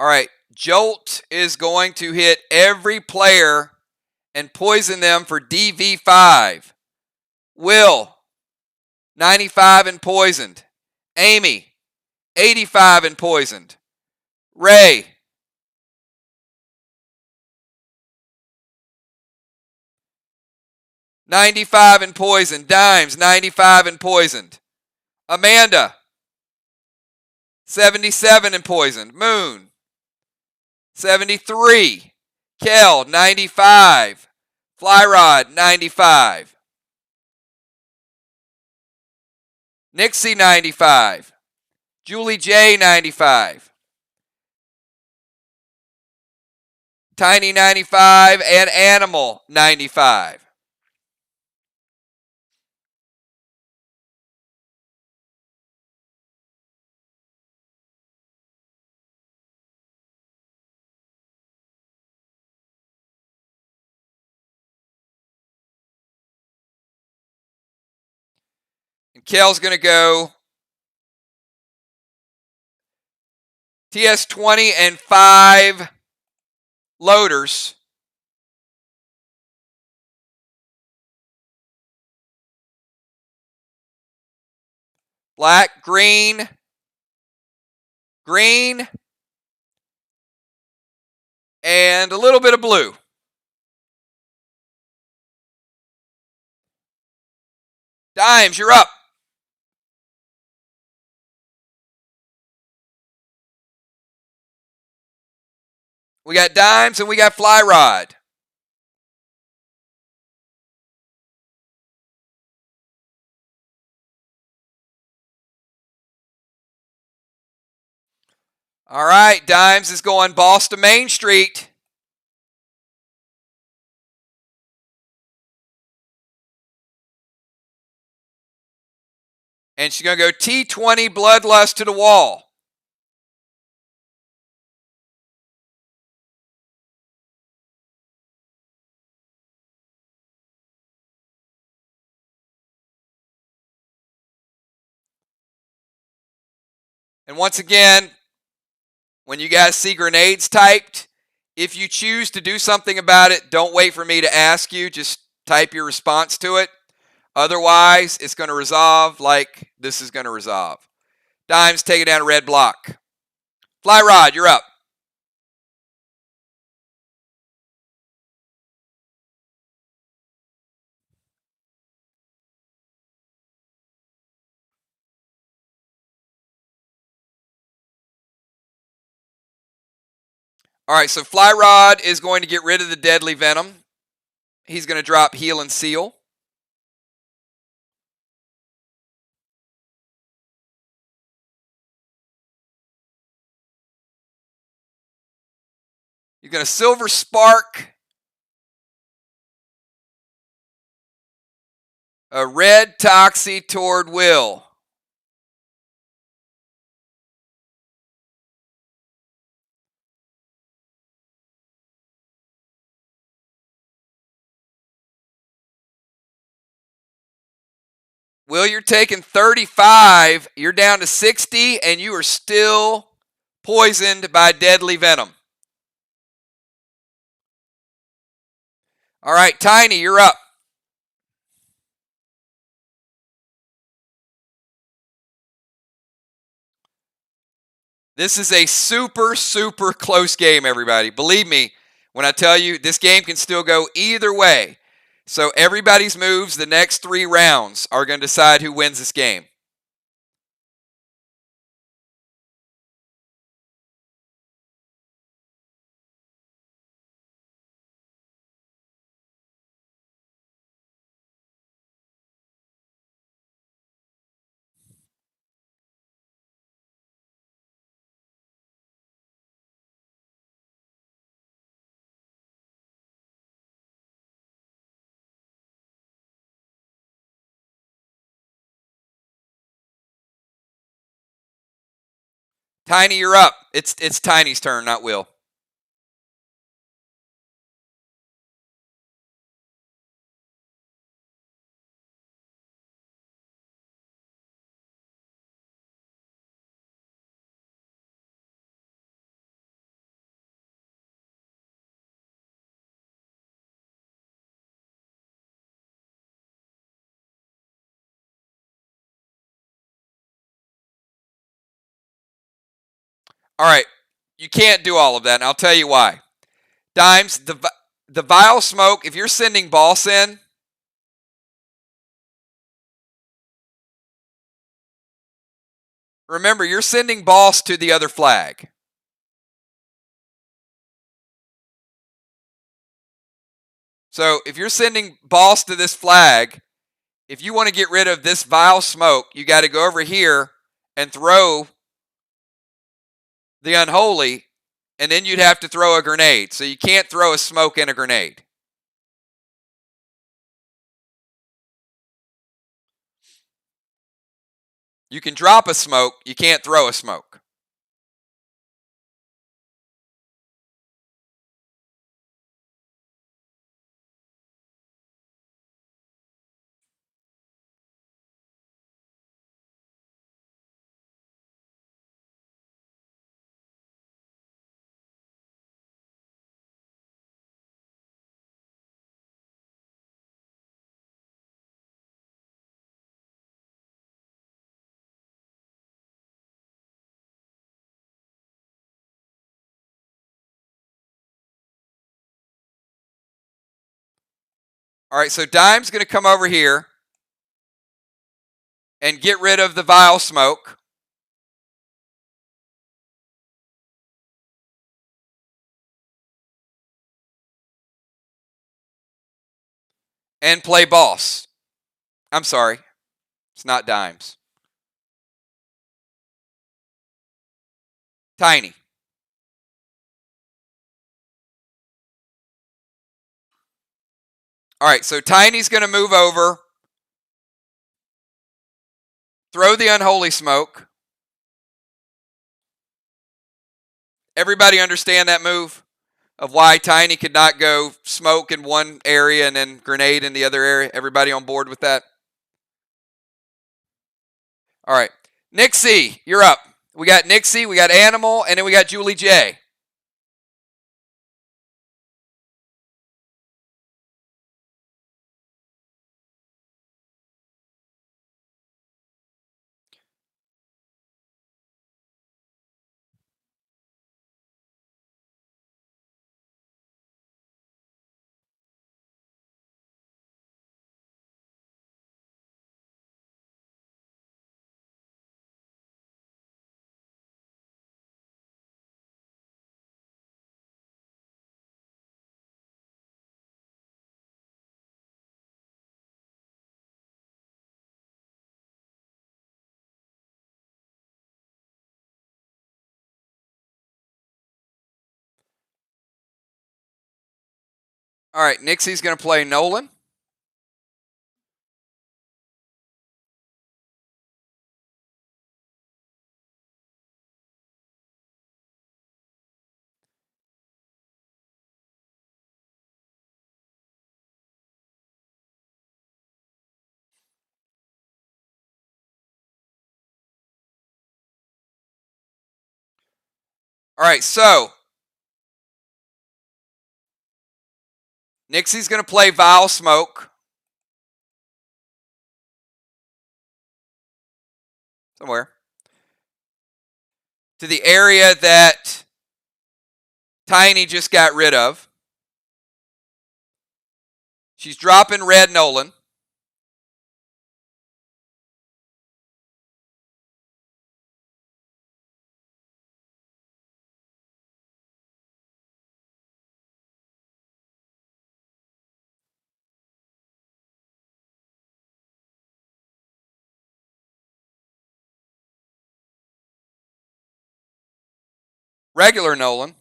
All right, Jolt is going to hit every player and poison them for DV5. Will, 95 and poisoned. Amy, 85 and poisoned. Ray, 95 and poisoned. Dimes, 95 and poisoned. Amanda, 77 and poisoned. Moon, 73. Kel, 95. Flyrod, 95. Nixie, 95. Julie J, 95. Tiny, 95. And Animal, 95. Kale's going to go TS20 and 5 loaders. Black, green, green, and a little bit of blue. Dimes, you're up. We got dimes and we got fly rod. All right, dimes is going Boss to Main Street. And she's going to go T20 Bloodlust to the wall. And once again, when you guys see grenades typed, if you choose to do something about it, don't wait for me to ask you. Just type your response to it. Otherwise, it's going to resolve like this is going to resolve. Dimes taking down a red block. Fly rod, you're up. All right, so Fly Rod is going to get rid of the deadly venom. He's going to drop Heal and Seal. You're going to Silver Spark a red Toxie toward Will. Will, you're taking 35. You're down to 60, and you are still poisoned by deadly venom. All right, Tiny, you're up. This is a super, super close game, everybody. Believe me when I tell you this game can still go either way. So everybody's moves the next 3 rounds are going to decide who wins this game. Tiny, you're up. It's Tiny's turn, not Will. All right, you can't do all of that, and I'll tell you why. Dimes, the Vile Smoke, if you're sending Boss in, remember, you're sending Boss to the other flag. So if you're sending Boss to this flag, if you want to get rid of this Vile Smoke, you got to go over here and throw the Unholy, and then you'd have to throw a grenade. So you can't throw a smoke and a grenade. You can drop a smoke, you can't throw a smoke. All right, so Dime's going to come over here and get rid of the vile smoke. And play boss. I'm sorry. It's not Dimes. Tiny. All right, so Tiny's going to move over. Throw the unholy smoke. Everybody understand that move? Of why Tiny could not go smoke in one area and then grenade in the other area? Everybody on board with that? All right. Nixie, you're up. We got Nixie, we got Animal, and then we got Julie J. All right, Nixie's going to play Nolan. All right, so Nixie's going to play Vile Smoke. Somewhere. To the area that Tiny just got rid of. She's dropping Red Nolan. Regular Nolan.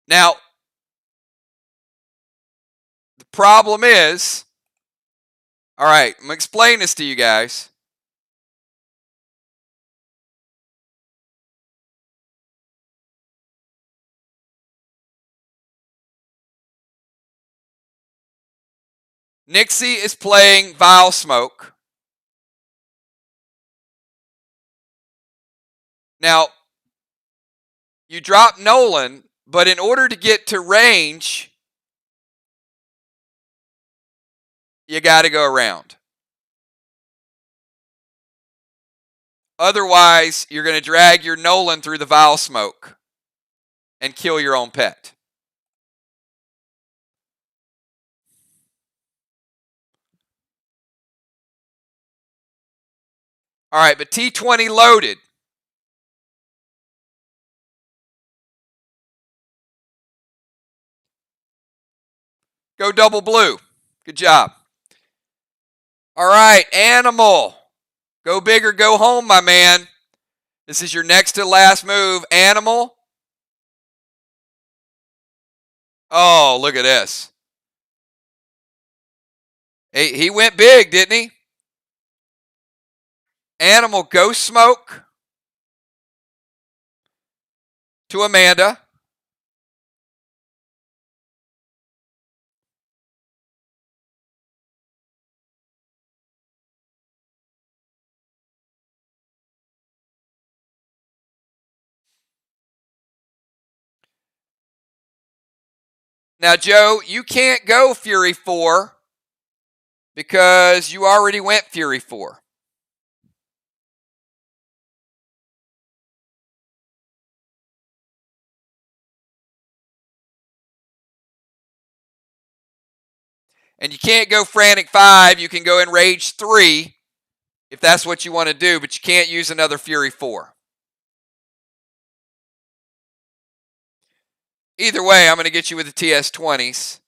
Now, the problem is, all right, I'm going to explain this to you guys. Nixie is playing Vile Smoke. Now, you drop Nolan, but in order to get to range, you got to go around. Otherwise, you're going to drag your Nolan through the Vile Smoke and kill your own pet. All right, but T20 loaded. Go double blue. Good job. All right, Animal. Go big or go home, my man. This is your next to last move. Animal. Oh, look at this. He went big, didn't he? Animal, go smoke to Amanda. Now, Joe, you can't go Fury 4 because you already went Fury 4. And you can't go Frantic 5. You can go Enrage 3 if that's what you want to do, but you can't use another Fury 4. Either way, I'm going to get you with the TS20s.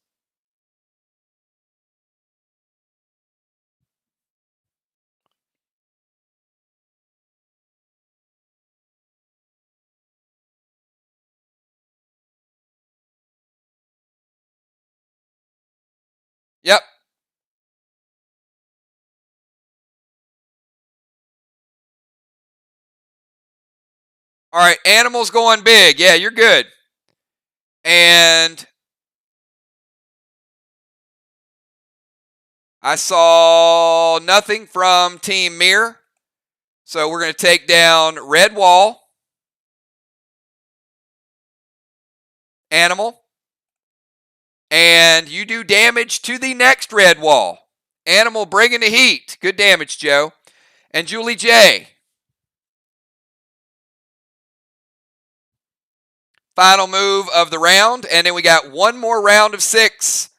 Yep. All right, animals going big. Yeah, you're good. And I saw nothing from Team Mir. So we're going to take down red wall, animal, and you do damage to the next red wall. Animal bringing the heat. Good damage, Joe. And Julie J. Final move of the round. And then we got one more round of 6.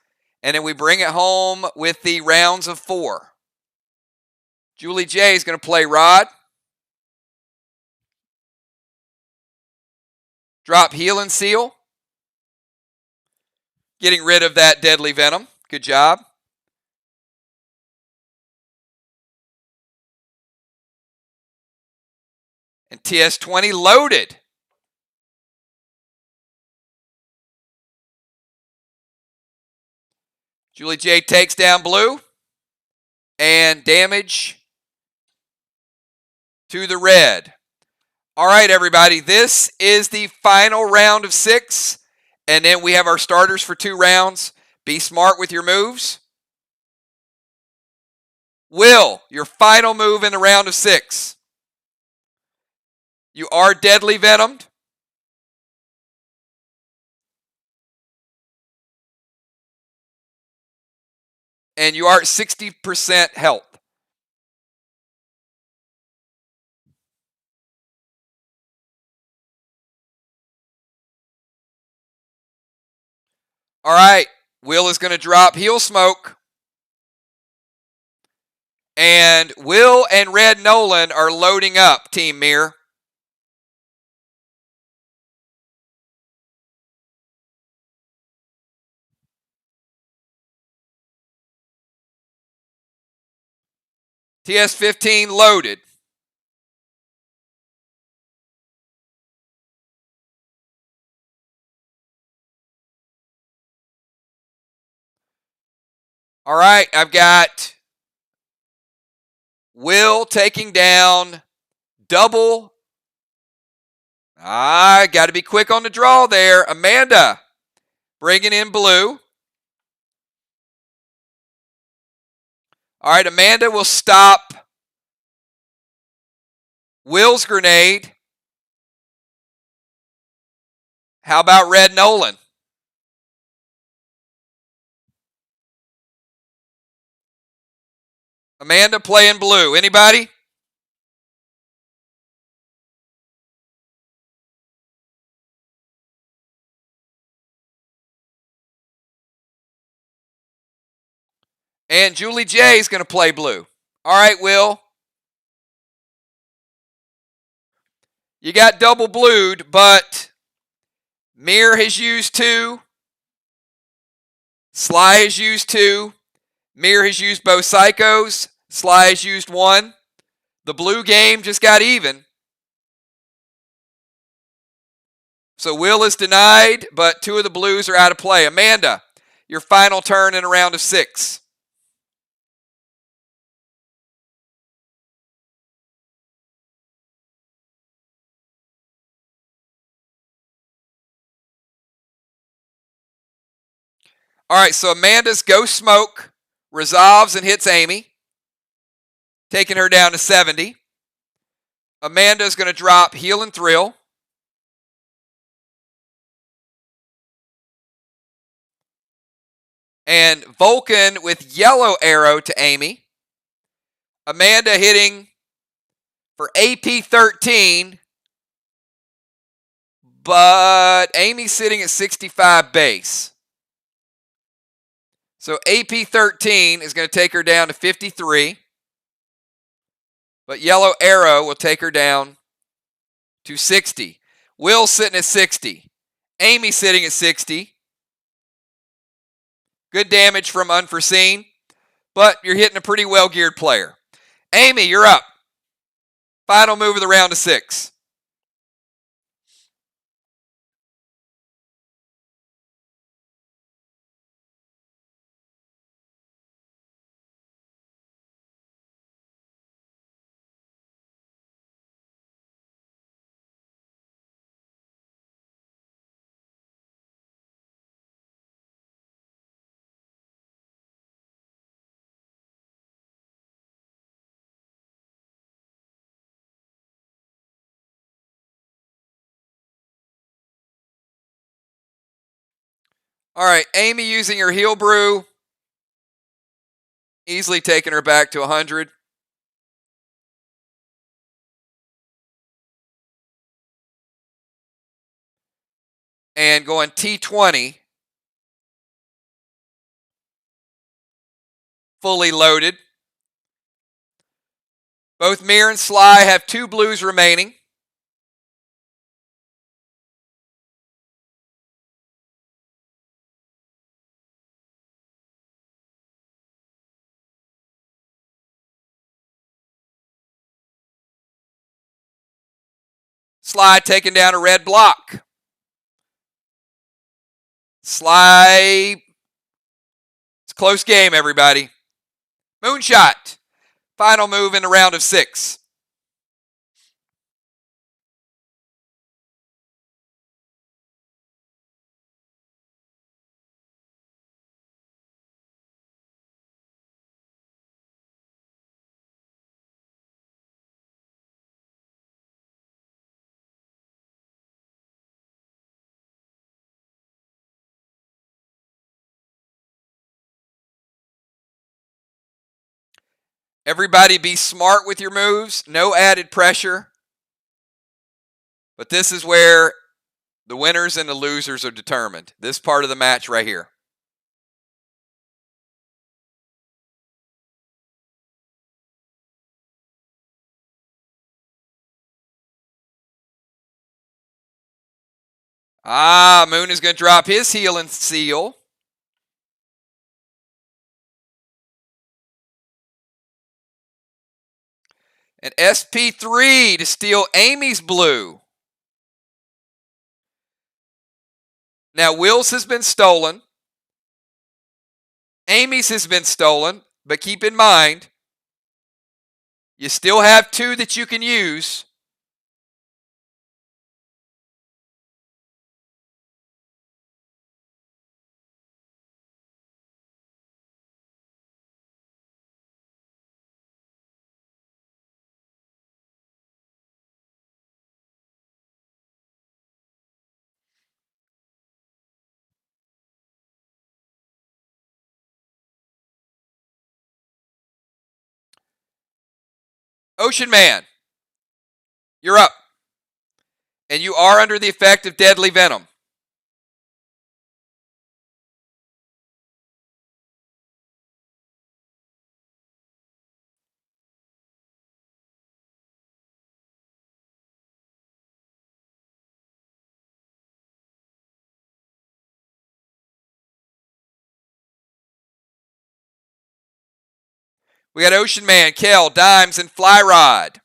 And then we bring it home with the rounds of 4. Julie J is going to play Rod. Drop Heal and Seal. Getting rid of that deadly venom. Good job. And TS20 loaded. Julie J takes down blue. And damage to the red. All right, everybody. This is the final round of 6. And then we have our starters for 2 rounds. Be smart with your moves. Will, your final move in the round of 6. You are deadly venomed. And you are at 60% health. All right. Will is going to drop Heal Smoke. And Will and Red Nolan are loading up, Team Mir. TS15 loaded. All right, I've got Will taking down double. I got to be quick on the draw there. Amanda bringing in blue. All right, Amanda will stop Will's grenade. How about Red Nolan? Amanda playing blue. Anybody? And Julie J is going to play blue. All right, Will. You got double blued, but Mir has used 2. Sly has used 2. Mir has used both psychos. Sly has used 1. The blue game just got even. So Will is denied, but 2 of the blues are out of play. Amanda, your final turn in a round of 6. All right, so Amanda's Ghost Smoke resolves and hits Amy, taking her down to 70. Amanda's going to drop Heal and Thrill. And Vulcan with yellow arrow to Amy. Amanda hitting for AP 13. But Amy's sitting at 65 base. So AP 13 is going to take her down to 53. But Yellow Arrow will take her down to 60. Will's sitting at 60. Amy sitting at 60. Good damage from Unforeseen, but you're hitting a pretty well-geared player. Amy, you're up. Final move of the round of 6. All right, Amy using her Heal Brew, easily taking her back to 100. And going T20, fully loaded. Both Mirror and Sly have 2 blues remaining. Sly taking down a red block. Sly, it's a close game, everybody. Moonshot, final move in the round of 6. Everybody be smart with your moves. No added pressure. But this is where the winners and the losers are determined. This part of the match right here. Moon is going to drop his Heal and Seal. And SP3 to steal Amy's blue. Now, Will's has been stolen. Amy's has been stolen. But keep in mind, you still have 2 that you can use. Ocean Man, you're up. And you are under the effect of deadly venom. We got Ocean Man, Kel, Dimes, and Fly Rod.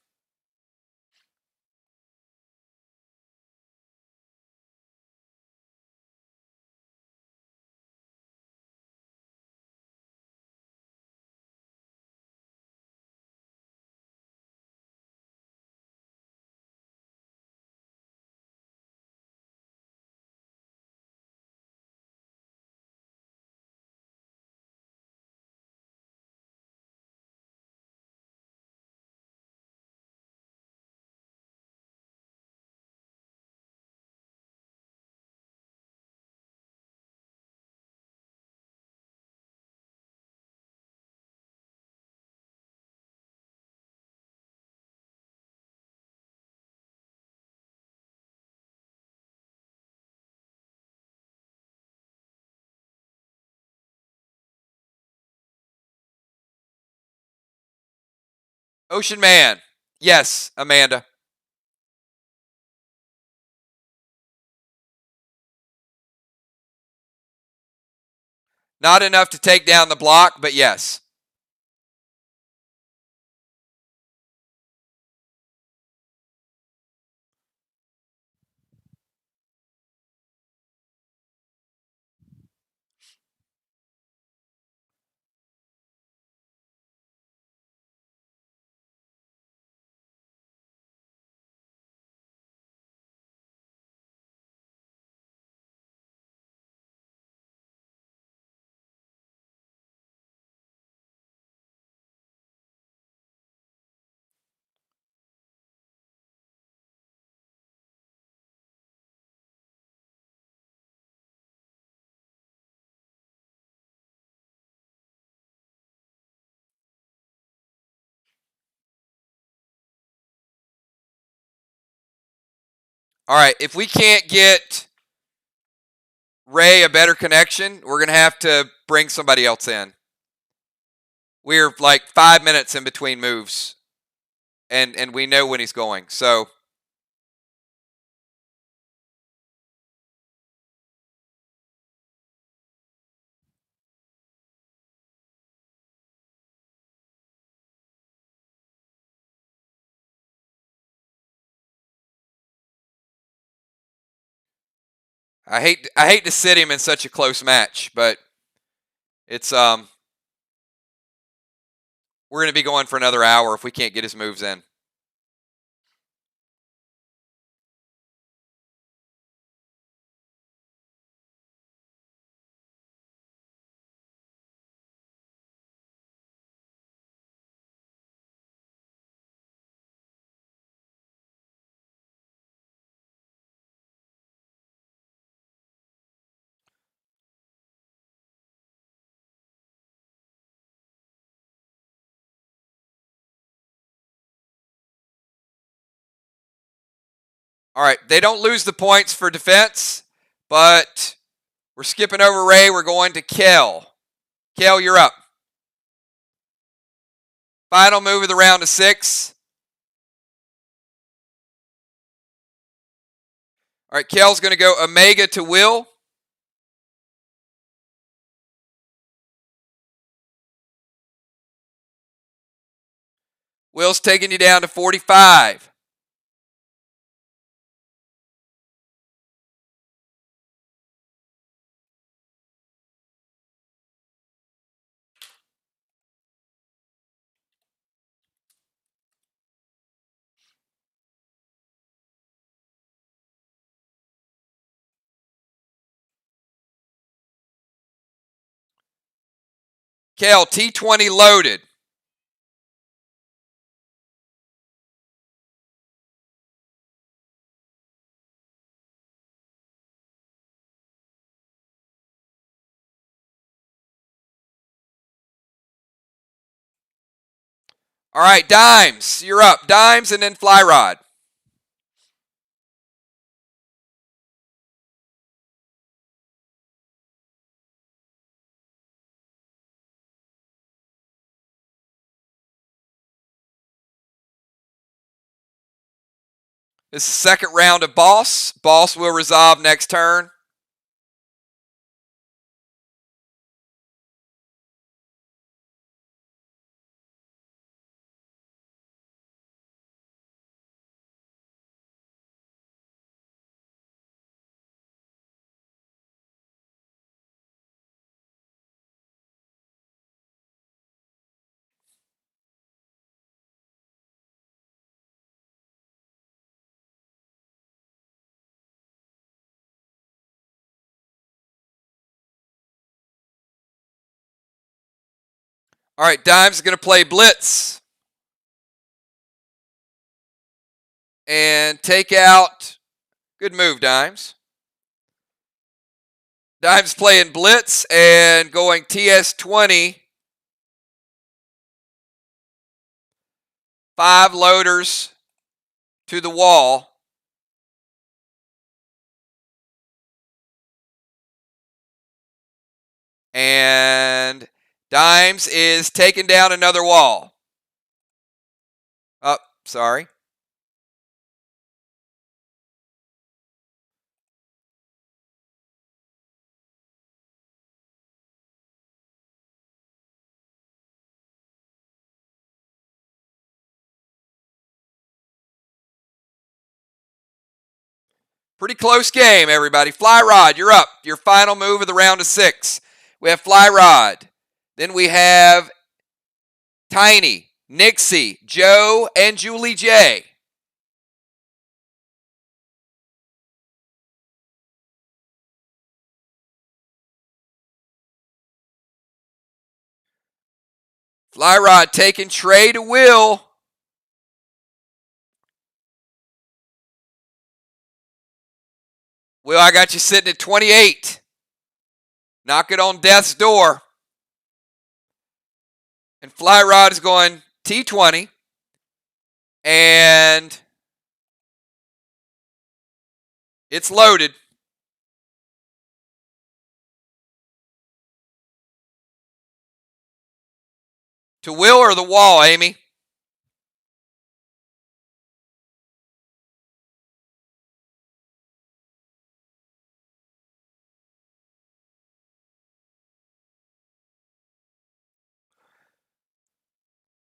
Ocean Man. Yes, Amanda. Not enough to take down the block, but yes. All right, if we can't get Ray a better connection, we're going to have to bring somebody else in. We're like 5 minutes in between moves, and we know when he's going. So I hate to sit him in such a close match, but it's we're going to be going for another hour if we can't get his moves in. All right, they don't lose the points for defense, but we're skipping over Ray. We're going to Kel. Kel, you're up. Final move of the round of 6. All right, Kel's going to go Omega to Will. Will's taking you down to 45. Kel, T20 loaded. All right, Dimes, you're up. Dimes and then Fly Rod. This is the second round of Boss. Boss will resolve next turn. All right, Dimes is going to play Blitz. And take out. Good move, Dimes. Dimes playing Blitz and going TS20. 5 loaders to the wall. And Dimes is taking down another wall. Sorry. Pretty close game, everybody. Fly Rod, you're up. Your final move of the round of 6. We have Fly Rod. Then we have Tiny, Nixie, Joe, and Julie J. Fly Rod taking Trey to Will. Will, I got you sitting at 28. Knock it on death's door. And Fly Rod is going T20. And it's loaded. To Will or the wall, Amy?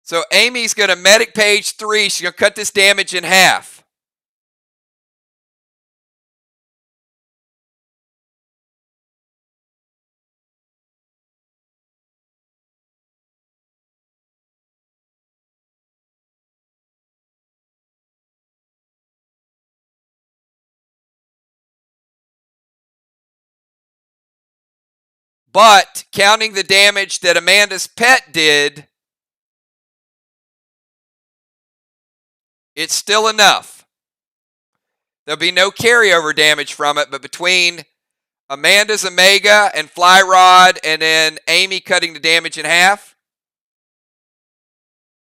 So Amy's going to medic page 3. She's going to cut this damage in half. But counting the damage that Amanda's pet did, it's still enough. There'll be no carryover damage from it, but between Amanda's Omega and Fly Rod and then Amy cutting the damage in half,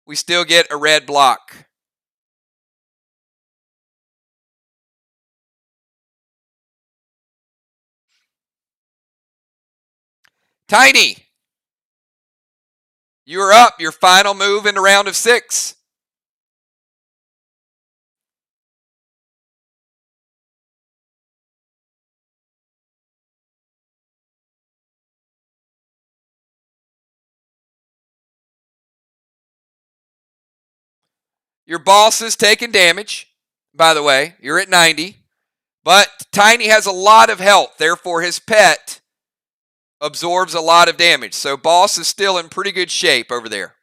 we still get a red block. Tiny, you're up. Your final move in the round of 6. Your boss is taking damage, by the way. You're at 90. But Tiny has a lot of health. Therefore, his pet absorbs a lot of damage. So boss is still in pretty good shape over there.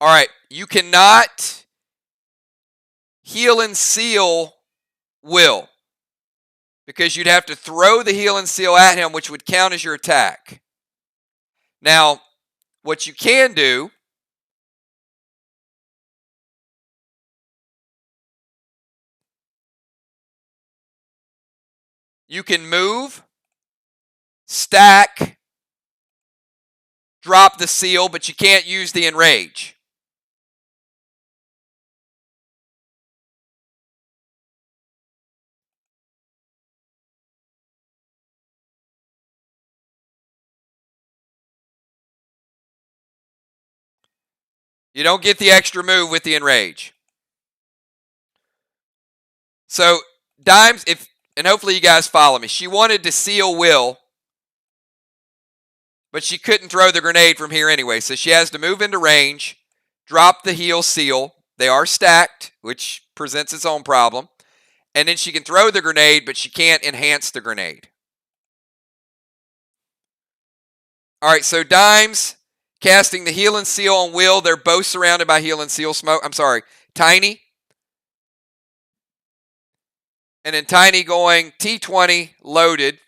All right, you cannot heal and seal Will because you'd have to throw the heal and seal at him, which would count as your attack. Now, what you can do you can move, stack, drop the seal, but you can't use the enrage. You don't get the extra move with the enrage. So, Dimes, and hopefully you guys follow me. She wanted to seal Will, but she couldn't throw the grenade from here anyway. So she has to move into range, drop the heal seal. They are stacked, which presents its own problem. And then she can throw the grenade, but she can't enhance the grenade. All right, so Dimes casting the heal and seal on Will. They're both surrounded by heal and seal smoke. I'm sorry, Tiny. And then Tiny going T20 loaded.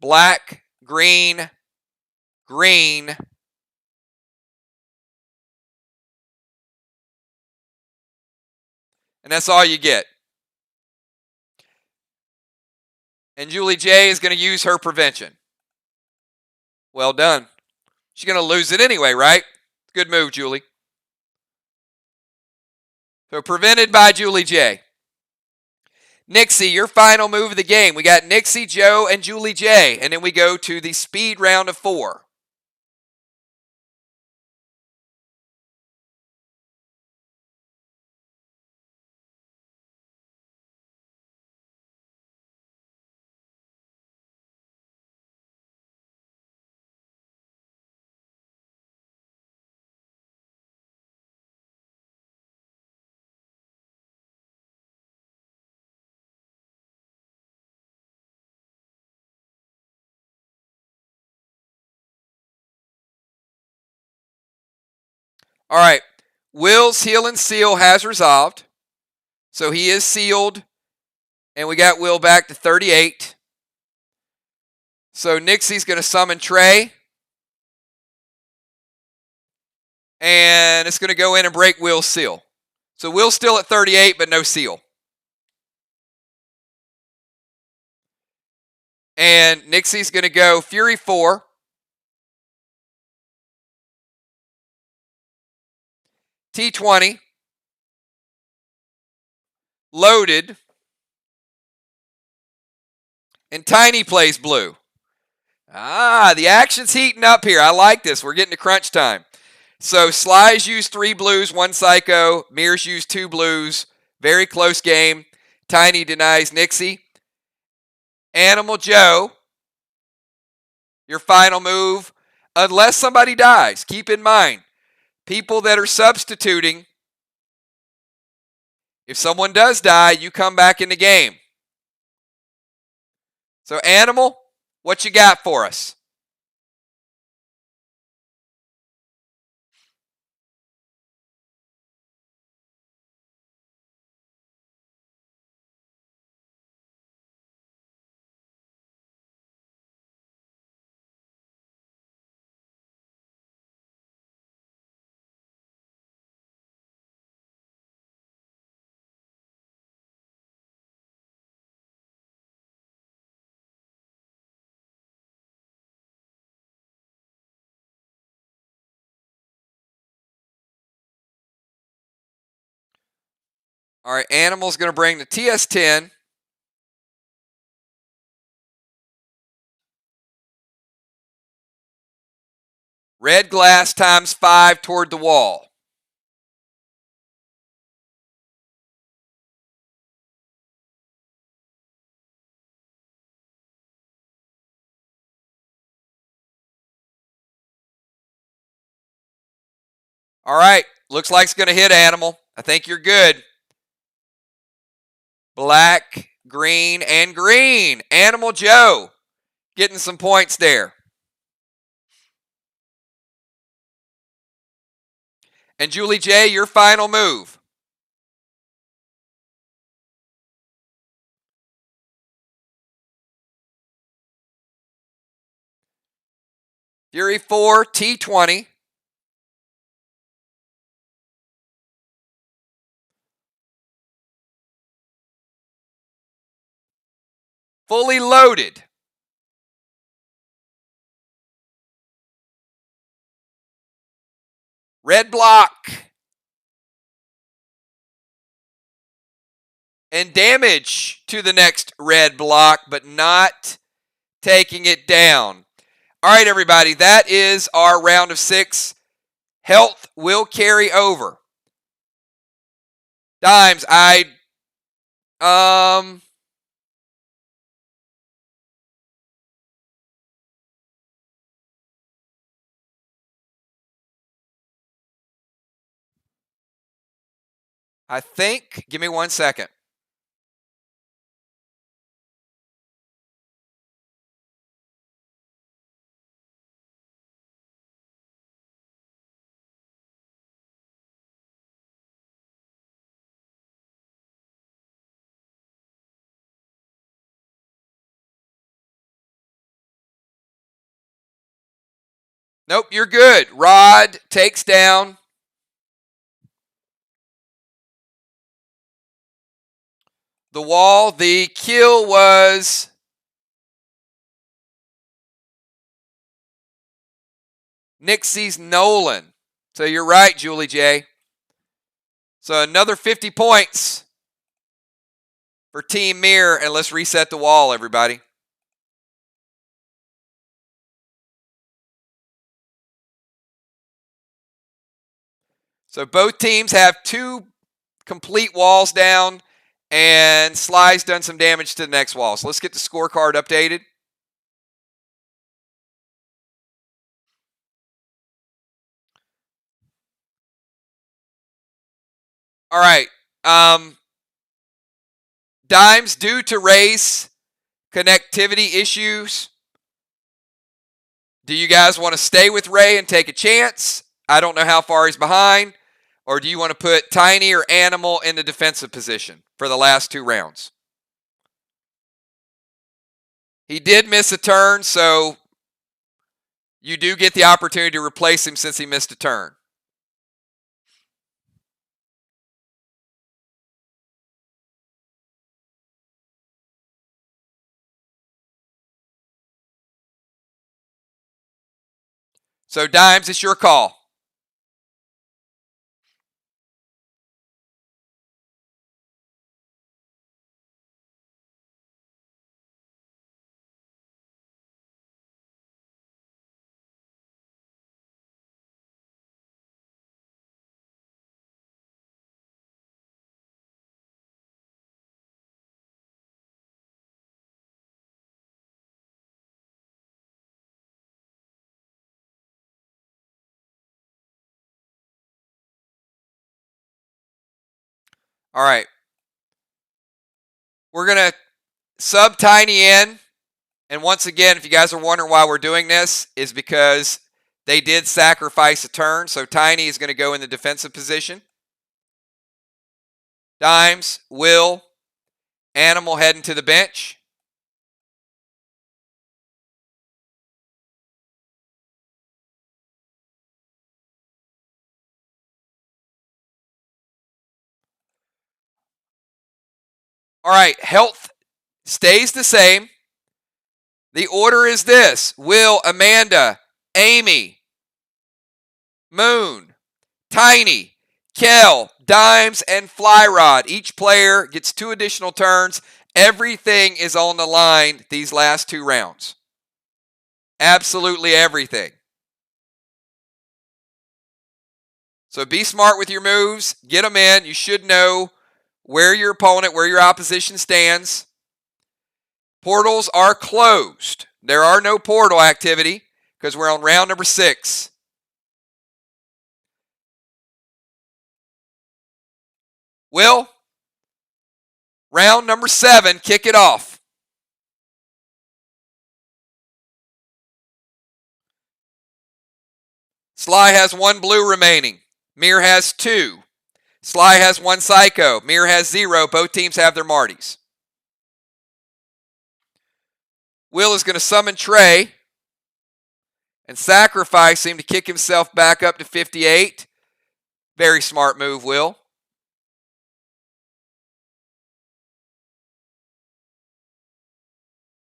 Black, green, green, and that's all you get. And Julie J is going to use her prevention. Well done. She's going to lose it anyway, right? Good move, Julie. So prevented by Julie J. Nixie, your final move of the game. We got Nixie, Joe, and Julie J. And then we go to the speed round of 4. All right. Will's Heal and Seal has resolved. So he is sealed. And we got Will back to 38. So Nixie's going to summon Trey. And it's going to go in and break Will's seal. So Will's still at 38, but no seal. And Nixie's going to go Fury 4. T20. Loaded. And Tiny plays blue. The action's heating up here. I like this. We're getting to crunch time. So Sly's used 3 blues, 1 psycho. Mears used 2 blues. Very close game. Tiny denies Nixie. Animal Joe, your final move, unless somebody dies. Keep in mind, people that are substituting, if someone does die, you come back in the game. So Animal, what you got for us? All right, Animal's going to bring the TS10. Red glass times 5 toward the wall. All right, looks like it's going to hit, Animal. I think you're good. Black, green, and green. Animal Joe getting some points there. And Julie J, your final move. Fury 4, T20. Fully loaded. Red block. And damage to the next red block, but not taking it down. All right, everybody, that is our round of 6. Health will carry over. Dimes, I think, give me 1 second. Nope, you're good. Rod takes down the wall. The kill was Nixie's Nolan. So you're right, Julie J. So another 50 points for Team Mirror, and let's reset the wall, everybody. So both teams have 2 complete walls down, and Sly's done some damage to the next wall. So let's get the scorecard updated. All right. Dimes, due to race connectivity issues, do you guys want to stay with Ray and take a chance? I don't know how far he's behind. Or do you want to put Tiny or Animal in the defensive position for the last 2 rounds? He did miss a turn, so you do get the opportunity to replace him since he missed a turn. So, Dimes, it's your call. All right. We're going to sub Tiny in. And once again, if you guys are wondering why we're doing this, is because they did sacrifice a turn. So Tiny is going to go in the defensive position. Dimes, Will, Animal heading to the bench. All right, health stays the same. The order is this: Will, Amanda, Amy, Moon, Tiny, Kel, Dimes, and Flyrod. Each player gets 2 additional turns. Everything is on the line these last 2 rounds. Absolutely everything. So be smart with your moves. Get them in. You should know where your opponent, where your opposition stands. Portals are closed. There are no portal activity because we're on round number 6. Will, round number 7, kick it off. Sly has 1 blue remaining. Mir has 2. Sly has 1 psycho. Mir has 0. Both teams have their Martys. Will is going to summon Trey and sacrifice him to kick himself back up to 58. Very smart move, Will.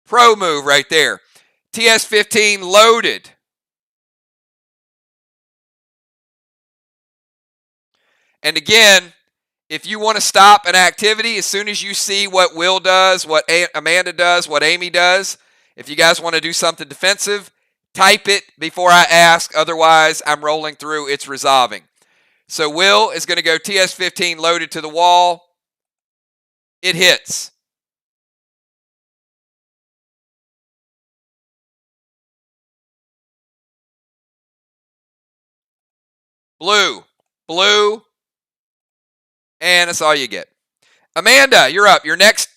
Pro move right there. TS-15 loaded. And again, if you want to stop an activity, as soon as you see what Will does, what Amanda does, what Amy does, if you guys want to do something defensive, type it before I ask. Otherwise, I'm rolling through. It's resolving. So Will is going to go TS-15 loaded to the wall. It hits. Blue. Blue. And that's all you get. Amanda, you're up. You're next.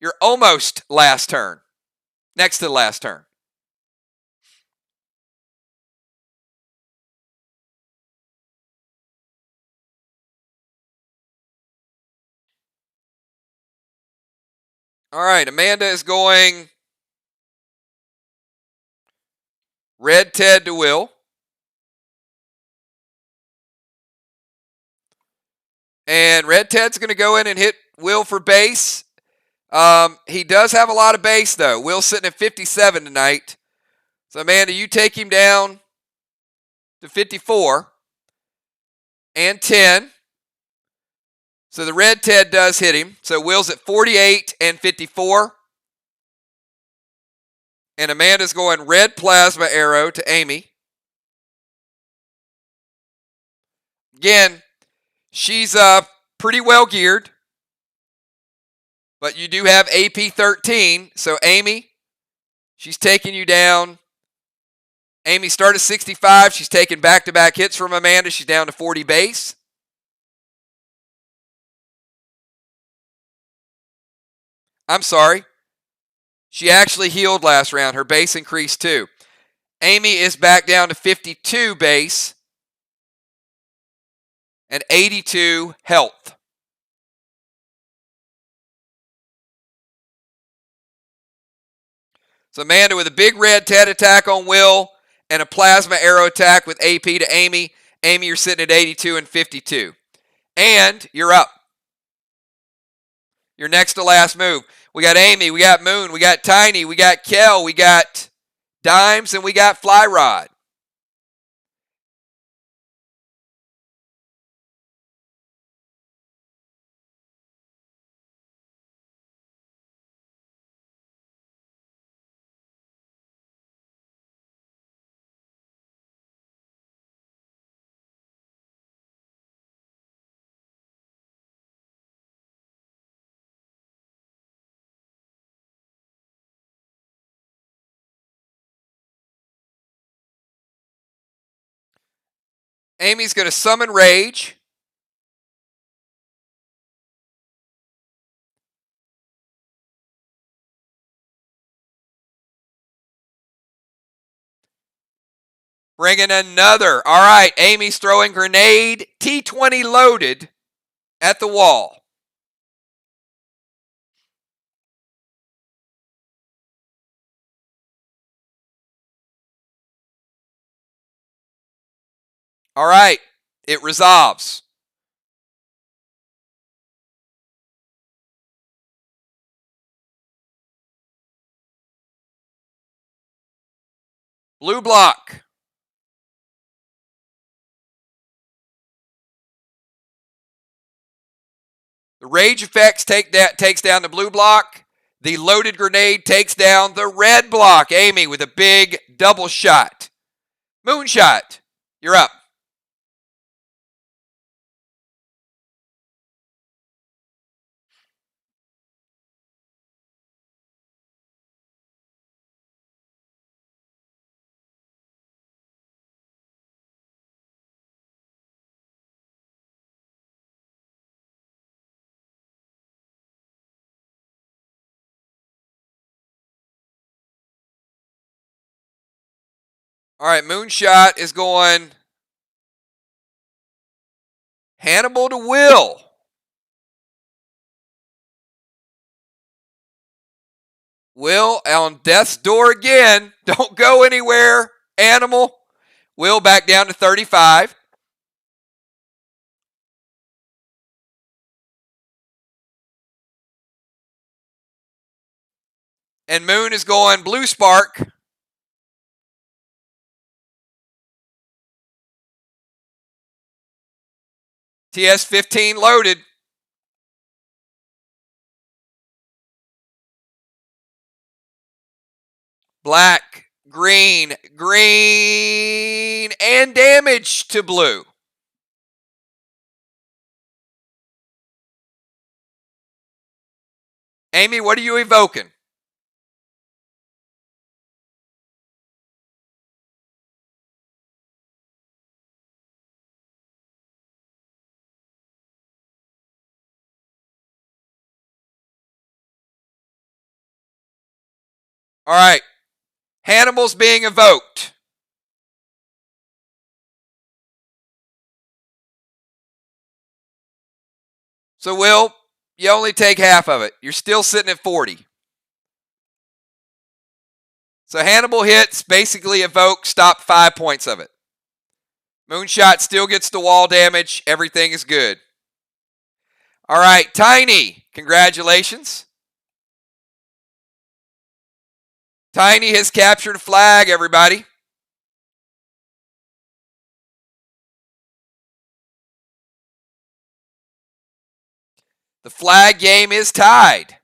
You're almost last turn. Next to the last turn. All right, Amanda is going Red Ted to Will. And Red Ted's going to go in and hit Will for base. He does have a lot of base, though. Will's sitting at 57 tonight. So, Amanda, you take him down to 54 and 10. So the Red Ted does hit him. So Will's at 48 and 54. And Amanda's going red plasma arrow to Amy. Again, she's pretty well geared. But you do have AP 13. So Amy, she's taking you down. Amy started 65. She's taking back-to-back hits from Amanda. She's down to 40 base. I'm sorry. She actually healed last round. Her base increased too. Amy is back down to 52 base and 82 health. So Amanda with a big Red Ted attack on Will and a plasma arrow attack with AP to Amy. Amy, you're sitting at 82 and 52. And you're up. Your next to last move. We got Amy, we got Moon, we got Tiny, we got Kel, we got Dimes, and we got Fly Rod. Amy's going to summon Rage. Bringing another. All right, Amy's throwing grenade, T20 loaded at the wall. All right, it resolves. Blue block. The rage effects takes down the blue block. The loaded grenade takes down the red block. Amy with a big double shot. Moonshot, you're up. All right, Moonshot is going Hannibal to Will. Will on death's door again. Don't go anywhere, animal. Will back down to 35. And Moon is going blue spark. TS-15 loaded. Black, green, green, and damage to blue. Amy, what are you evoking? All right. Hannibal's being evoked. So, Will, you only take half of it. You're still sitting at 40. So, Hannibal hits, basically evoke, stop 5 points of it. Moonshot still gets the wall damage. Everything is good. All right, Tiny, congratulations. Tiny has captured a flag, everybody. The flag game is tied.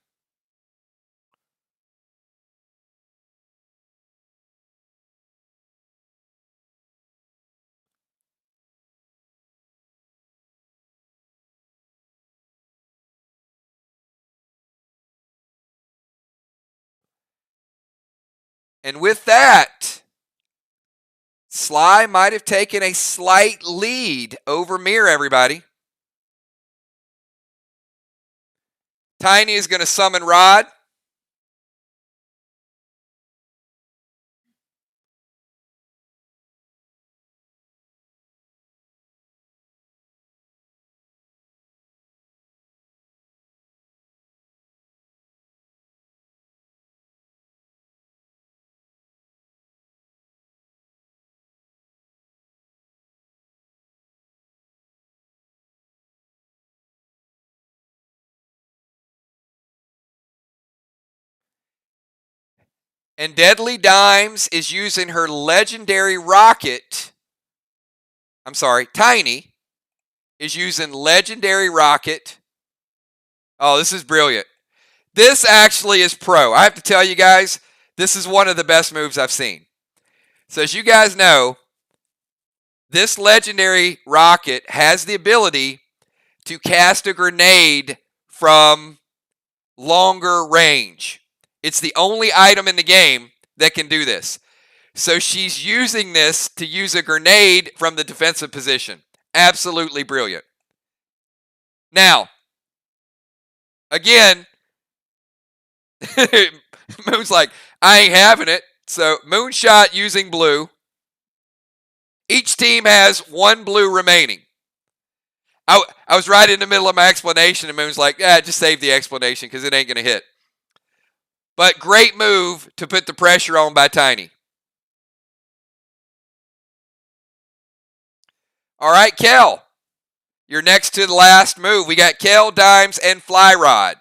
And with that, Sly might have taken a slight lead over Mir, everybody. Tiny is going to summon Rod. And Deadly Dimes is using her legendary rocket. I'm sorry, Tiny is using legendary rocket. Oh, this is brilliant. This actually is pro. I have to tell you guys, this is one of the best moves I've seen. So as you guys know, this legendary rocket has the ability to cast a grenade from longer range. It's the only item in the game that can do this. So she's using this to use a grenade from the defensive position. Absolutely brilliant. Now, again, Moon's like, I ain't having it. So Moonshot using blue. Each team has one blue remaining. I was right in the middle of my explanation, and Moon's like, just save the explanation because it ain't going to hit. But great move to put the pressure on by Tiny. All right, Kel. You're next to the last move. We got Kel, Dimes, and Fly Rod.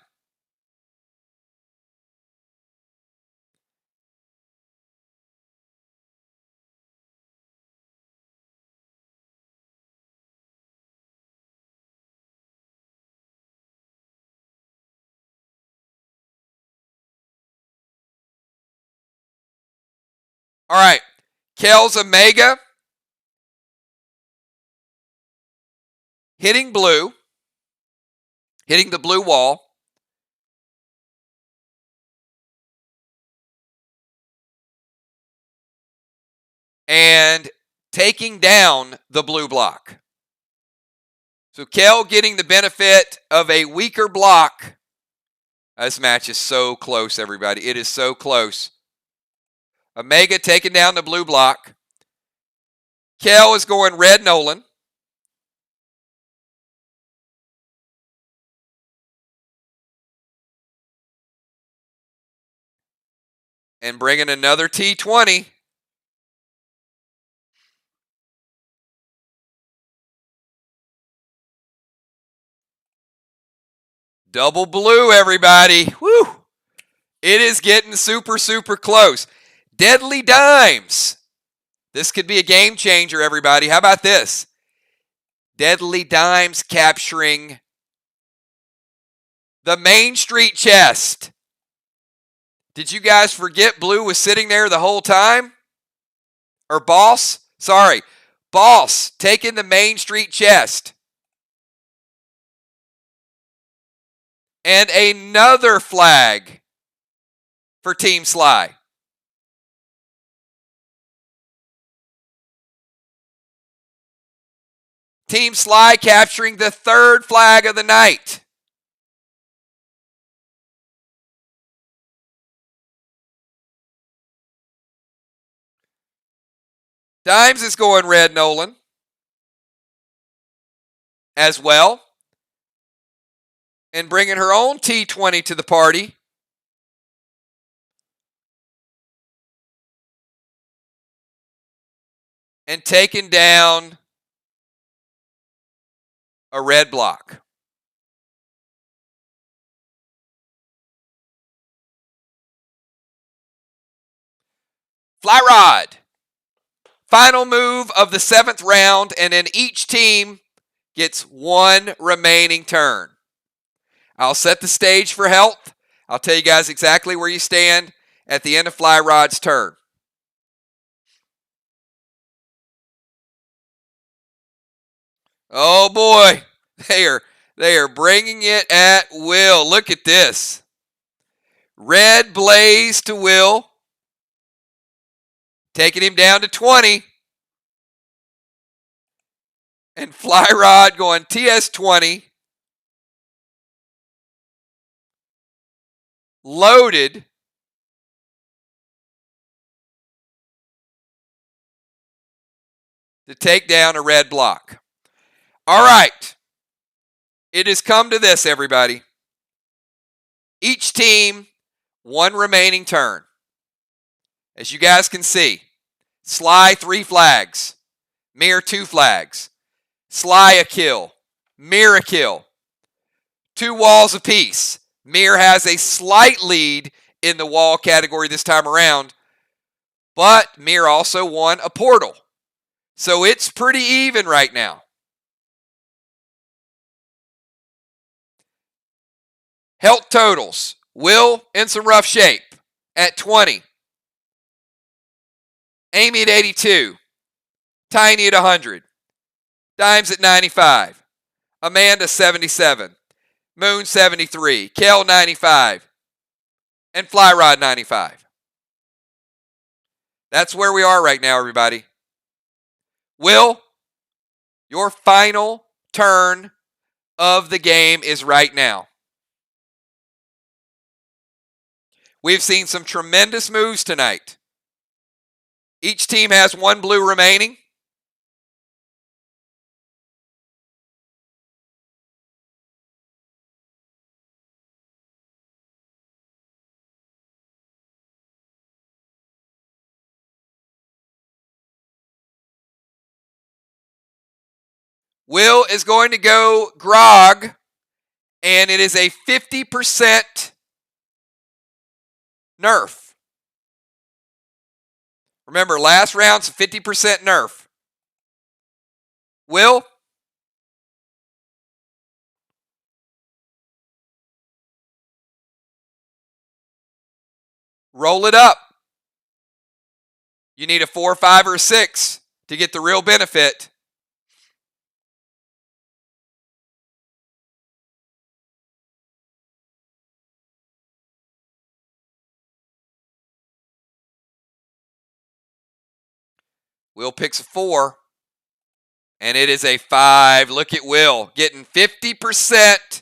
All right. Kel's Omega hitting blue, hitting the blue wall. And taking down the blue block. So Kel getting the benefit of a weaker block. This match is so close, everybody. It is so close. Omega taking down the blue block. Kel is going red Nolan. And bringing another T20. Double blue, everybody. Woo! It is getting super, super close. Deadly Dimes. This could be a game changer, everybody. How about this? Deadly Dimes capturing the Main Street chest. Did you guys forget blue was sitting there the whole time? Or Boss? Sorry. Boss taking the Main Street chest. And another flag for Team Sly. Team Sly capturing the third flag of the night. Dimes is going red Nolan as well. And bringing her own T20 to the party. And taking down a red block. Fly rod. Final move of the 7th round, and then each team gets one remaining turn. I'll set the stage for health. I'll tell you guys exactly where you stand at the end of Fly Rod's turn. Oh boy, they are bringing it at will. Look at this. Red Blaze to Will, taking him down to 20. And Fly Rod going TS20. Loaded. To take down a red block. All right. It has come to this, everybody. Each team, one remaining turn. As you guys can see, Sly 3 flags, Mir 2 flags, Sly a kill, Mir a kill. 2 walls apiece. Mir has a slight lead in the wall category this time around, but Mir also won a portal. So it's pretty even right now. Health totals. Will in some rough shape at 20. Amy at 82. Tiny at 100. Dimes at 95. Amanda 77. Moon 73. Kel 95. And Fly Rod 95. That's where we are right now, everybody. Will, your final turn of the game is right now. We've seen some tremendous moves tonight. Each team has 1 blue remaining. Will is going to go grog, and it is a 50% nerf. Remember, last round's 50% nerf. Will? Roll it up. You need a 4, 5, or 6 to get the real benefit. Will picks a 4, and it is a 5. Look at Will getting 50%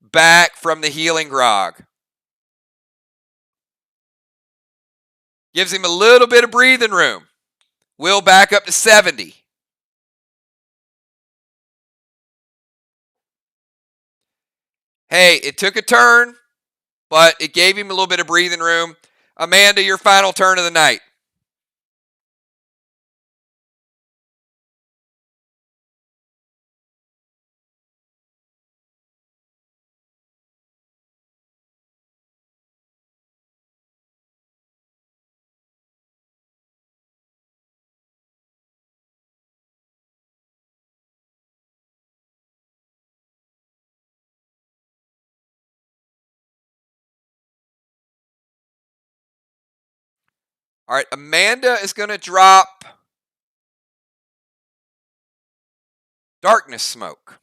back from the healing grog. Gives him a little bit of breathing room. Will back up to 70. Hey, it took a turn, but it gave him a little bit of breathing room. Amanda, your final turn of the night. All right, Amanda is going to drop Darkness Smoke.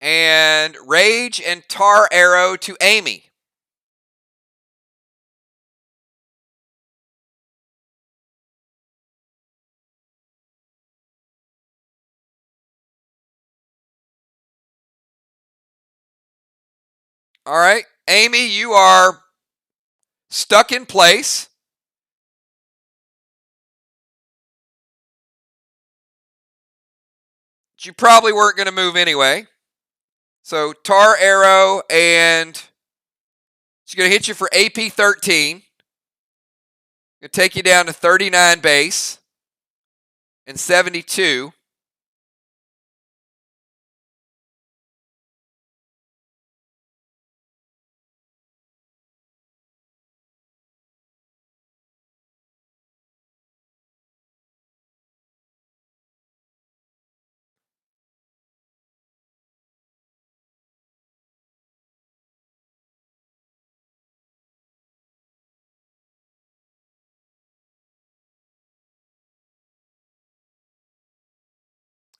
And Rage and Tar Arrow to Amy. All right, Amy, you are stuck in place. But you probably weren't going to move anyway. So Tar Arrow, and she's going to hit you for AP 13. Going to take you down to 39 base. and 72.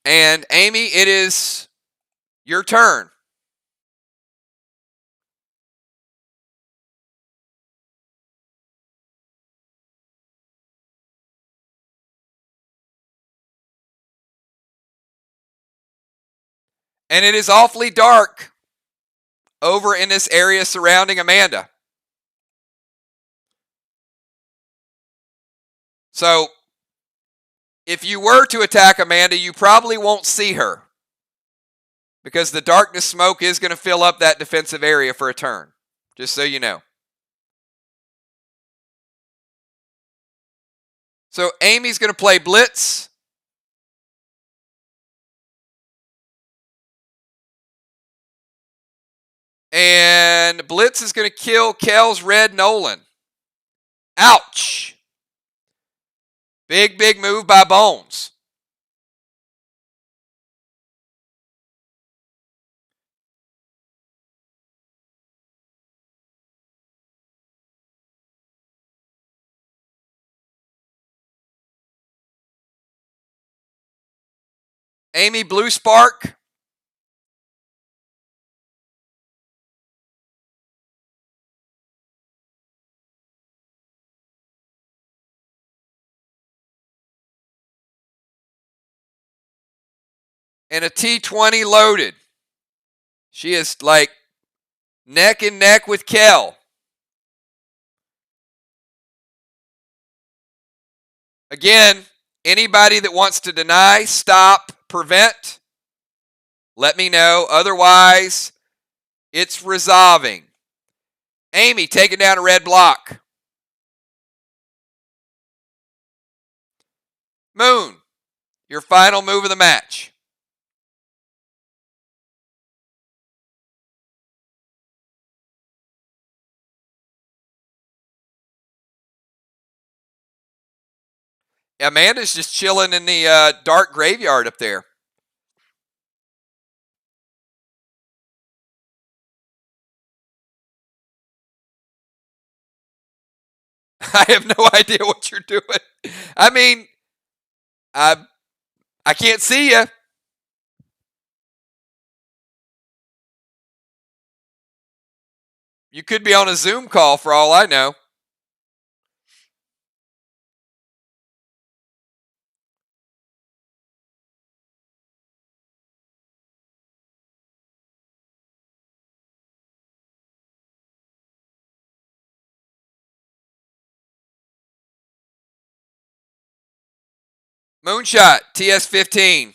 And Amy, it is your turn. And it is awfully dark over in this area surrounding Amanda. So, if you were to attack Amanda, you probably won't see her because the darkness smoke is going to fill up that defensive area for a turn, just so you know. So, Amy's going to play Blitz. And Blitz is going to kill Kel's Red Nolan. Ouch. Big, big move by Bones. Amy Blue Spark. And a T20 loaded. She is like neck and neck with Kel. Again, anybody that wants to deny, stop, prevent, let me know. Otherwise, it's resolving. Amy taking down a red block. Moon, your final move of the match. Amanda's just chilling in the dark graveyard up there. I have no idea what you're doing. I mean, I can't see you. You could be on a Zoom call for all I know. Moonshot, TS15.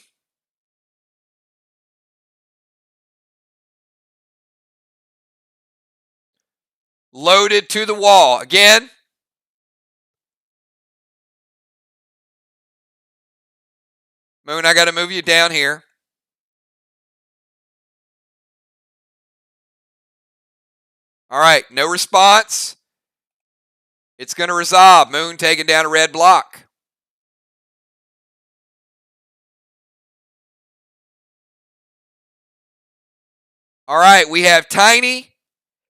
Loaded to the wall. Again. Moon, I got to move you down here. All right, no response. It's going to resolve. Moon taking down a red block. All right, we have Tiny,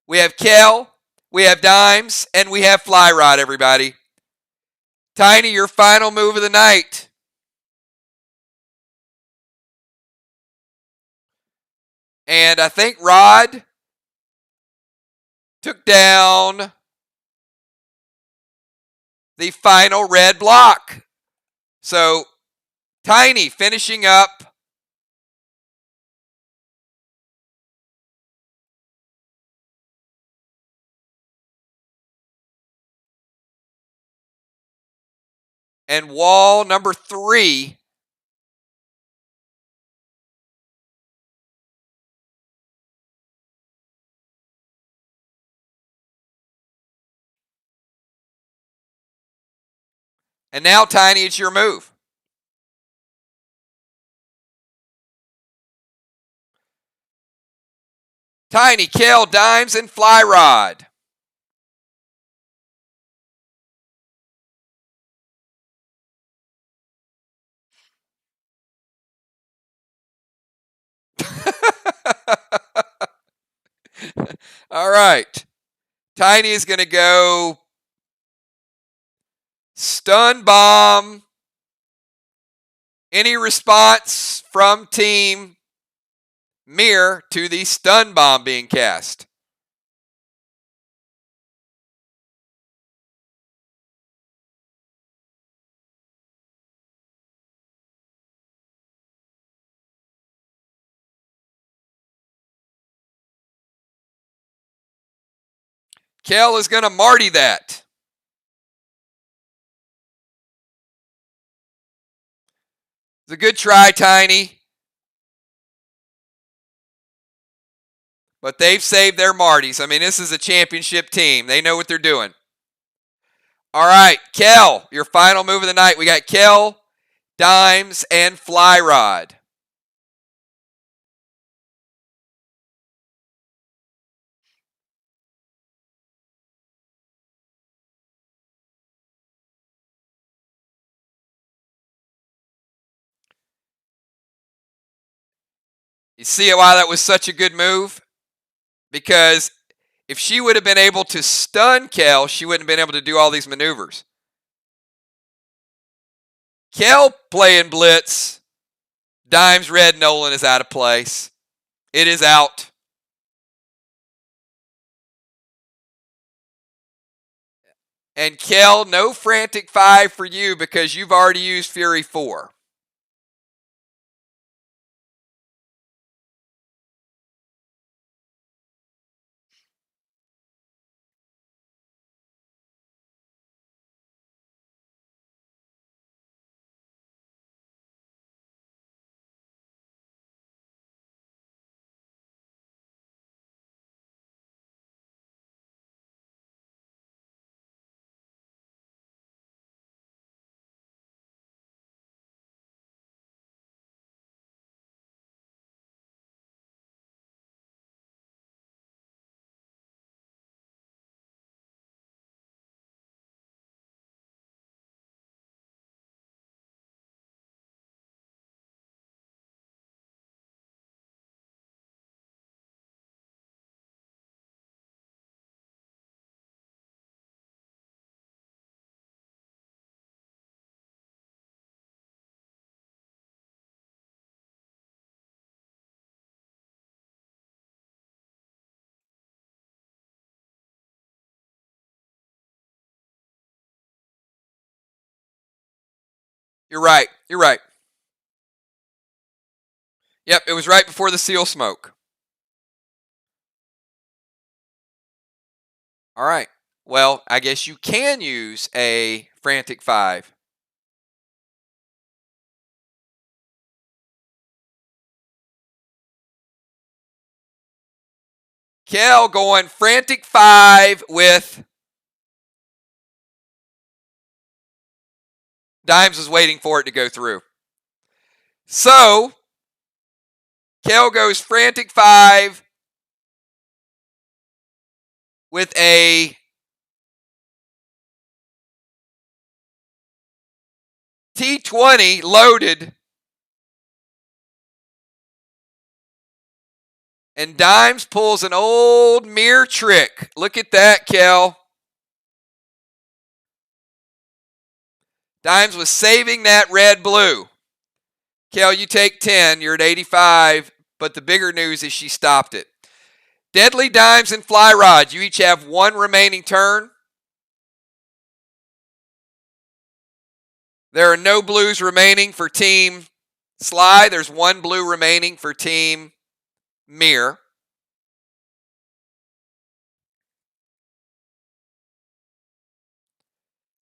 we have Kel, we have Dimes, and we have Fly Rod, everybody. Tiny, your final move of the night. And I think Rod took down the final red block. So, Tiny finishing up. And wall number 3. And now, Tiny, it's your move. Tiny, Kel, Dimes, and Fly Rod. All right. Tiny is going to go Stun Bomb. Any response from Team Mirror to the Stun Bomb being cast? Kel is going to Marty that. It's a good try, Tiny. But they've saved their Martys. I mean, this is a championship team. They know what they're doing. All right, Kel, your final move of the night. We got Kel, Dimes, and Fly Rod. You see why that was such a good move? Because if she would have been able to stun Kel, she wouldn't have been able to do all these maneuvers. Kel playing blitz. Dimes red Nolan is out of place. It is out. And Kel, no frantic 5 for you because you've already used Fury 4. You're right. You're right. Yep, it was right before the seal smoke. All right. Well, I guess you can use a frantic 5. Kel going frantic 5 with Dimes was waiting for it to go through. So, Kel goes frantic 5 with a T20 loaded. And Dimes pulls an old mirror trick. Look at that, Kel. Dimes was saving that red-blue. Kel, you take 10. You're at 85. But the bigger news is she stopped it. Deadly, Dimes, and Fly Rod, you each have one remaining turn. There are no blues remaining for Team Sly. There's one blue remaining for Team Mirror.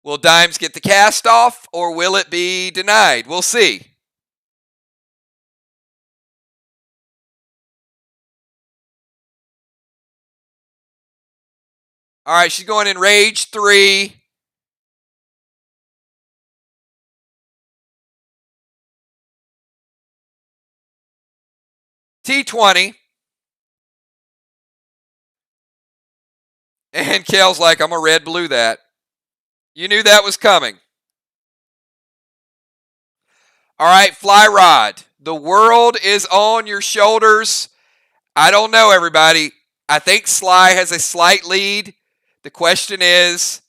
Will Dimes get the cast off or will it be denied? We'll see. All right, she's going in Rage 3. T20. And Kel's like, I'm going to red-blue that. You knew that was coming. All right, fly rod. The world is on your shoulders. I don't know, everybody. I think Sly has a slight lead. The question is,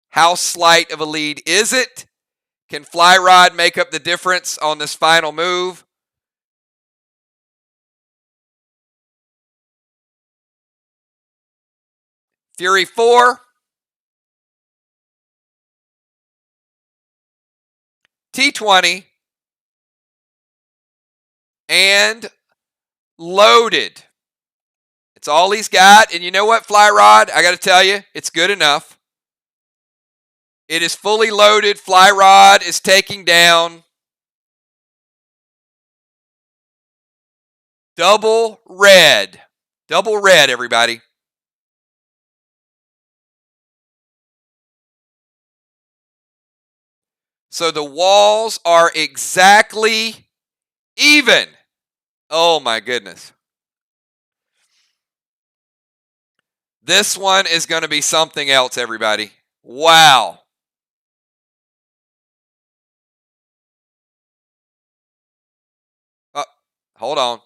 how slight of a lead is it? Can Fly Rod make up the difference on this final move? Fury 4. T20. And loaded. It's all he's got. And you know what, Fly Rod? I got to tell you, it's good enough. It is fully loaded. Fly Rod is taking down double red. Double red, everybody. So the walls are exactly even. Oh my goodness. This one is going to be something else, everybody. Wow. Hold on.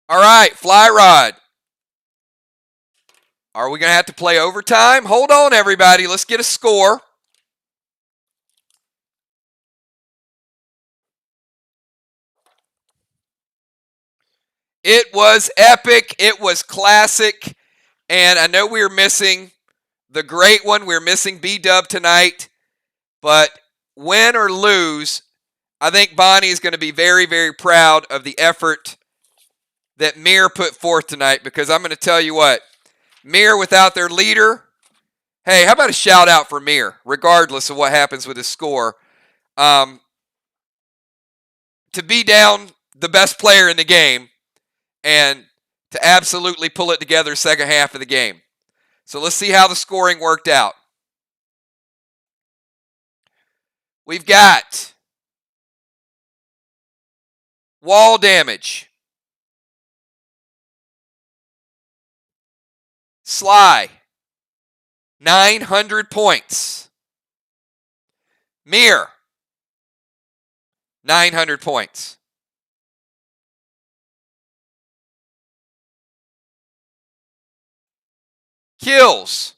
All right, Fly Rod. Are we going to have to play overtime? Hold on, everybody. Let's get a score. It was epic. It was classic. And I know we were missing the great one. We're missing B-Dub tonight. But win or lose, I think Bonnie is going to be very, very proud of the effort that Mir put forth tonight. Because I'm going to tell you what, Mir without their leader, hey, how about a shout out for Mir, regardless of what happens with his score. To be down the best player in the game and to absolutely pull it together second half of the game. So let's see how the scoring worked out. We've got wall damage. Sly, 900 points. Mir, 900 points. Kills.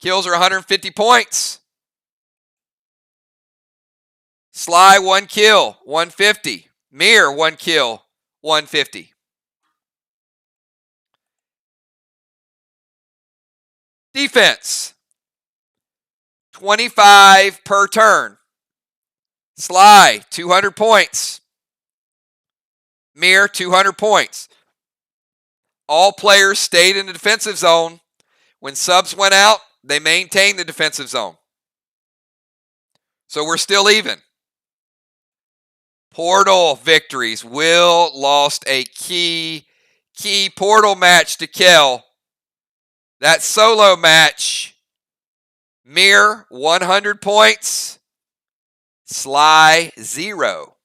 Kills are 150 points. Sly, 1 kill, 150. Mir, 1 kill, 150. Defense, 25 per turn. Sly, 200 points. Mir, 200 points. All players stayed in the defensive zone. When subs went out, they maintained the defensive zone. So we're still even. Portal victories. Will lost a key portal match to Kel. That solo match, Mir, 100 points. Sly, 0.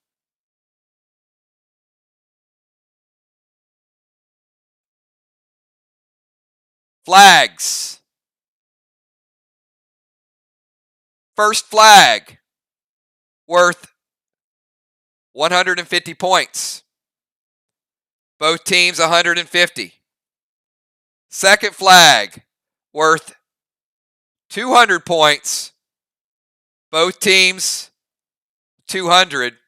Flags. First flag, worth 150 points. Both teams 150. Second flag, worth 200 points. Both teams 200.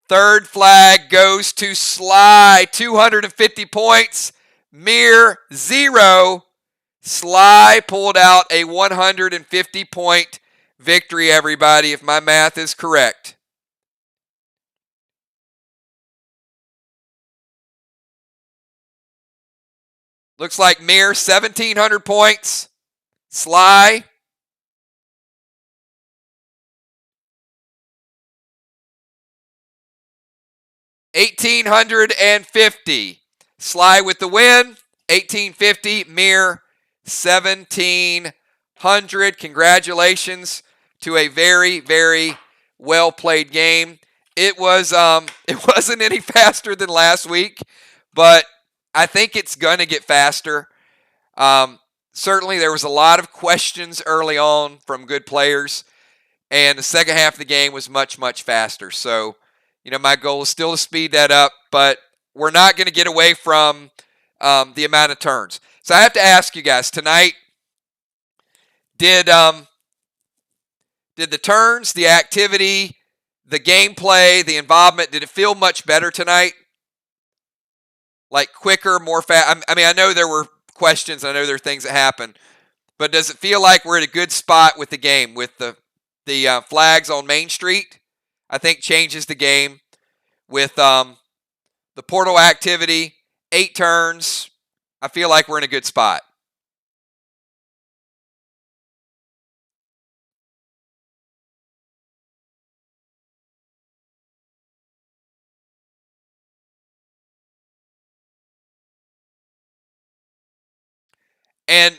Third flag goes to Sly, 250 points. Mir, 0. Sly pulled out a 150-point victory, everybody, if my math is correct. Looks like Mir, 1,700 points. Sly, 1,850. Sly with the win, 1,850. Mir, 1,700. Congratulations to a very, very well played game. It wasn't any faster than last week, but I think it's going to get faster. Certainly, there was a lot of questions early on from good players, and the second half of the game was much, much faster. So, my goal is still to speed that up, but we're not going to get away from the amount of turns. So I have to ask you guys tonight: Did the turns, the activity, the gameplay, the involvement, did it feel much better tonight? Like quicker, more fast? I mean, I know there were questions. I know there are things that happened. But does it feel like we're at a good spot with the game? With the flags on Main Street, I think changes the game. With the portal activity, 8 turns, I feel like we're in a good spot. And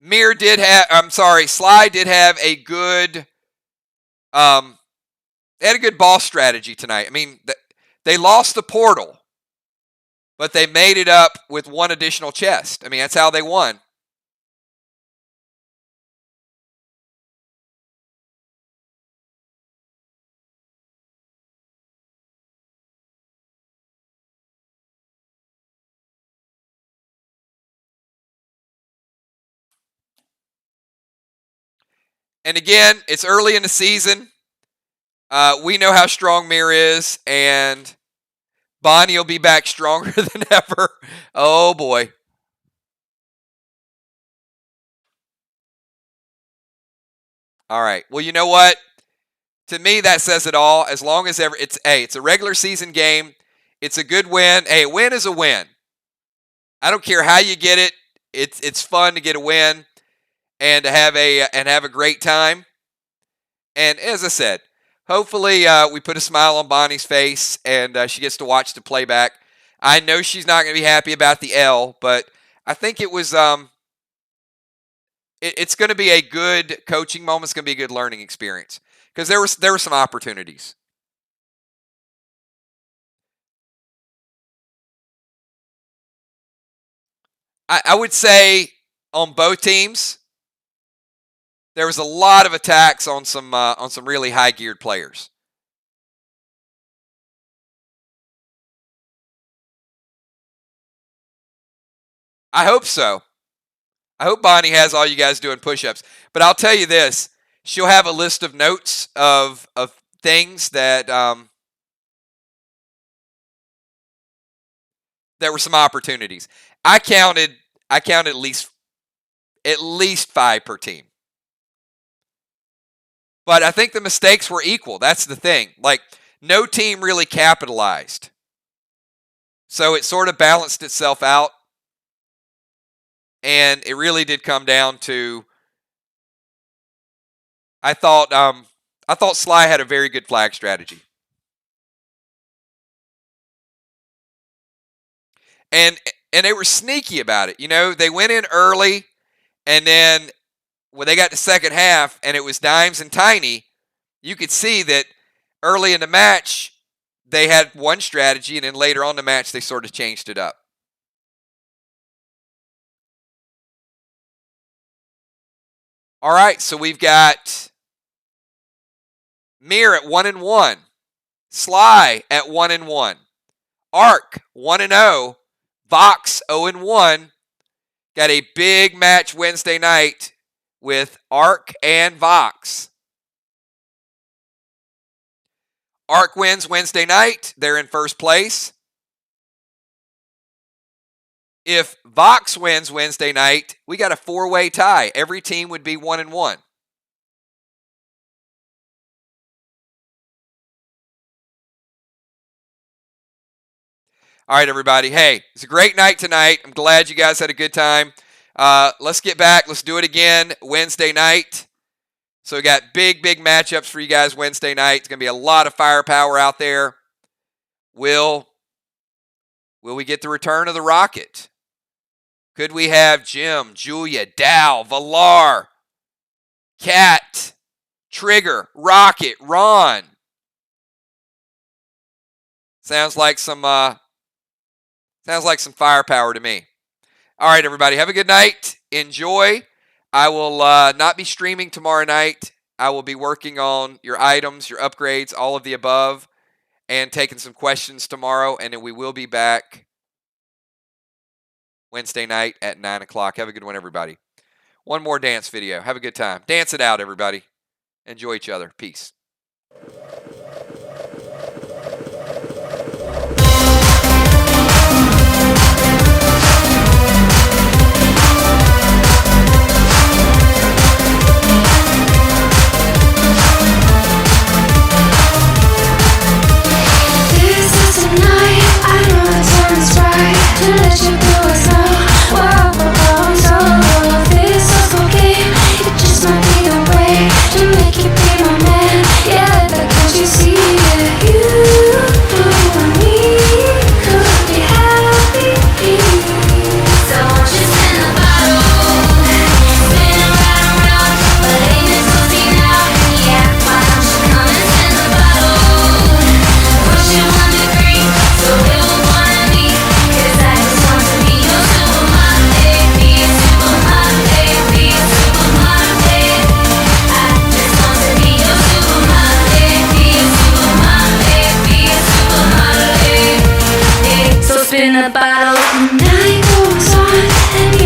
Sly did have a good they had a good ball strategy tonight. I mean, they lost the portal, but they made it up with one additional chest. I mean, that's how they won. And again, it's early in the season. We know how strong Mir is, and Bonnie will be back stronger than ever. Oh, boy. All right. Well, you know what? To me, that says it all. As long as it's a regular season game. It's a good win. Hey, a win is a win. I don't care how you get it. It's fun to get a win and to have a great time. And as I said, hopefully we put a smile on Bonnie's face and she gets to watch the playback. I know she's not going to be happy about the L, but I think it was it's going to be a good coaching moment. It's going to be a good learning experience because there were some opportunities. I would say on both teams there was a lot of attacks on some really high geared players. I hope so. I hope Bonnie has all you guys doing push-ups. But I'll tell you this: she'll have a list of notes of things that there were some opportunities. I counted at least 5 per team. But I think the mistakes were equal. That's the thing. Like, no team really capitalized. So it sort of balanced itself out. And it really did come down to I thought Sly had a very good flag strategy. And they were sneaky about it. They went in early, and then when they got to second half and it was Dimes and Tiny, you could see that early in the match they had one strategy, and then later on in the match they sort of changed it up. All right, so we've got Mir at 1-1, Sly at 1-1, Ark 1-0, Vox 0-1. Got a big match Wednesday night with Ark and Vox. Ark wins Wednesday night. They're in first place. If Vox wins Wednesday night, we got a 4-way tie. Every team would be 1-1. All right, everybody. Hey, it's a great night tonight. I'm glad you guys had a good time. Let's get back. Let's do it again Wednesday night. So we got big matchups for you guys Wednesday night. It's going to be a lot of firepower out there. Will we get the return of the Rocket? Could we have Jim, Julia, Dow, Villar, Cat, Trigger, Rocket, Ron. Sounds like some firepower to me. All right, everybody, have a good night. Enjoy. I will not be streaming tomorrow night. I will be working on your items, your upgrades, all of the above, and taking some questions tomorrow. And then we will be back Wednesday night at 9 o'clock. Have a good one, everybody. One more dance video. Have a good time. Dance it out, everybody. Enjoy each other. Peace. Spin a bottle, the night goes on, and